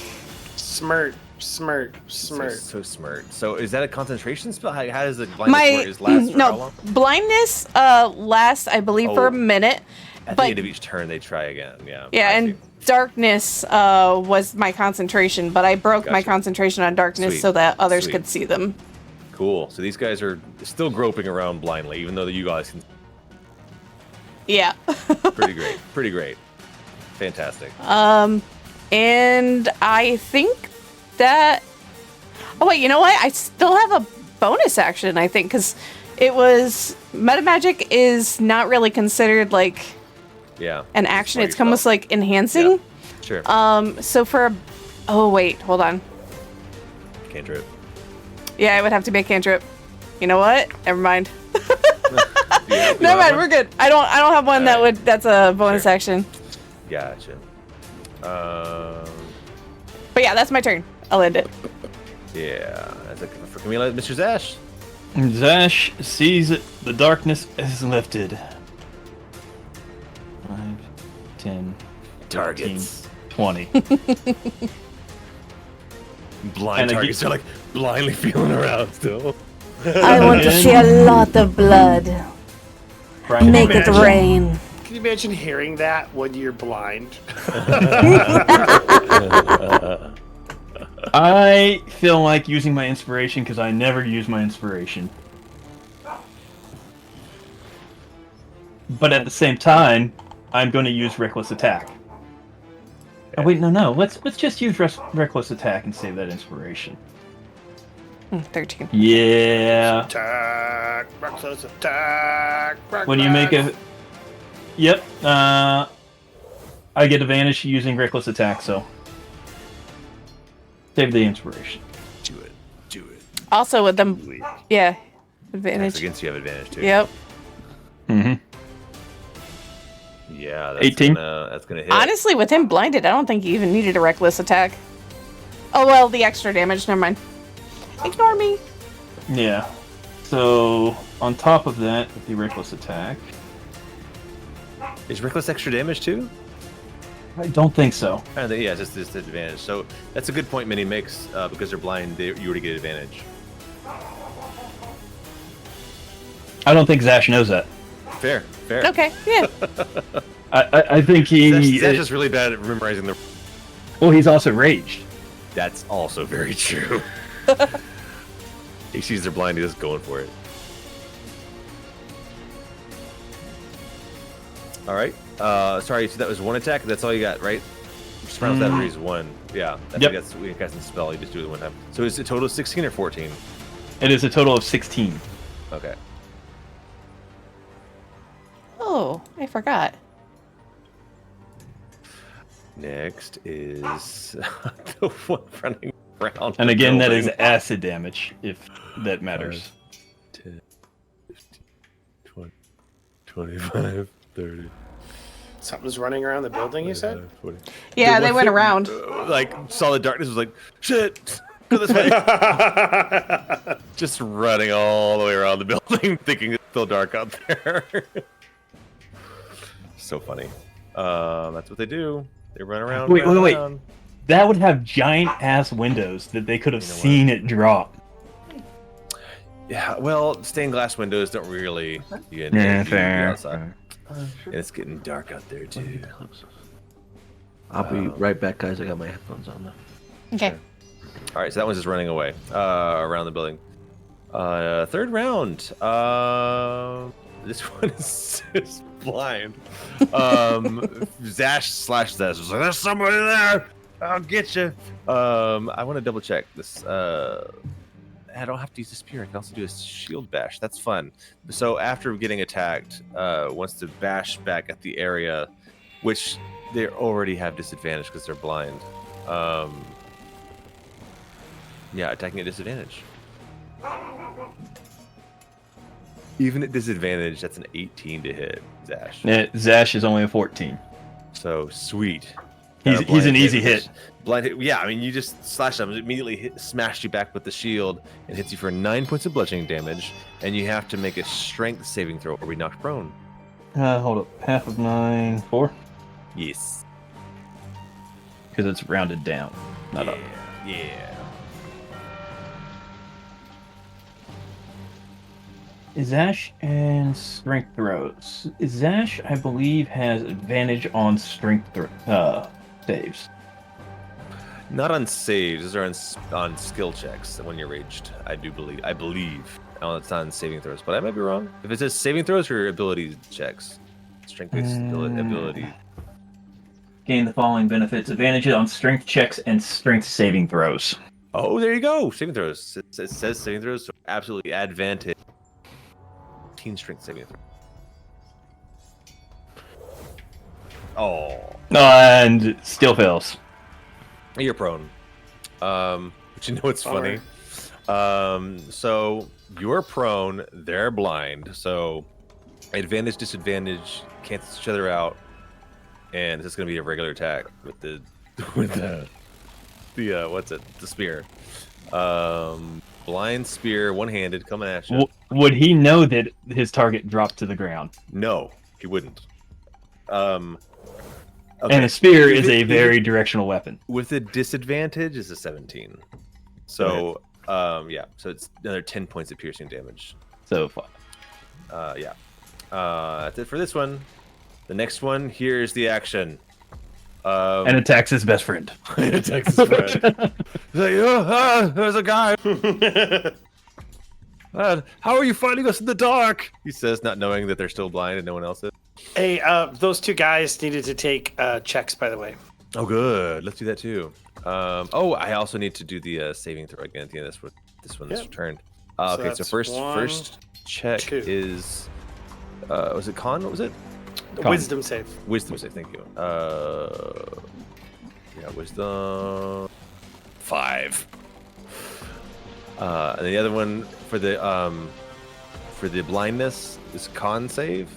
Smirk. So smart. So is that a concentration spell? How does the blindness My work? Is last for how no long? blindness lasts, I believe, for Oh. a minute. At but- the end of each turn, they try again. Yeah. Yeah, I and see. darkness was my concentration, but I broke my Gotcha. concentration on darkness Sweet. so that others Sweet. could see them. Cool. So these guys are still groping around blindly, even though you guys can. Yeah. Pretty great. Pretty great. Fantastic. And I think that. Oh wait, you know what? I still have a bonus action. I think because it was metamagic is not really considered like Yeah. an action. Before It's you almost spell. like enhancing. Sure. So for. Oh wait, hold on. Cantrip. Yeah, it would have to be a cantrip. You know what? Never mind. Yeah, you Never have mind. one? We're good. I don't have one that Alright. would. That's a bonus Sure. action. Gotcha. But yeah, that's my turn. I'll end it. Yeah. That's it for Camila. Mr. Zash. Zash sees the darkness is lifted. 5, 10, 15, Targets. 20. Blind And targets are like blindly feeling around still. I want to see a lot of blood. Brian, Make it Imagine. rain. Can you imagine hearing that when you're blind? I feel like using my inspiration because I never use my inspiration. But at the same time, I'm going to use reckless attack. Oh wait, no. Let's just use reckless attack and save that inspiration. 13. Yeah. Attack, reckless attack. When you make a, yep. I get advantage using reckless attack, so save the inspiration. Do it. Do it. Also with them, Sweet. yeah, That's advantage. against you have advantage too. Yep. Mm-hmm. Yeah. That's 18. That's gonna hit. Honestly, with him blinded, I don't think he even needed a reckless attack. Oh well, the extra damage. Never mind. Ignore me. Yeah. So on top of that, with the reckless attack, Is reckless extra damage too? I don't think so. Yeah, it's just advantage. So that's a good point Minnie makes because they're blind. You already get advantage. I don't think Zash knows that. Fair. Okay. Yeah. I think he. That's just really bad at memorizing the. Well, he's also raged. That's also very true. He sees they're blind. He's just going for it. All right. Sorry. So that was one attack. That's all you got, right? Just rounds that raise one. Yeah. I think that's we got some spell. You just do it one time. So is it a total of 16 or 14? It is a total of 16. Okay. Oh, I forgot. Next is the one running around. And the again, that is building. acid damage, if that matters. 10, 15, 20, 25, 30. Something's running around the building, you said? 40. Yeah, The they one went thing, around. Like, saw the darkness, was like, shit, go this way. Just running all the way around the building, thinking it's still dark out there. So funny. That's what they do. They run around. Wait. Around. That would have giant ass windows that they could have seen it drop. Yeah, well, stained glass windows don't really. Fair. Outside. And it's getting dark out there too. I'll be right back, guys. I got my headphones on now. Okay. All right, so that one's just running away around the building. Third round. This one is blind. Zash slash Zash was like, "There's somebody there. I'll get you." I want to double check this. I don't have to use a spear. I can also do a shield bash. That's fun. So after getting attacked, wants to bash back at the area, which they already have disadvantage because they're blind. Yeah, attacking at disadvantage. Even at disadvantage, that's an 18 to hit, Zash. Yeah, Zash is only a 14. So sweet. He's an easy hit. Blind hit. Yeah, I mean, you just slash them, immediately smashed you back with the shield, and hits you for 9 points of bludgeoning damage, and you have to make a strength saving throw or be knocked prone. Hold up. Half of 9, 4? Yes. Because it's rounded down, not up. Yeah. Zash and strength throws. Zash, I believe, has advantage on strength saves. Not on saves. Those are on skill checks when you're raged. I believe. Oh, it's not on saving throws, but I might be wrong. If it says saving throws or ability checks, strength-based ability. Gain the following benefits: advantage on strength checks and strength saving throws. Oh, there you go. Saving throws. It says saving throws, so absolutely advantage. Strength saving throw. Oh. And still fails. You're prone. But you know what's funny? So you're prone, they're blind. So advantage, disadvantage cancels each other out. And it's just gonna be a regular attack with the what's it? The spear. Blind spear, one-handed, coming at you. Would he know that his target dropped to the ground? No, he wouldn't. Okay. And a spear is a very directional weapon. With a disadvantage is a 17. So, yeah. So it's another 10 points of piercing damage. So far. Yeah. That's it for this one. The next one, here's the action. And attacks his best friend. Attacks his friend. He's like, there's a guy. How are you finding us in the dark? He says, not knowing that they're still blind and no one else is. Hey, those two guys needed to take checks, by the way. Oh, good. Let's do that too. I also need to do the saving throw again at the end of this one's returned. Okay, so first check 2. is was it con? What was it? Con. Wisdom save. Wisdom save. Thank you. Wisdom 5. And the other one for the blindness is con save.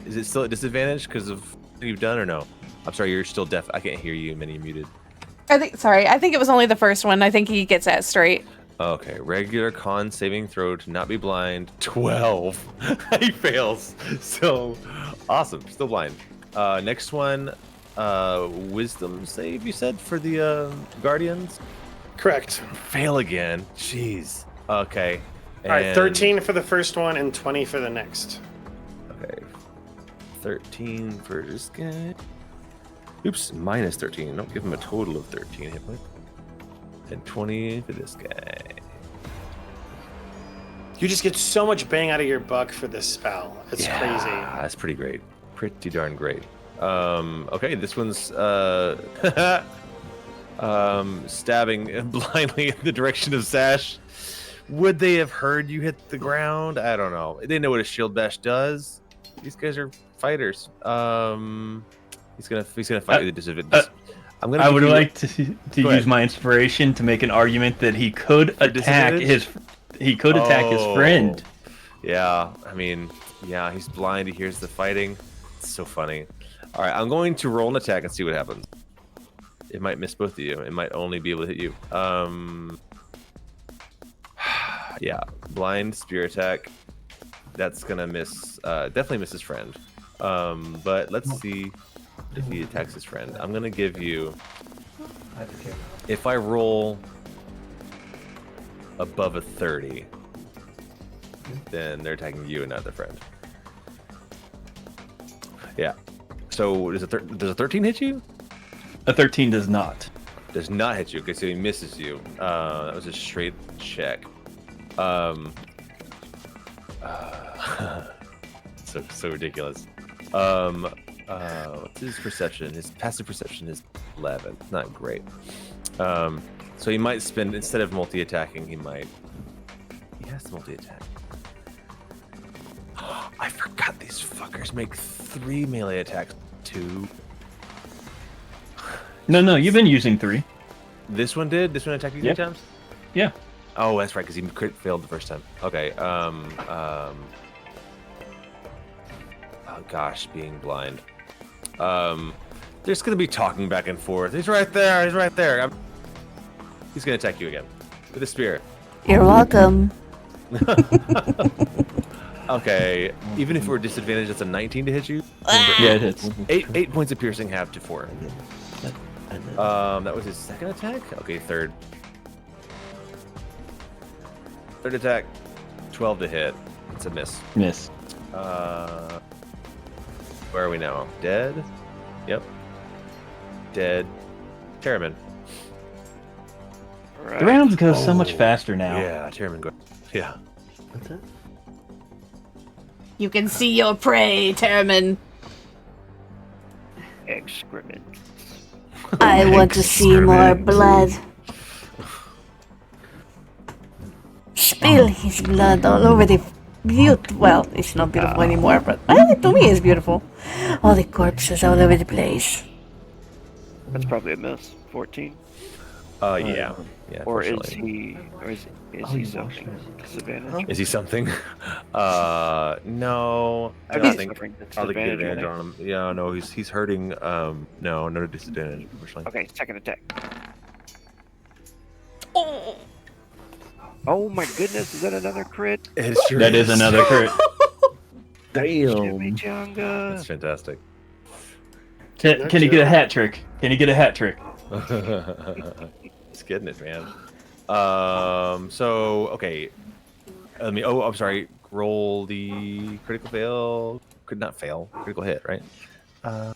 Is it still at disadvantage because of what you've done or no? I'm sorry, you're still deaf. I can't hear you. Many muted. I think it was only the first one. I think he gets that straight. Okay, regular con saving throw to not be blind. 12. He fails. So awesome. Still blind. Next one, wisdom save. You said for the guardians. Correct. Fail again. Jeez. Okay. All right, 13 for the first one and 20 for the next. Okay. 13 for this guy. Oops, minus 13. Don't give him a total of 13 hit points. And 20 for this guy. You just get so much bang out of your buck for this spell. It's crazy. That's pretty great. Pretty darn great. Okay, this one's stabbing blindly in the direction of Zash. Would they have heard you hit the ground? I don't know. They know what a shield bash does. These guys are fighters. He's gonna fight with a disadvantage. I would like to use my inspiration to make an argument that he could attack his friend. Yeah, I mean, yeah, he's blind. He hears the fighting. It's so funny. All right, I'm going to roll an attack and see what happens. It might miss both of you. It might only be able to hit you. Yeah, blind spear attack. That's gonna miss. Definitely miss his friend. But let's see if he attacks his friend. I'm gonna give you. If I roll above a 30, then they're attacking you and not their friend. Yeah. So does a 13 hit you? A 13 does not. Does not hit you. Okay, so he misses you. That was a straight check. So ridiculous. What's his perception? His passive perception is 11. Not great. So he might spend, instead of multi-attacking, he has to multi-attack. I forgot these fuckers make 3 melee attacks. 2. No, you've been using 3. This one did? This one attacked you 3 times? Yeah. Oh, that's right, because he failed the first time. Okay, oh gosh, being blind. There's gonna be talking back and forth. He's right there, he's right there. He's gonna attack you again with a spear. You're welcome. Okay, even if we're disadvantaged, that's a 19 to hit you. Yeah, it hits. 8 points of piercing, half to 4. That was his second attack? Okay, third. Third attack, 12 to hit. It's a miss. Miss. Where are we now? Dead? Yep. Dead. Terriman. All right. The rounds go so much faster now. Yeah, Terriman go. Yeah. What's that? You can see your prey, Terramin. Excrement. I want to see more blood. Spill his blood all over the well, it's not beautiful anymore, but to me it's beautiful. All the corpses all over the place. That's probably a miss. 14. Yeah. Yeah. Or is unfortunately. he something? Disadvantage? Is he something? No. I don't think suffering I'll get disadvantage, advantage right? on him. Yeah, no, he's hurting. No disadvantage, unfortunately. Okay, second attack. Oh my goodness, is that another crit? It sure That is another crit. Damn. Chimichanga. That's fantastic. Can you get a hat trick? Can you get a hat trick? He's getting it, man. So okay. Let me. Oh, I'm sorry. Roll the critical fail. Could not fail. Critical hit, right? I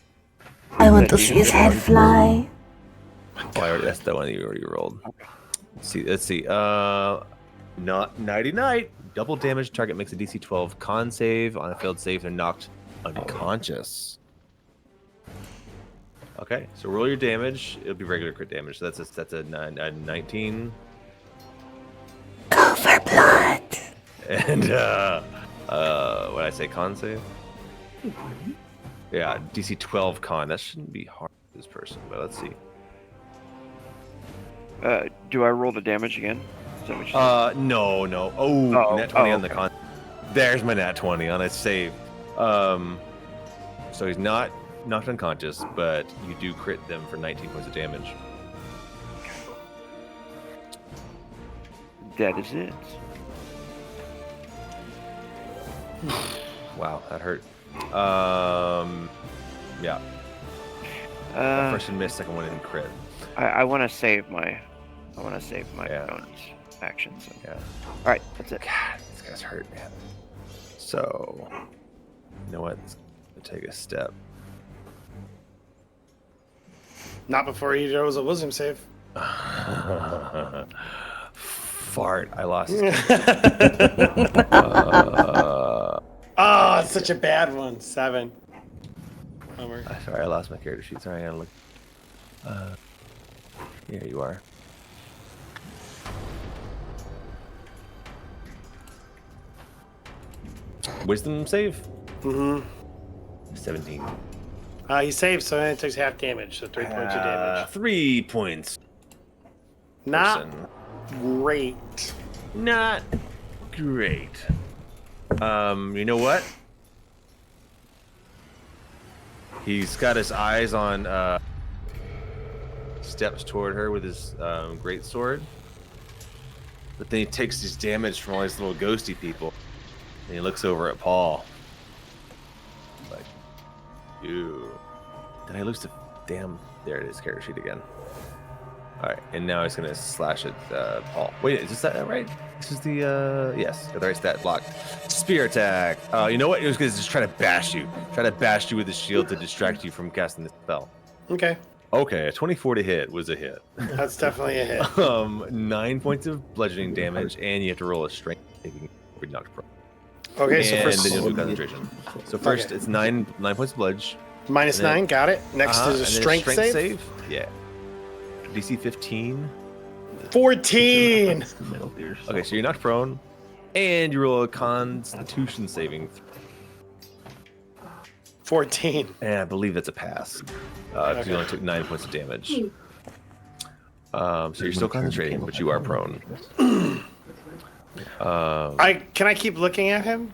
want to see his head fly. Oh, that's the one that you already rolled. Let's see. Not nighty night. Double damage. Target makes a DC 12 con save. On a failed save, they're knocked unconscious. Okay, so roll your damage. It'll be regular crit damage. So that's a 19. Go for blood. And what did I say? Con save. Yeah, DC 12 con. That shouldn't be hard for this person, but let's see. Do I roll the damage again? Is that what you said? No. Oh, nat 20 on the okay. con. There's my nat 20 on a save. So he's not knocked unconscious, but you do crit them for 19 points of damage. That is it. Wow, that hurt. Yeah. First one missed, second one didn't crit. I want to save my Yeah. bonus action. So. Yeah. All right, that's it. God, this guy's hurt, man. So, you know what? Let's take a step. Not before he throws a wisdom save. Fart. I lost. Oh, it's such a bad one. 7. Bummer. Sorry, I lost my character sheet. Sorry, I gotta look. Here you are. Wisdom save? Mm-hmm. 17. He saved, so then it takes half damage, so 3 points of damage. 3 points. Not person. great. Not great. You know what? He's got his eyes on. Steps toward her with his great sword, but then he takes his damage from all these little ghosty people, and he looks over at Paul. Like, you. Did I lose the damn? There it is, character sheet again. All right, and now he's gonna slash at Paul. Wait, is this that right? This is the yes, the right stat block. Spear attack. You know what? He was gonna just try to bash you. Try to bash you with the shield to distract you from casting the spell. Okay. Okay, a 24 to hit was a hit. That's definitely a hit. 9 points of bludgeoning damage, and you have to roll a strength saving if you're knocked prone. Okay, so And first then you'll do concentration. So first, it's 9 points of bludge. minus and then- 9, got it. Next is a and then strength save. Yeah. DC 15. 14. Metal Gear Okay, so you're knocked prone, and you roll a Constitution saving. 14. And I believe that's a pass. Because you only took 9 points of damage. So you're still concentrating, but you are prone. Can I keep looking at him?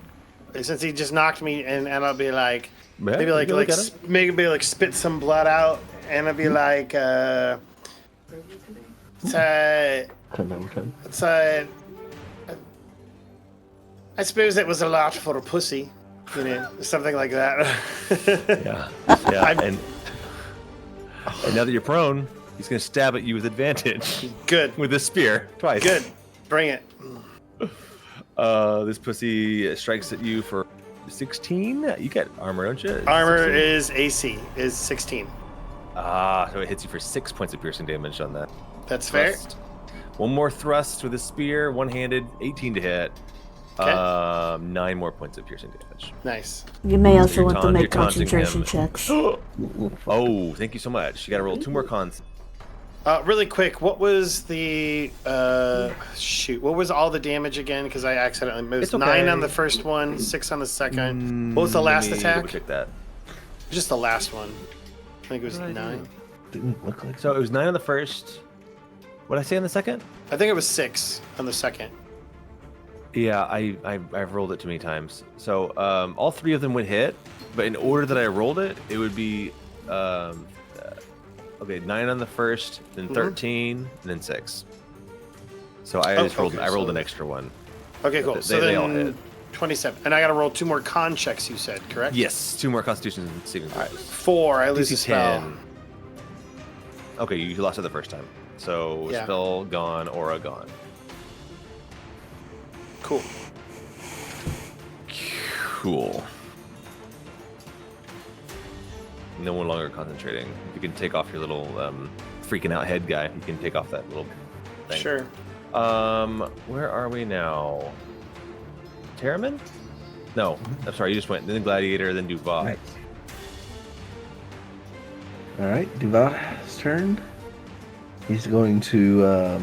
Since he just knocked me, and I'll be like, Yeah, maybe you like can look at him. maybe like spit some blood out, and I'll be like, I suppose it was a lot for a pussy, you know, something like that. Yeah. And now that you're prone, he's going to stab at you with advantage. Good. With a spear twice. Good. Bring it. This pussy strikes at you for 16. You get armor, don't you? Armor 16? is AC is 16. So it hits you for 6 points of piercing damage on that. That's fair. Thrust. One more thrust with a spear, one-handed, 18 to hit. Okay. 9 more points of piercing damage. Nice. You may also you're want to taunting- make you're taunting concentration him. checks. Oh, thank you so much. You got to roll 2 more cons. Really quick, what was the what was all the damage again? Because I accidentally moved. It's okay. 9 on the first one, 6 on the second. What was the last Let me attack? double-check that. Just the last one. I think it was 9. Didn't look like So it was 9 on the first. What did I say on the second? I think it was 6 on the second. Yeah, I've rolled it too many times. So all 3 of them would hit, but in order that I rolled it, it would be okay, 9 on the first, then 13, and then 6. So I just rolled. okay, I rolled so- an extra one. Okay, cool. They- So they all then hit. 27. And I got to roll 2 more con checks, you said, correct? Yes, 2 more Constitution saving throws. 4. I lose the DC spell. 10. Okay, you lost it the first time. So Yeah. spell gone, aura gone. Cool. Cool. No one longer concentrating. You can take off your little freaking out head guy. You can take off that little thing. Sure. Where are we now? Terriman? No, I'm sorry. You just went then Gladiator, then Duval. Right. All right, Duval's turn. He's going to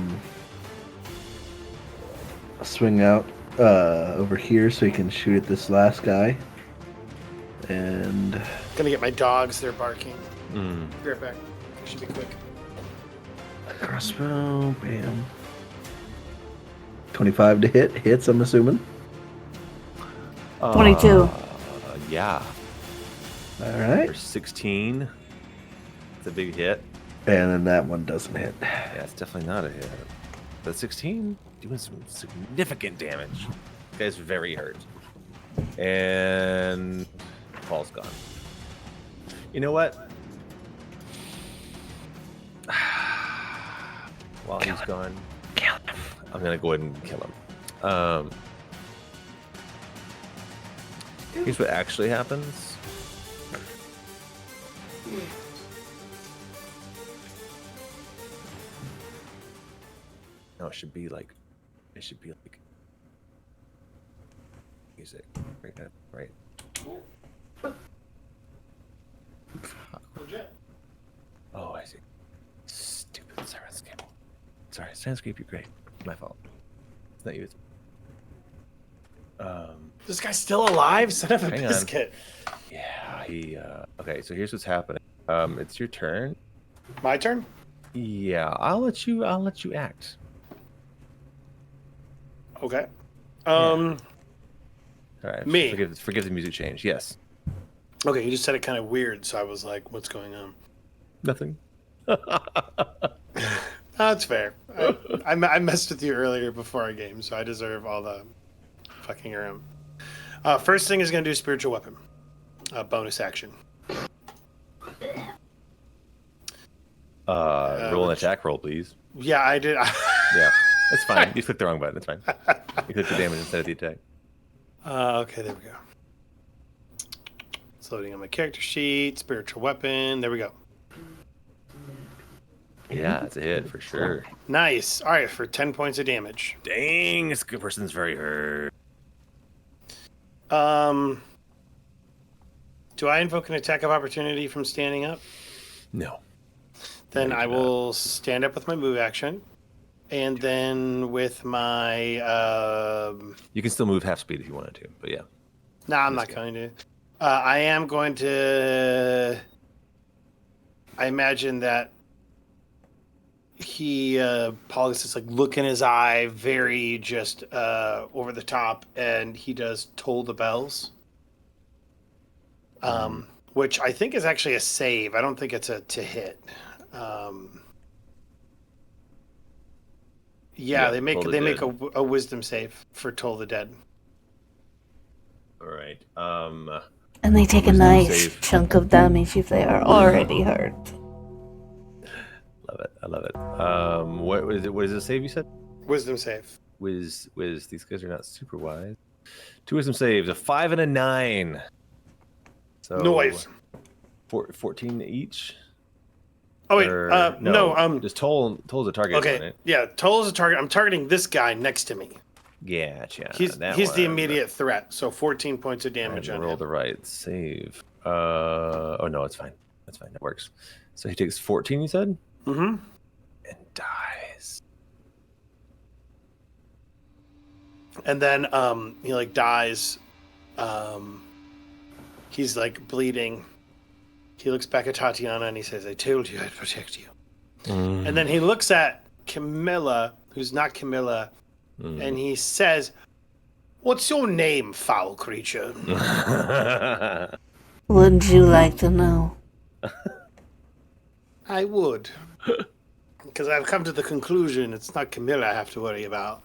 swing out over here so he can shoot at this last guy. And Gonna get my dogs. They're barking. Mm. Be right back. Should be quick. crossbow, bam. 25 to hit. Hits, I'm assuming. 22. Yeah. All right. For 16. It's a big hit. And then that one doesn't hit. Yeah, it's definitely not a hit. But 16, doing some significant damage. This guy's very hurt. And Paul's gone. You know what? While he's gone, I'm gonna go ahead and kill him. Here's what actually happens. No, it should be like music. Right. Oh, I see. Stupid Sirenscape. Sorry, Sirenscape, you're great. My fault. It's not you. It's... This guy's still alive? Son of a Hang on. biscuit. Yeah, he. Okay, so here's what's happening. It's your turn. My turn? Yeah, I'll let you act. Okay. All right. Me. Forgive the music change. Yes. Okay, you just said it kind of weird, so I was like, what's going on? Nothing. That's fair. I messed with you earlier before our game, so I deserve all the fucking around. First thing is going to do spiritual weapon. Bonus action. Roll an attack roll, please. Yeah, I did. Yeah, it's fine. You clicked the wrong button. It's fine. You clicked the damage instead of the attack. Okay, there we go. It's loading on my character sheet. Spiritual weapon. There we go. Yeah, it's a hit for sure. Nice. All right, for 10 points of damage. Dang, this good person's very hurt. Do I invoke an attack of opportunity from standing up? No. Then No, you I do will stand up with my move action. And then with my... You can still move half speed if you wanted to, but yeah. No, I'm not going to. I am going to... I imagine that Paul gets this like look in his eye, very just over the top, and he does toll the bells. Which I think is actually a save. I don't think it's a to hit. They make a wisdom save for Toll the Dead. All right. And they take a Wisdom nice save. chunk of damage if they are already hurt. Love it. I love it. What was it? What is the save you said? Wisdom save. Wiz. These guys are not super wise. 2 wisdom saves, a 5 and a 9. So Noise. 14 each. Oh wait, Or- no. Just Toll's a target. Okay, Isn't it? yeah. Toll is a target. I'm targeting this guy next to me. Gotcha. He's that the one. immediate threat. So 14 points of I damage didn't on roll him. the right save. Oh no, it's fine. That's fine. That works. So he takes 14. You said, Mm-hmm. and dies. And then he like dies. He's like bleeding. He looks back at Tatiana and he says, "I told you I'd protect you." And then he looks at Camilla, who's not Camilla, and he says, "What's your name, foul creature?" Wouldn't you like to know? I would. Because I've come to the conclusion it's not Camilla I have to worry about.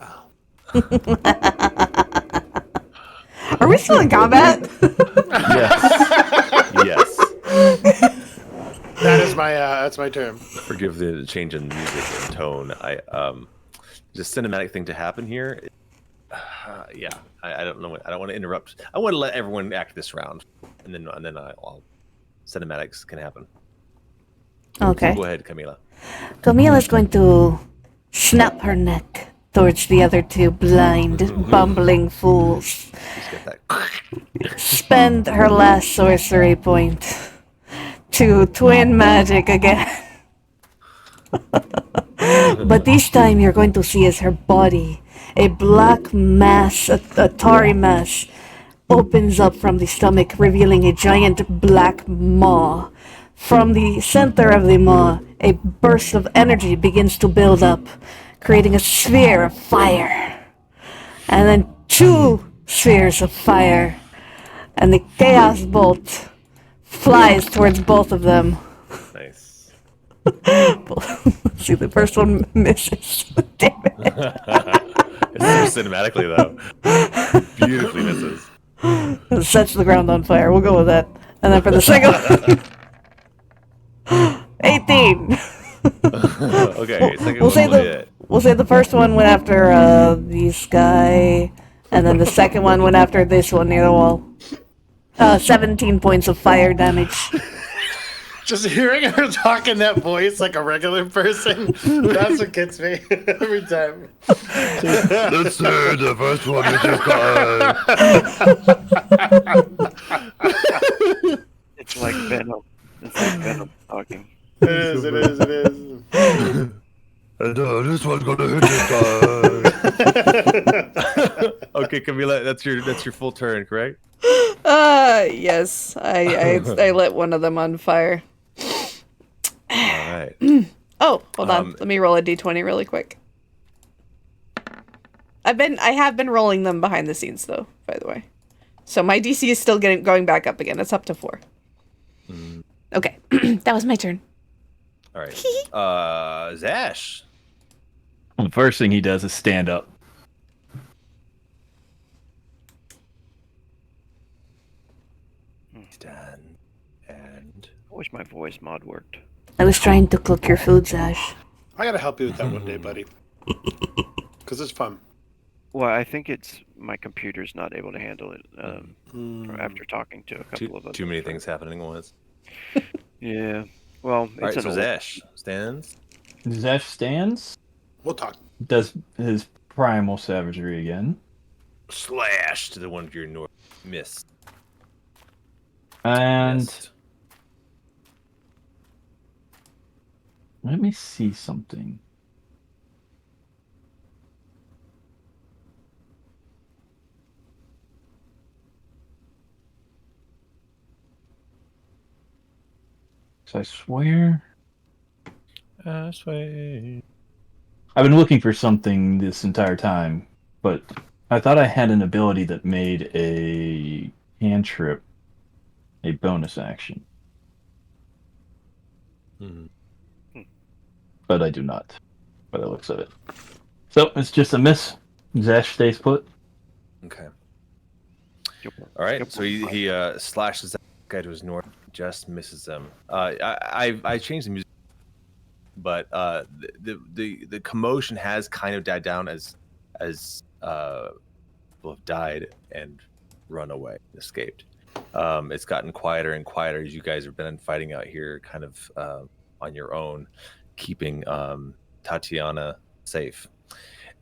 Are we still in combat? Yes. That's my term. Forgive the change in music and tone. I just cinematic thing to happen here. Yeah, I don't know. I don't want to interrupt. I want to let everyone act this round, and then I'll cinematics can happen. Okay. Go ahead, Camila. Camila's going to snap her neck towards the other two blind, bumbling fools. Just get that. Spend her last sorcery point to twin magic again. But this time you're going to see as her body, a black mass, a tarry mass, opens up from the stomach, revealing a giant black maw. From the center of the maw, a burst of energy begins to build up, creating a sphere of fire. And then 2 spheres of fire. And the chaos bolt flies towards both of them. Nice. See, the first one misses. Damn it. It's so cinematically though. Beautifully misses. It sets the ground on fire. We'll go with that. And then for the second one, 18. Okay, second We'll say one will hit. we'll say the first one went after this guy, and then the second one went after this one near the wall. 17 points of fire damage. Just hearing her talk in that voice like a regular person, that's what gets me every time. Let's say the first one you just got. It's like Venom. It's like Venom talking. It is. And this one's gonna hit this guy. Okay, Camila, that's your full turn, correct? Yes. I lit one of them on fire. All right. Oh, hold on. Let me roll a d20 really quick. I have been rolling them behind the scenes though, by the way. So my DC is still going back up again. It's up to 4. Okay, that was my turn. All right. Zash. The first thing he does is stand up. Stand and I wish my voice mod worked. I was trying to cook your food, Zash. I gotta help you with that one day, buddy. Because it's fun. Well, I think it's my computer's not able to handle it after talking to a couple of other too many friends. things happening at once. Yeah. Well, All it's right, an so old. Zash stands. Zash stands, We'll talk. does his primal savagery again, Slash to the one of your north. Miss. and Missed. let me see something. So I swear I've been looking for something this entire time, but I thought I had an ability that made a cantrip a bonus action, Mhm. but I do not, by the looks of it. So it's just a miss. Zash stays put. Okay. Yep. All right. Yep. So he slashes that guy to his north, just misses him. I changed the music, but the commotion has kind of died down as people have died and run away, escaped. It's gotten quieter and quieter as you guys have been fighting out here, kind of on your own, keeping Tatiana safe.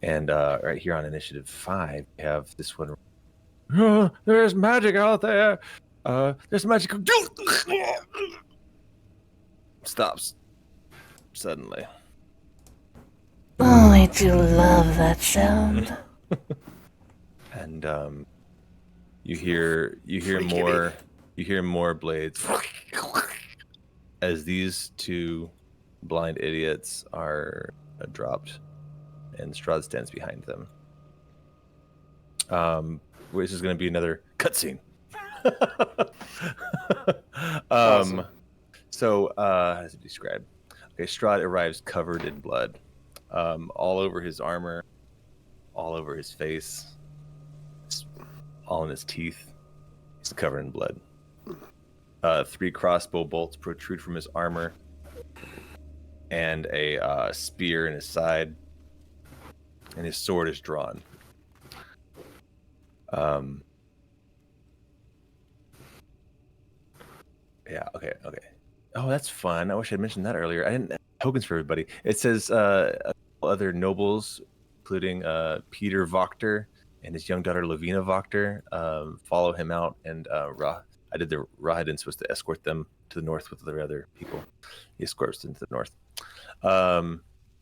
And right here on initiative 5, we have this one. There's magic out there. There's magic. Stops suddenly. Oh, I do love that sound. And you hear more blades as these two blind idiots are dropped, and Strahd stands behind them. Which is going to be another cutscene. Awesome. So, how does it describe? Okay, Strahd arrives covered in blood, all over his armor, all over his face, all in his teeth. He's covered in blood. 3 crossbow bolts protrude from his armor, and a spear in his side, and his sword is drawn. Yeah, okay. Oh, that's fun. I wish I'd mentioned that earlier. I didn't have tokens for everybody. It says other nobles, including Peter Wachter and his young daughter Lavina Wachter, follow him out, and Rahadin's supposed to escort them to the north with the other people. He escorts them to the north.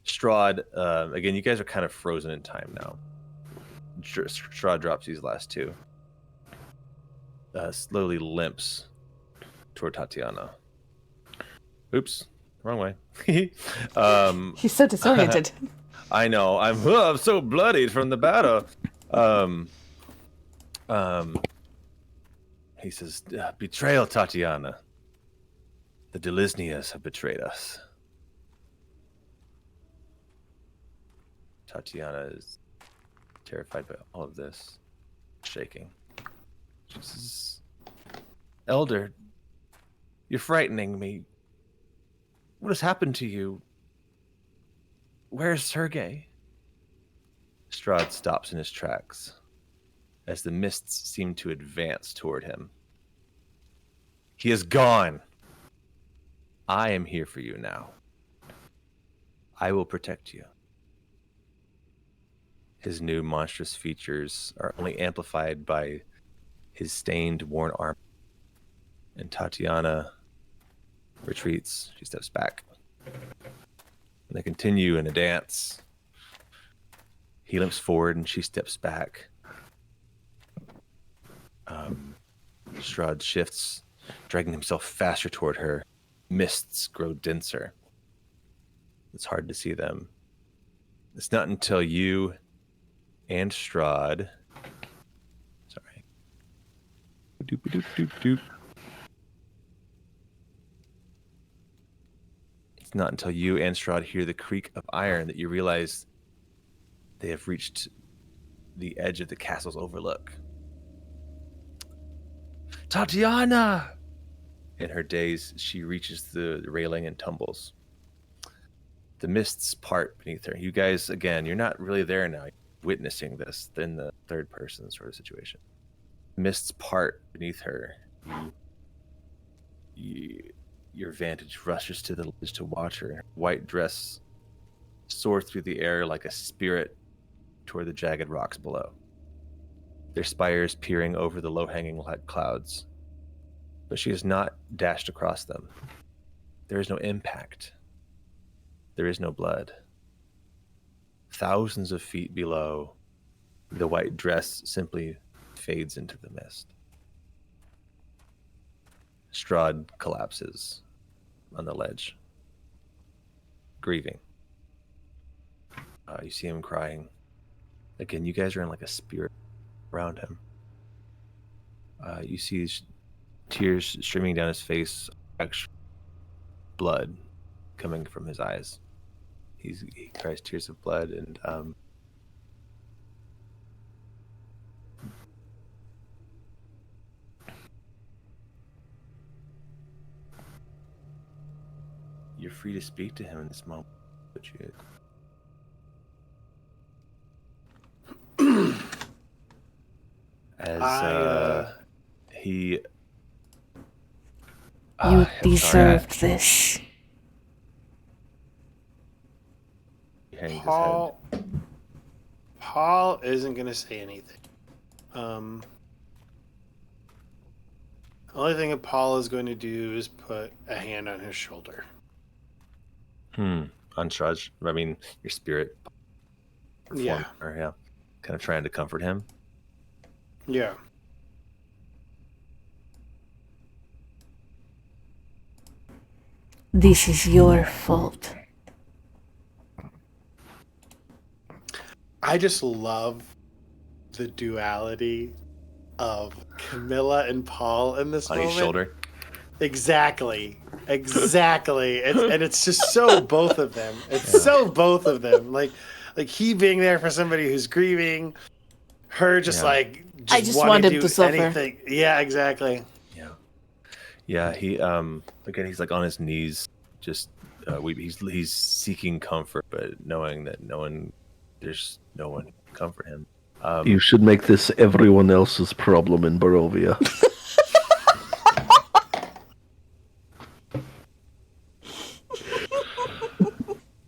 Strahd, again, you guys are kind of frozen in time now. Strahd drops these last 2. Slowly limps toward Tatiana. Oops, wrong way. He's so disoriented. I know. I'm so bloodied from the battle. He says, "Betrayal, Tatiana. The Delisnias have betrayed us." Tatiana is terrified by all of this, shaking. She says, "Elder, you're frightening me. What has happened to you? Where's Sergei?" Strahd stops in his tracks as the mists seem to advance toward him. "He is gone. I am here for you now. I will protect you." His new monstrous features are only amplified by his stained, worn armor. And Tatiana retreats. She steps back. And they continue in a dance. He limps forward and she steps back. Strahd shifts, dragging himself faster toward her. Mists grow denser. It's hard to see them. It's not until you and Strahd... Sorry. Doop. It's not until you and Strahd hear the creak of iron that you realize they have reached the edge of the castle's overlook. Tatiana! In her daze, she reaches the railing and tumbles. The mists part beneath her. You guys, again, you're not really there now, witnessing this in the third person sort of situation. Mists part beneath her. Your vantage rushes to the ledge to watch her. White dress soar through the air like a spirit toward the jagged rocks below. Their spires peering over the low-hanging clouds. But she has not dashed across them. There is no impact. There is no blood. Thousands of feet below, the white dress simply fades into the mist. Strahd collapses on the ledge, grieving. You see him crying. Again, you guys are in like a spirit around him. You see his tears streaming down his face, actual blood coming from his eyes. He cries tears of blood, and you're free to speak to him in this moment, but you as he you deserved this. Paul isn't going to say anything. The only thing that Paul is going to do is put a hand on his shoulder. On Strahd, I mean, your spirit. Yeah. Kind of trying to comfort him. Yeah. This is your fault. I just love the duality of Camilla and Paul in this moment. On his shoulder. Exactly. It's just so both of them. It's so both of them. Like he being there for somebody who's grieving, her just I just wanted him to suffer. Anything. Yeah, exactly. Yeah. He again, he's like on his knees, just he's seeking comfort, but knowing that there's no one to comfort him. You should make this everyone else's problem in Barovia.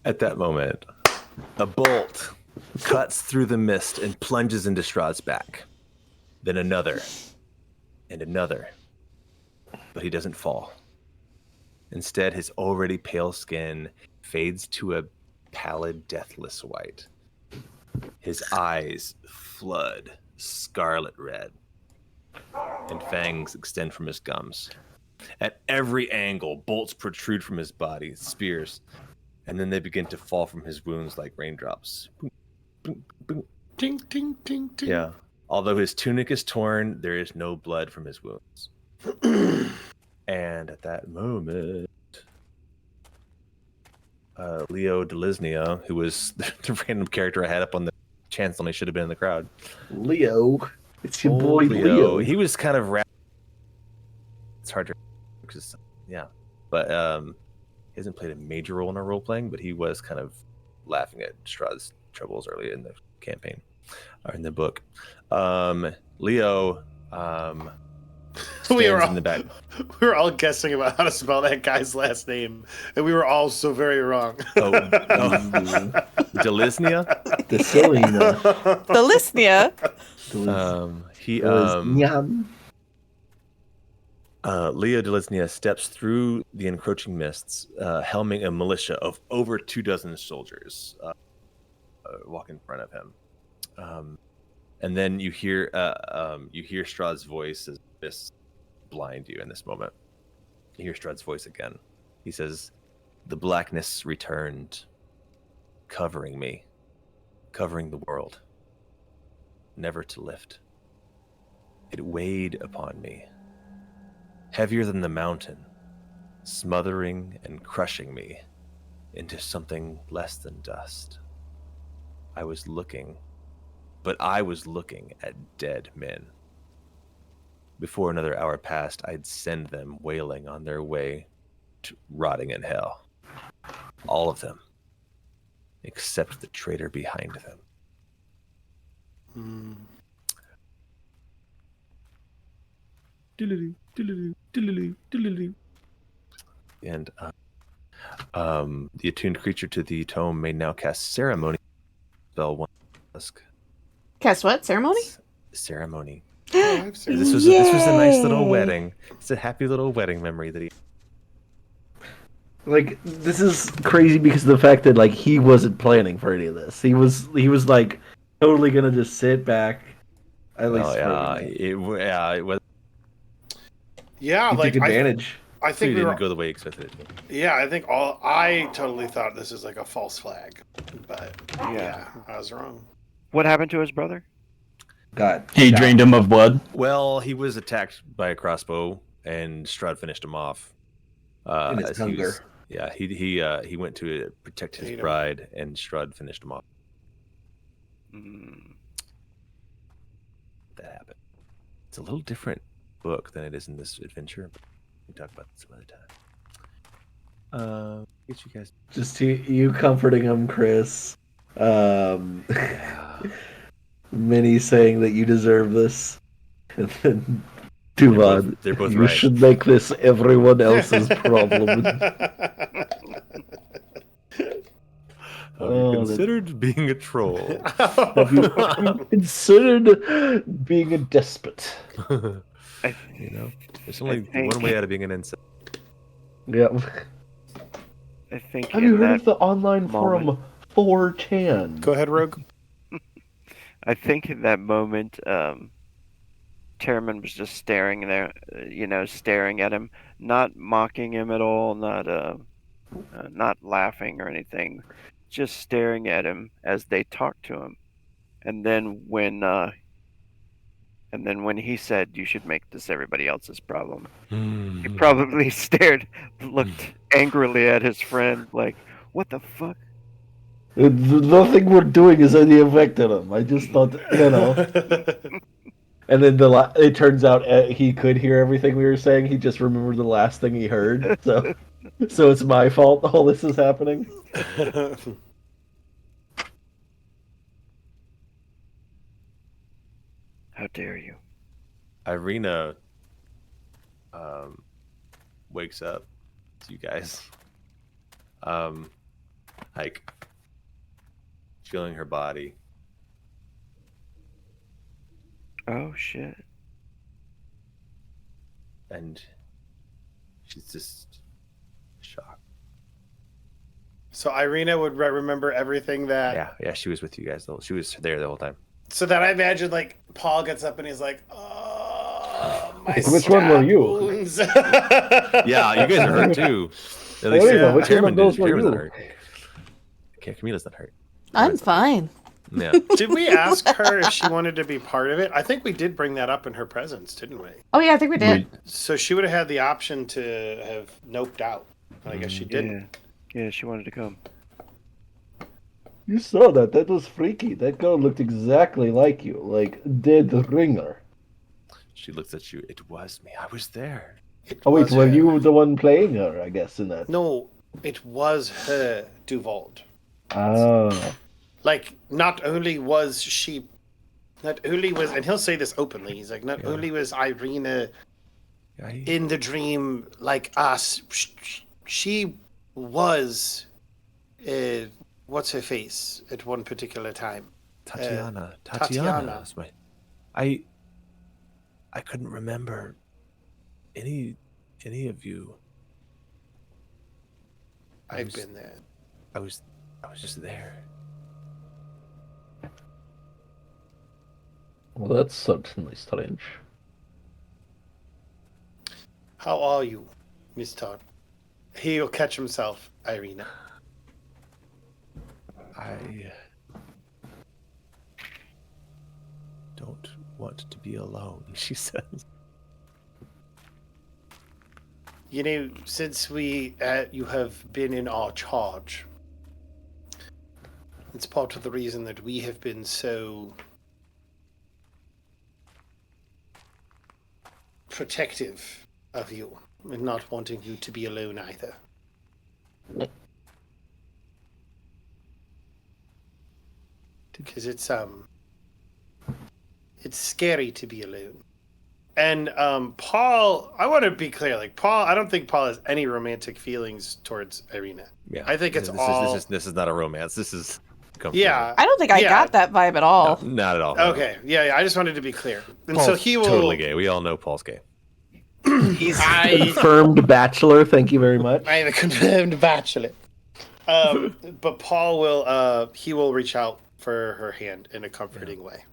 At that moment, a bolt cuts through the mist and plunges into Strahd's back. Then another, and another. But he doesn't fall. Instead, his already pale skin fades to a pallid, deathless white. His eyes flood scarlet red, and fangs extend from his gums. At every angle, bolts protrude from his body, spears, and then they begin to fall from his wounds like raindrops. Boom, boom, boom. Ting, ting, ting, ting. Yeah. Although his tunic is torn, there is no blood from his wounds. And at that moment, Leo Delisnia, who was the random character I had up on the chance when he should have been in the crowd. Leo. It's your boy Leo. He was kind of it's hard to because but he hasn't played a major role in our role playing, but he was kind of laughing at Strahd's troubles early in the campaign or in the book. Leo we were in the back. We were all guessing about how to spell that guy's last name, and we were all so very wrong. Delisnia? Delisnia. Leo Delisnia steps through the encroaching mists, helming a militia of over 24 soldiers walk in front of him. And then you hear Strahd's voice as mists blind you in this moment. You hear Strahd's voice again. He says, "The blackness returned, covering me, covering the world, never to lift. It weighed upon me, heavier than the mountain, smothering and crushing me into something less than dust. I was looking at dead men. Before another hour passed, I'd send them wailing on their way to rotting in hell. All of them, except the traitor behind them. And the attuned creature to the tome may now cast ceremony spell one dusk. Cast what? Ceremony? Ceremony. I've seen This was a nice little wedding. It's a happy little wedding memory that he. Like, this is crazy because of the fact that like he wasn't planning for any of this. He was like totally gonna just sit back. At least it was. Yeah, he like took advantage. I think It we didn't were. go the way you expected it to. Yeah, I totally thought this is like a false flag, but yeah, I was wrong. What happened to his brother? He shot. drained him of blood. Well, he was attacked by a crossbow, and Strahd finished him off. In his as he hunger. was- he went to protect his Hate him. bride, and Strahd finished him off. Mm. That happened. It's a little different book than it is in this adventure, but we can talk about this some other time. Get you guys. Just you comforting him, Chris. Minnie saying that you deserve this. And then Tuvad, They're both you right. should make this everyone else's problem. Have you considered being a troll? Have you considered being a despot? You know, there's only think- one way out of being an incel. Yep. I think. Have you in heard that of the online moment- forum 4chan? Go ahead, Rogue. I think in that moment, Terman was just staring there, staring at him, not mocking him at all, not laughing or anything, just staring at him as they talked to him. And then when he said, "You should make this everybody else's problem," he probably looked angrily at his friend, like, "What the fuck?" Nothing we're doing is any effect on him. I just thought, And then it turns out he could hear everything we were saying. He just remembered the last thing he heard. So it's my fault all this is happening. How dare you? Irina wakes up to you guys. Like feeling her body. Oh shit. And she's just shocked. So Irina would remember everything that. Yeah, she was with you guys. She was there the whole time. So that I imagine, like, Paul gets up and he's like, "Oh, my Which one were stab you?" wounds." Yeah, you guys are hurt too. At least Irina, which one of those were Camilla's you? not hurt. Okay, Camilla's not hurt. I'm fine. Yeah. Did we ask her if she wanted to be part of it? I think we did bring that up in her presence, didn't we? Oh yeah, I think we did. So she would have had the option to have noped out. I guess she didn't. Yeah, she wanted to come. You saw that. That was freaky. That girl looked exactly like you. Like Dead Ringer. She looks at you. It was me. I was there. It Oh, wait, was were her. you the one playing her, I guess, in that? No, it was her, Duvald. Oh. Like, not only was, and he'll say this openly, he's like, not only was Irina in the dream like us, she was, what's her face at one particular time? Tatiana. Tatiana. Was my. I couldn't remember any of you. I've been there. I was just there. Well, that's certainly strange. How are you, Miss Todd? He'll catch himself, Irina. I don't want to be alone, she says. You know, since you have been in our charge, it's part of the reason that we have been so protective of you and not wanting you to be alone either. Because it's scary to be alone. And Paul, I want to be clear, like Paul, I don't think Paul has any romantic feelings towards Irina. Yeah, I think it's this is not a romance. This is yeah. I don't think I got that vibe at all. No, not at all. Okay, yeah, I just wanted to be clear. And Paul's so he will totally gay. We all know Paul's gay. He's Confirmed bachelor. Thank you very much. I am a confirmed bachelor. But Paul will reach out for her hand in a comforting way.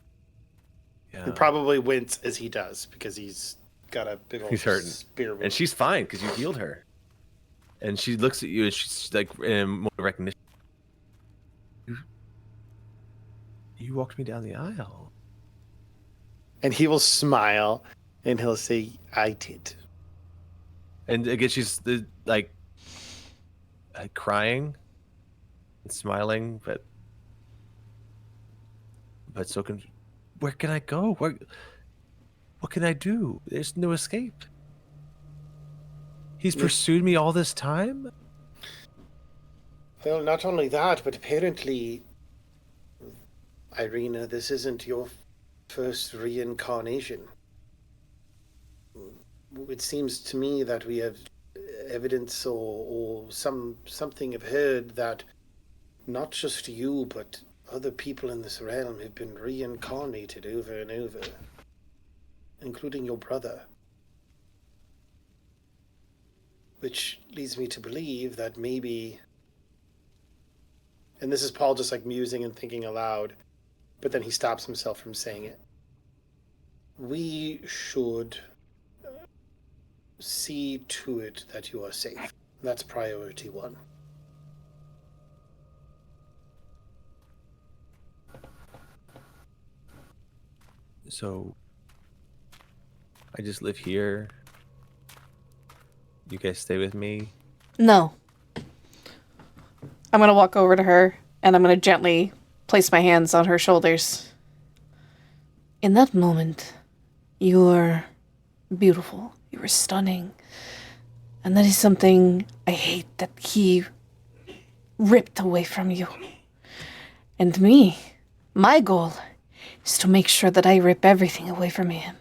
Yeah. And probably wince as he does because he's got a big old spear wound. And she's fine because you healed her. And she looks at you and she's like in more recognition. You walked me down the aisle. And he will smile and he'll say, I did. And again, she's like crying and smiling, but so confused. Where can I go? What can I do? There's no escape. He's pursued me all this time? Well, not only that, but apparently, Irina, this isn't your first reincarnation. It seems to me that we have evidence or something have heard that not just you, but other people in this realm have been reincarnated over and over, including your brother. Which leads me to believe that maybe, and this is Paul just like musing and thinking aloud, but then he stops himself from saying it. We should see to it that you are safe. That's priority one. So, I just live here. You guys stay with me? No. I'm going to walk over to her, and I'm going to gently place my hands on her shoulders. In that moment, you were beautiful. You were stunning. And that is something I hate that he ripped away from you. And me, my goal is to make sure that I rip everything away from him.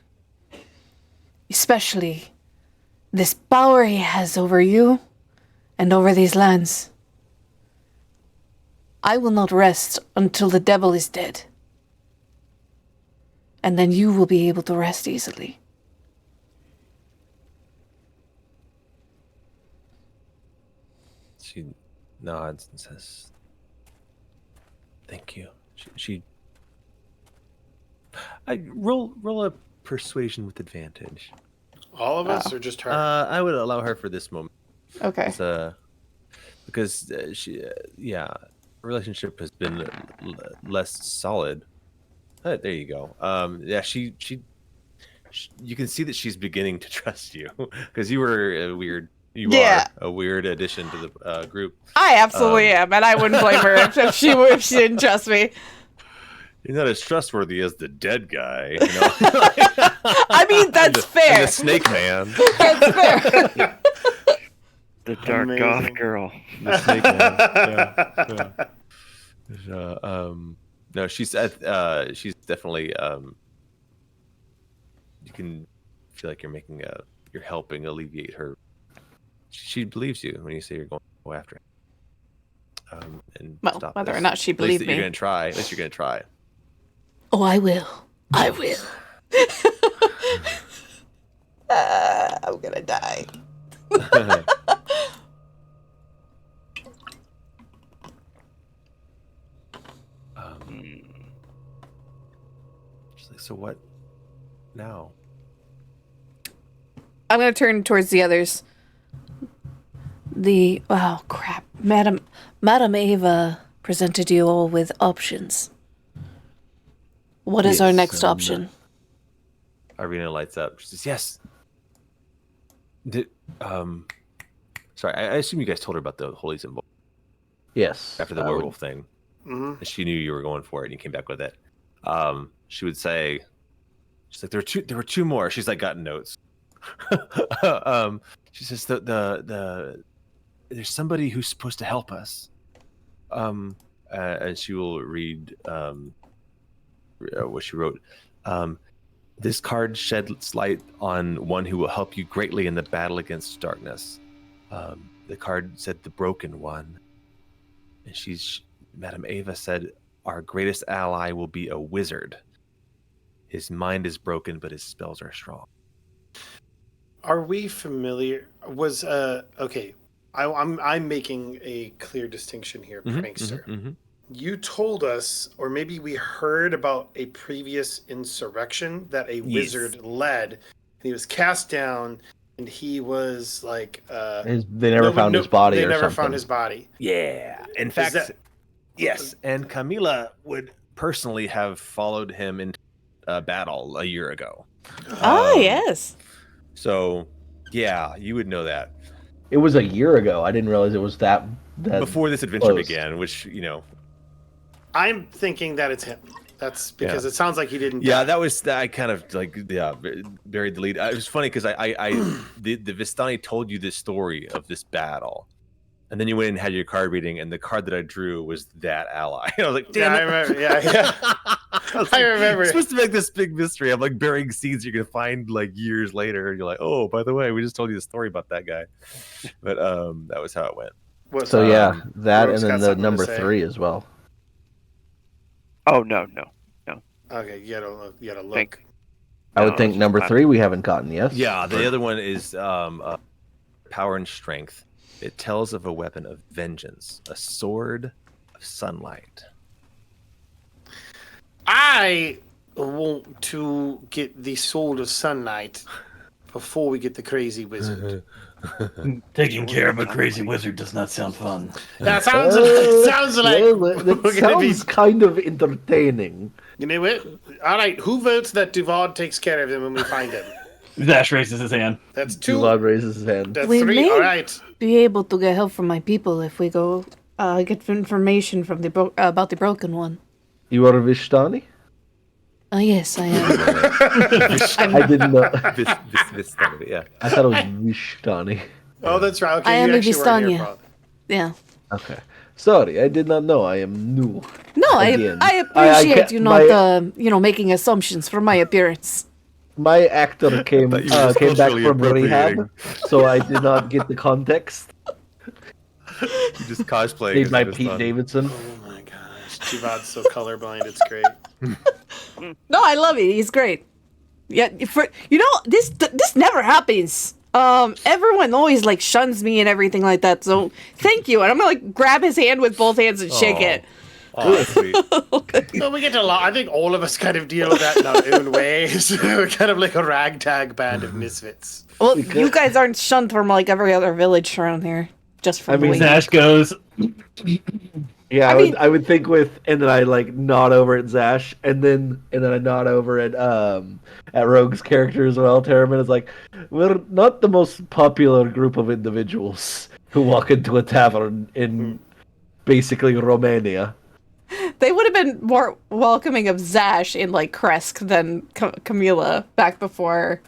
Especially this power he has over you and over these lands. I will not rest until the devil is dead. And then you will be able to rest easily. She nods and says, "Thank you." I roll a persuasion with advantage. All of us, or just her? I would allow her for this moment. Okay. Because relationship has been less solid. There you go. She you can see that she's beginning to trust you because you were a weird. You are a weird addition to the group. I absolutely am, and I wouldn't blame her if she didn't trust me. You're not as trustworthy as the dead guy. You know? I mean, that's fair. And the snake man. That's fair. The dark goth girl. The snake man. Yeah. No, she's definitely. You can feel like you're helping alleviate her. She believes you when you say you're going to go after him. And well, stop whether this. or not she believes me. You're going to try. At least you're going to try. Oh, I will. I will. I'm gonna die. She's like, so what now? I'm gonna turn towards the others. Oh crap. Madam Ava presented you all with options. What is our next option? Irina lights up. She says, yes. Did, sorry, I assume you guys told her about the holy symbol Yes. after the werewolf thing. Mm-hmm. She knew you were going for it, and you came back with it. She would say, "She's like there were two more." She's like got notes. She says the there's somebody who's supposed to help us. And she will read what she wrote. This card sheds light on one who will help you greatly in the battle against darkness. The card said the broken one. And Madame Ava said, our greatest ally will be a wizard. His mind is broken, but his spells are strong. Are we familiar? Was okay? I'm making a clear distinction here, prankster. You told us, or maybe we heard about a previous insurrection that a wizard led, and he was cast down, and he was like, they never found his body. They or never something. found his body. Yeah, in fact, yes. And Camila would personally have followed him into battle a year ago. Yes. So, yeah, you would know that. It was a year ago. I didn't realize it was that before this adventure began, which, I'm thinking that it's him. That's because it sounds like he didn't. Yeah, die. I kind of buried the lead. It was funny because the Vistani told you this story of this battle, and then you went and had your card reading, and the card that I drew was that ally. I was like, damn it. I remember. Yeah. I remember. You're supposed to make this big mystery. I'm like burying seeds you're gonna find like years later. And you're like, oh, by the way, we just told you the story about that guy. But that was how it went. So that and then the number 3 as well. Oh no. Okay, you gotta look. I would think number 3 we haven't gotten, yes? Yeah, the other one is power and strength. It tells of a weapon of vengeance, a sword of sunlight. I want to get the sword of sunlight before we get the crazy wizard. Taking care of a crazy wizard does not sound fun. That sounds like that sounds kind of entertaining. You know what? All right, who votes that Duvard takes care of him when we find him? Zash raises his hand. That's 2. Duvard raises his hand. That's We 3. may- All right. Be able to get help from my people if we go get information from about the broken one. You are Vishtani? Yes, I am. I didn't know. Vistani, yeah. I thought it was Vishtani. Oh, that's right. Okay, I am you a actually weren't here, Vistania. Bob. Yeah. Okay. Sorry, I did not know. I am new. No, Again. I appreciate you not, my- making assumptions for my appearance. My actor came thought you were came back culturally from rehab, appropriating. so I did not get the context. You just cosplay. Played by Pete Davidson. Oh my gosh, Duvard's so colorblind. It's great. No, I love it. He's great. Yeah, this never happens. Everyone always like shuns me and everything like that. So thank you, and I'm gonna like grab his hand with both hands and shake it. Oh, that's sweet. Well, we get a lot. I think all of us kind of deal with that in our own ways. We're kind of like a ragtag band of misfits. Well, you guys aren't shunned from like every other village around here. Just for the way Zash goes, Yeah, I mean- I would think with, and then I like nod over at Zash, and then I nod over at Rogue's character as well. Terriman is like, we're not the most popular group of individuals who walk into a tavern in basically Romania. They would have been more welcoming of Zash in like Kresk than Camila back before.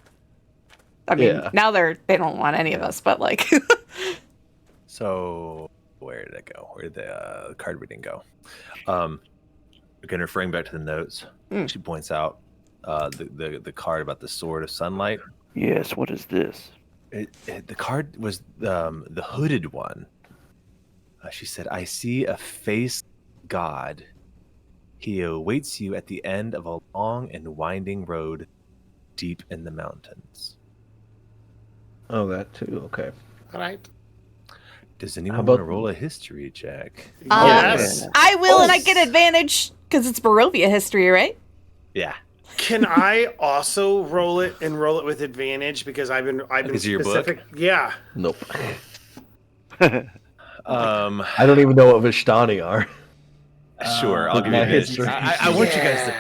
I mean, Yeah. now they don't want any of us, but like. So, where did it go? Where did the card reading go? Again, referring back to the notes, she points out the card about the sword of sunlight. Yes, what is this? The card was the hooded one. She said, I see a face god. He awaits you at the end of a long and winding road deep in the mountains. Oh, that too. Okay. All right. Does anyone about- want to roll a history check? Yes. I will, and I get advantage because it's Barovia history, right? Yeah. Can I also roll it with advantage because I've been Because of your book? specific? Yeah. Nope. Um, I don't even know what Vishtani are. Sure, I'll give you my a hint. history. I want you guys to.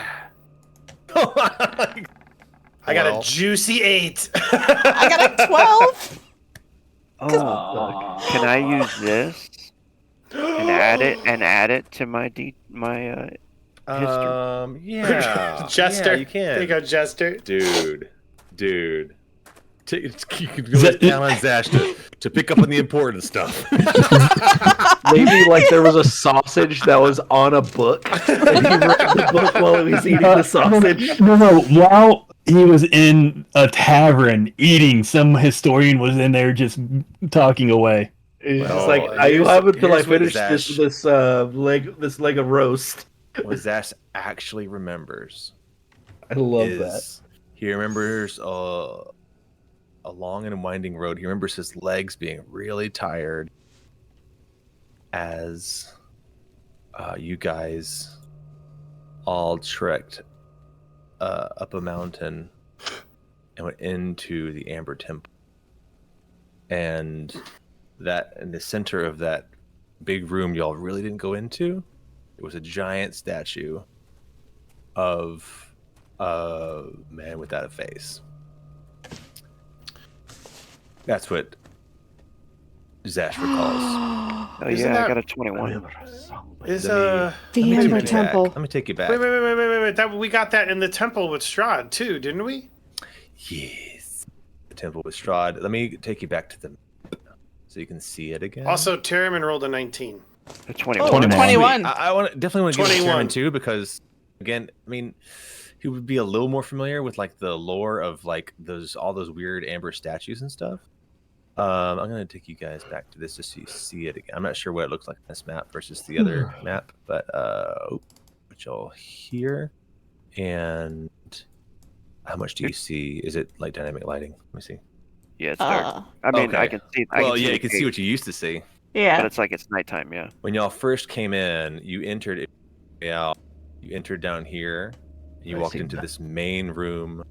I got Well. a juicy 8. I got a 12. Oh, can I use this and add it to my history? Yeah. Jester. Yeah, you can. There you go, Jester. Dude. You can always count on Zash to pick up on the important stuff. Maybe like there was a sausage that was on a book, and he read the book while he was eating the sausage. No. While he was in a tavern eating, some historian was in there just talking away. He's just Well, like, I have until I here's what finish Zash- this leg of roast. What Zash actually remembers I love that. is he remembers a long and winding road. He remembers his legs being really tired as you guys all trekked up a mountain and went into the Amber Temple. And that in the center of that big room y'all really didn't go into, it was a giant statue of a man without a face. That's what Zash recalls. Oh Isn't yeah, I that- got a 21. Is The Let me take Amber you back. Temple. Let me take you back. wait. That we got that in the temple with Strahd too, didn't we? Yes. The temple with Strahd. Let me take you back to the map so you can see it again. Also, Terriman rolled a 19. A 21. 21. I definitely want to give it to 21. Taryn too, because again, I mean, he would be a little more familiar with like the lore of like all those weird amber statues and stuff. I'm gonna take you guys back to this just so you see it again. I'm not sure what it looks like on this map versus the other map, but put y'all here. And how much do you see? Is it like dynamic lighting? Let me see. Yeah, it's dark. I mean, I can see. Well, yeah, you can see what you used to see. Yeah. But it's like it's nighttime. Yeah. When y'all first came in, you entered out. You entered down here. You I walked see into that. this main room.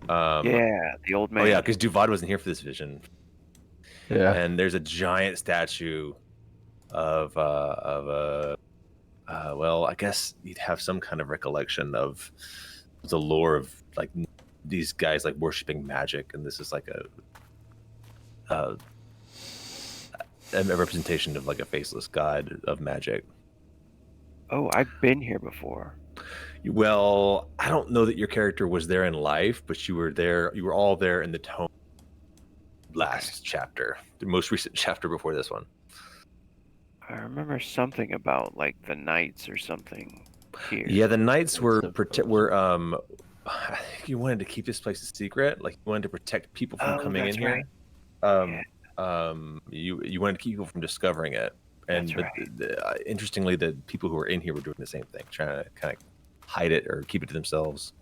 Yeah, the old man. Oh yeah, because Duvad wasn't here for this vision. Yeah. And there's a giant statue of well, I guess you'd have some kind of recollection of the lore of like these guys like worshiping magic, and this is like a representation of like a faceless god of magic. Oh, I've been here before. Well, I don't know that your character was there in life, but you were there. You were all there in the tome last chapter, the most recent chapter before this one. I remember something about like the knights or something here. Yeah, the knights were I think you wanted to keep this place a secret. Like you wanted to protect people from coming in that's here. You wanted to keep people from discovering it. And That's interestingly, the people who were in here were doing the same thing, trying to kind of hide it or keep it to themselves.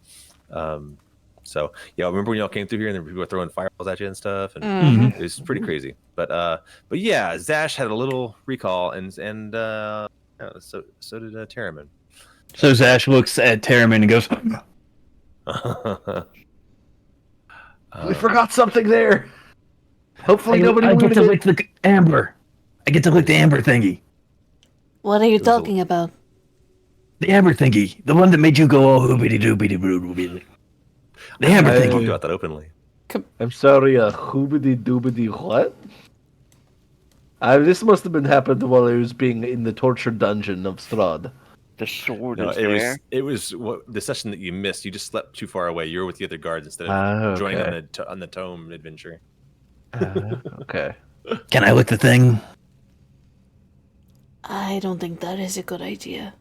So yeah, I remember when y'all came through here and people were throwing fireballs at you and stuff, and it was pretty crazy. But yeah, Zash had a little recall, and so did Terriman. So Zash looks at Terriman and goes, We forgot something there. Hopefully nobody I get to looted lick the amber. I get to lick the amber thingy. What are you was a- talking about? The amber thingy. The one that made you go all hoobity doobity boo doobity. The amber I talked thingy. about that openly. I'm sorry, hoobity doobity what? This must have been happened while I was being in the torture dungeon of Strahd. The sword No, is it there. was the session that you missed. You just slept too far away. You were with the other guards instead of joining on the tome adventure. Okay. Can I lick the thing? I don't think that is a good idea.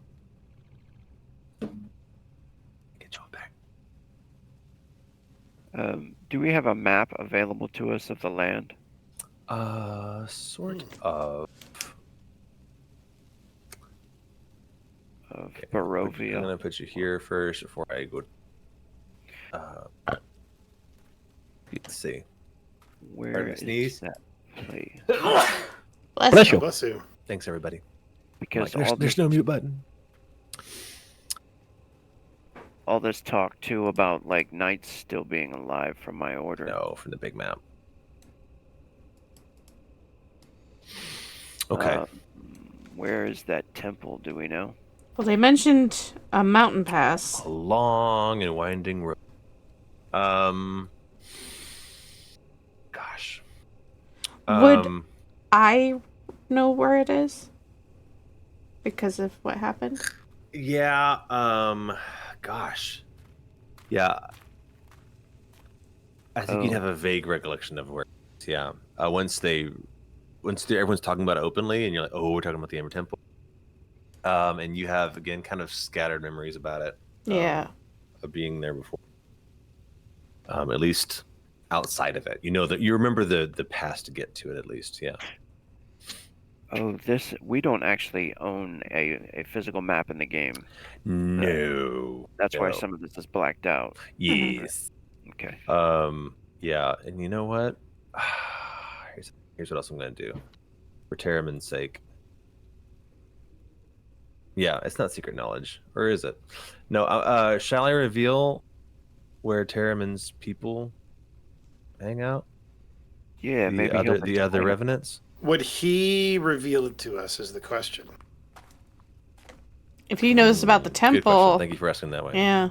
Get y'all back. Do we have a map available to us of the land? Sort of. Of I'm Barovia? gonna put you here first before I go. Let's see. Where Pardon me, is sneeze. that place? Bless you. Bless you. Thanks, everybody. Because There's no mute button. all this talk too about like knights still being alive from my order. No, from the big map. Okay. Where is that temple? Do we know? Well, they mentioned a mountain pass. A long and winding road. Gosh. Would I know where it is? Because of what happened? Yeah, gosh. Yeah. I think you'd have a vague recollection of where it is, yeah. Once everyone's talking about it openly and you're like, oh, we're talking about the Amber Temple. And you have, again, kind of scattered memories about it. Yeah. Of being there before. At least outside of it. You know that you remember the path to get to it at least, yeah. Oh, we don't actually own a physical map in the game. No. That's why some of this is blacked out. Yes. Okay. Yeah, and you know what? Here's what else I'm gonna do. For Terramin's sake. Yeah, it's not secret knowledge. Or is it? No, shall I reveal where Terramin's people hang out? Yeah, maybe the other revenants? Would he reveal it to us is the question. If he knows about the Good question. temple. Thank you for asking that way. Yeah.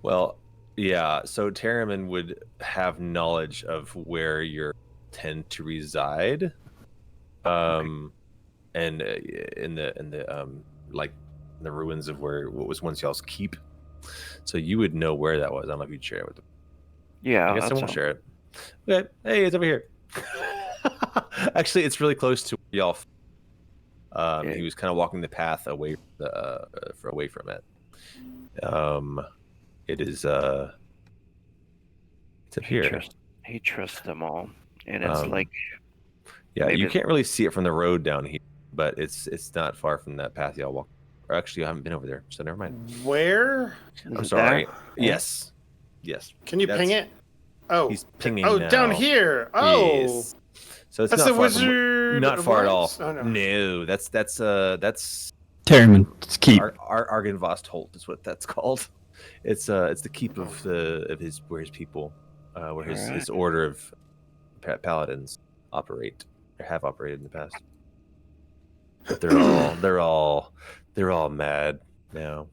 Well, yeah, so Terramin would have knowledge of where you tend to reside. And in the ruins of what was once y'all's keep. So you would know where that was. I don't know if you'd share it with them. Yeah, I guess I won't share it. Okay. Hey, it's over here. Actually, it's really close to where y'all. He was kind of walking the path away from it. It is it's up here. He trusts them all, and it's like. Yeah, you can't really see it from the road down here, but it's not far from that path y'all walk. Or actually, I haven't been over there, so never mind. Where? I'm sorry. Yes. Can you ping it? Oh, he's pinging. Oh, now. down here. Oh, yes. So it's that's not the far wizard. Not far at all. Oh, no. No, that's Terramin's keep. Argenvost Holt is what that's called. It's the keep of his people, where his order of paladins operate or have operated in the past. But they're all mad now.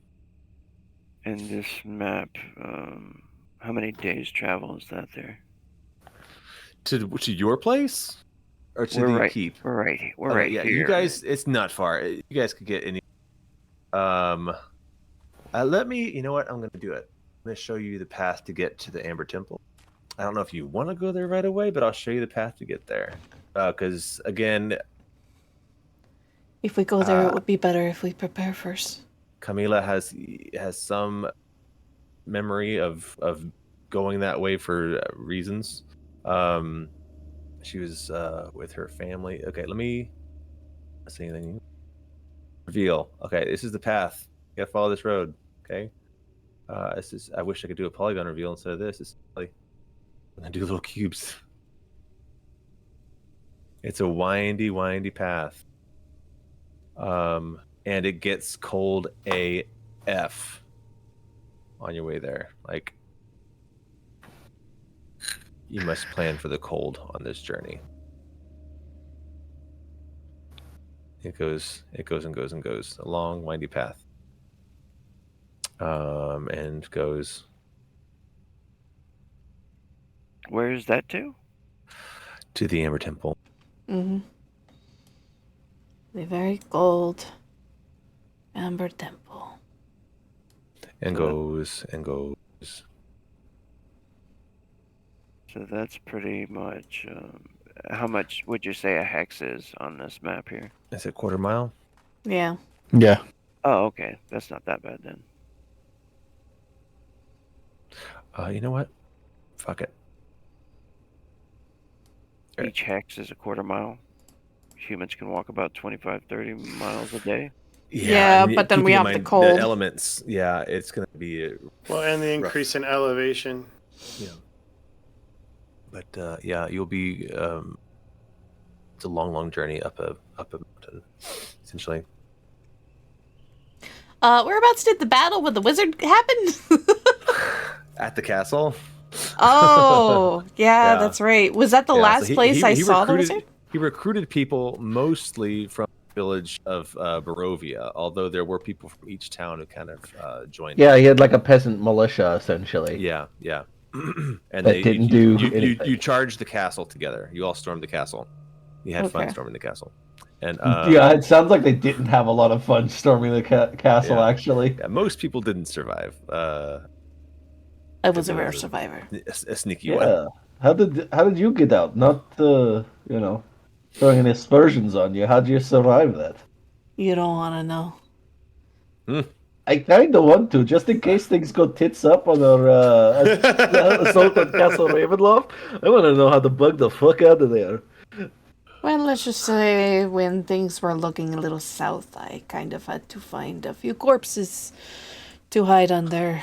And this map, how many days travel is that there? To your place, or to the keep? We're right here. You guys, it's not far. You guys could get any. Let me. You know what? I'm going to do it. I'm going to show you the path to get to the Amber Temple. I don't know if you want to go there right away, but I'll show you the path to get there. Because again, if we go there, it would be better if we prepare first. Camila has some memory of going that way for reasons. She was with her family. Okay, let me see anything. Reveal. Okay, this is the path. You gotta follow this road. Okay. This is. I wish I could do a polygon reveal instead of this. I'm gonna do little cubes. It's a windy path. And it gets cold AF on your way there. Like, you must plan for the cold on this journey. It goes and goes and goes. A long, windy path. And goes. Where is that to? To the Amber Temple. Mm-hmm. The very gold Amber Temple. And goes and goes. So that's pretty much. How much would you say a hex is on this map here? Is it quarter mile? Yeah. Yeah. Oh, okay. That's not that bad then. You know what? Fuck it. Each hex is a quarter mile. Humans can walk about 25, 30 miles a day. Yeah, but then we have the cold. The elements. Yeah, it's going to be and the increase in elevation. Yeah. But yeah, you'll be. It's a long journey up a mountain, essentially. Whereabouts did the battle with the wizard happen? At the castle. Oh, yeah, that's right. Was that the last place I saw the wizard? He recruited people mostly from the village of Barovia, although there were people from each town who kind of joined. Yeah, he had like a peasant militia, essentially. Yeah. and That didn't do anything. you charged the castle together. You all stormed the castle. You had fun Okay. storming the castle. And Yeah, it sounds like they didn't have a lot of fun storming the castle. Yeah. Actually, yeah, most people didn't survive. I was a there rare was survivor. a sneaky one. yeah. How did you get out? Not throwing any aspersions on you. How did you survive that? You don't want to know. I kind of want to, just in case things go tits up on our assault on Castle Ravenloft. I want to know how to bug the fuck out of there. Well, let's just say when things were looking a little south, I kind of had to find a few corpses to hide under.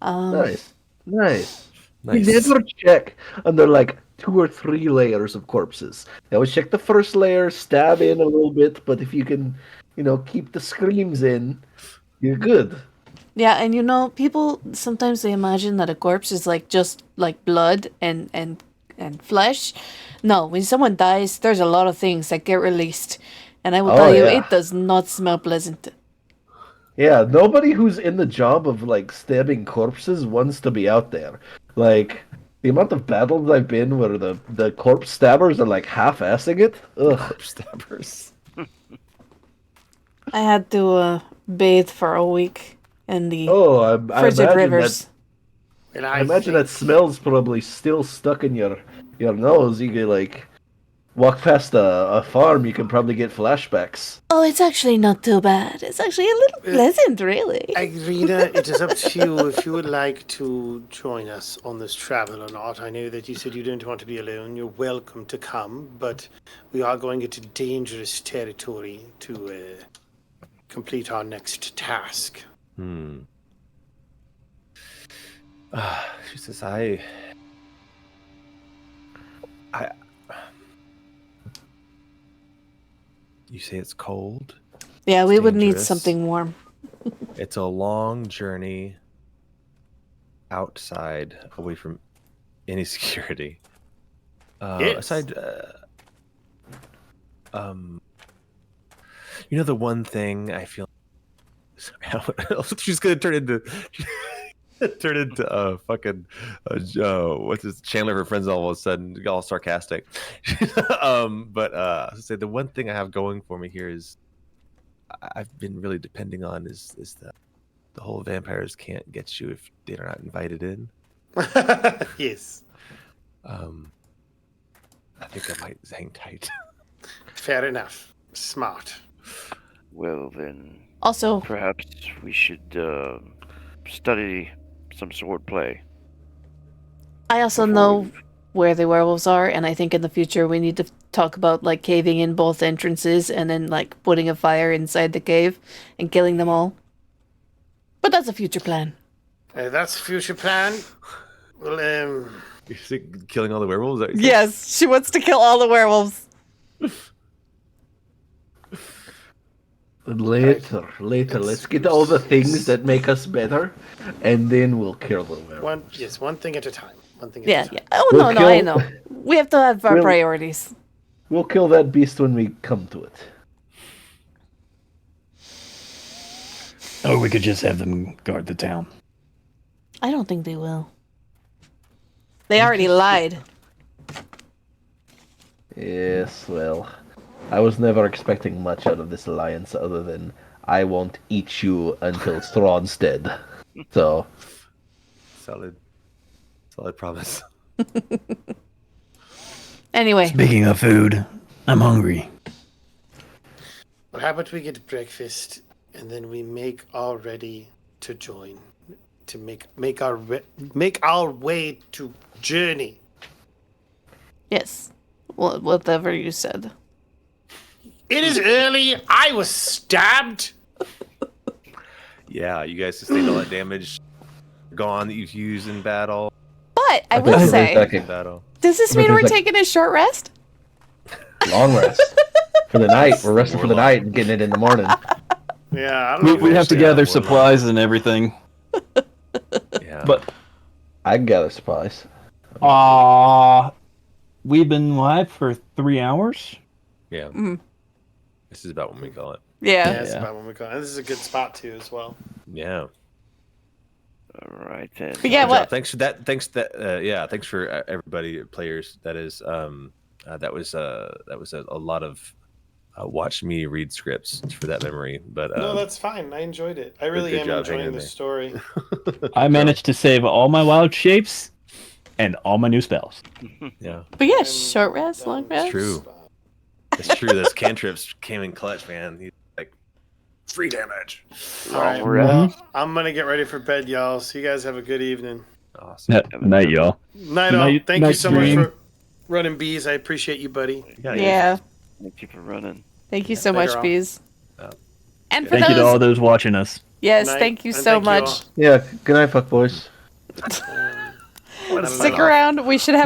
Nice. Nice. We never check under like 2 or 3 layers of corpses. They always check the first layer, stab in a little bit, but if you can, keep the screams in, you're good. Yeah, and people sometimes they imagine that a corpse is like just like blood and flesh. No, when someone dies, there's a lot of things that get released, and I will tell you, yeah. it does not smell pleasant. Yeah, nobody who's in the job of like stabbing corpses wants to be out there. Like the amount of battles I've been where the corpse stabbers are like half-assing it. Ugh. Corpse stabbers. I had to bathe for a week in the Oh, I frigid imagine rivers. I imagine that smell's probably still stuck in your nose. You could like walk past a farm, you can probably get flashbacks. Oh, it's actually not too bad. It's actually a little pleasant, really. Irina, it is up to you if you would like to join us on this travel or not. I know that you said you don't want to be alone. You're welcome to come, but we are going into dangerous territory to complete our next task. She says, I You say it's cold? Yeah, It's we would need dangerous. something warm. It's a long journey outside, away from any security. Yes. Aside, the one thing I feel. She's gonna turn into fucking what's this Chandler, her friends, all of a sudden all sarcastic. But I was say the one thing I have going for me here is I've been really depending on is the whole vampires can't get you if they're not invited in. Yes. I think I might hang tight. Fair enough. Smart. Well, then, Also, perhaps we should study some sword play. I also before know we- where the werewolves are, and I think in the future we need to talk about like caving in both entrances and then like putting a fire inside the cave and killing them all. But that's a future plan. That's a future plan. Well, You think killing all the werewolves? Is that what you said? Yes, she wants to kill all the werewolves. Later, let's get all the things that make us better, and then we'll kill the werewolves. one thing at a time. One thing at Yeah, a time. yeah. Oh, We'll no, I kill- know. We have to have our We'll- priorities. We'll kill that beast when we come to it. Or we could just have them guard the town. I don't think they will. They already lied. Yes, well, I was never expecting much out of this alliance other than I won't eat you until Strahd's dead. So, Solid promise. Anyway, Speaking of food, I'm hungry. Well, how about we get breakfast and then we make all ready to join, to make our way to journey. yes. Whatever you said. It is early. I was stabbed. Yeah, you guys sustained all that damage gone that you've used in battle. But I think will for a say, second, In battle. does this I mean think we're it's like- taking a short rest? long rest for the night. We're resting for the night and getting it in the morning. Yeah, I don't know. We have to Yeah, gather we're supplies and everything. Yeah. But I can gather supplies. we've been live for 3 hours. yeah. This is about when we call it. Yeah, Yeah. that's about when we go. And this is a good spot too, as well. Yeah. All right then. But yeah, Good what? job. Thanks for that. Thanks that. Yeah, thanks for everybody, players. That is, that was a lot of watch me read scripts for that memory. But No, that's fine. I enjoyed it. I really good am job enjoying hanging the there. story. I managed to save all my wild shapes and all my new spells. Yeah, But yeah, I'm short rest, down long to rest. true. spot. it's true. Those cantrips came in clutch, man. He's like free damage. All right. Long rest. Well, I'm gonna get ready for bed, y'all. So you guys have a good evening. Awesome. Night, y'all. Night all. Night- Thank you night so dream. much for running bees. I appreciate you, buddy. Yeah. Thank you for running. Thank you so Later much, on. Bees. Yeah. And for Thank you to all those, those watching us. yes, Night, thank you and so thank you all. much. Yeah. Good night, fuck boys. What is Stick that off? around. We should have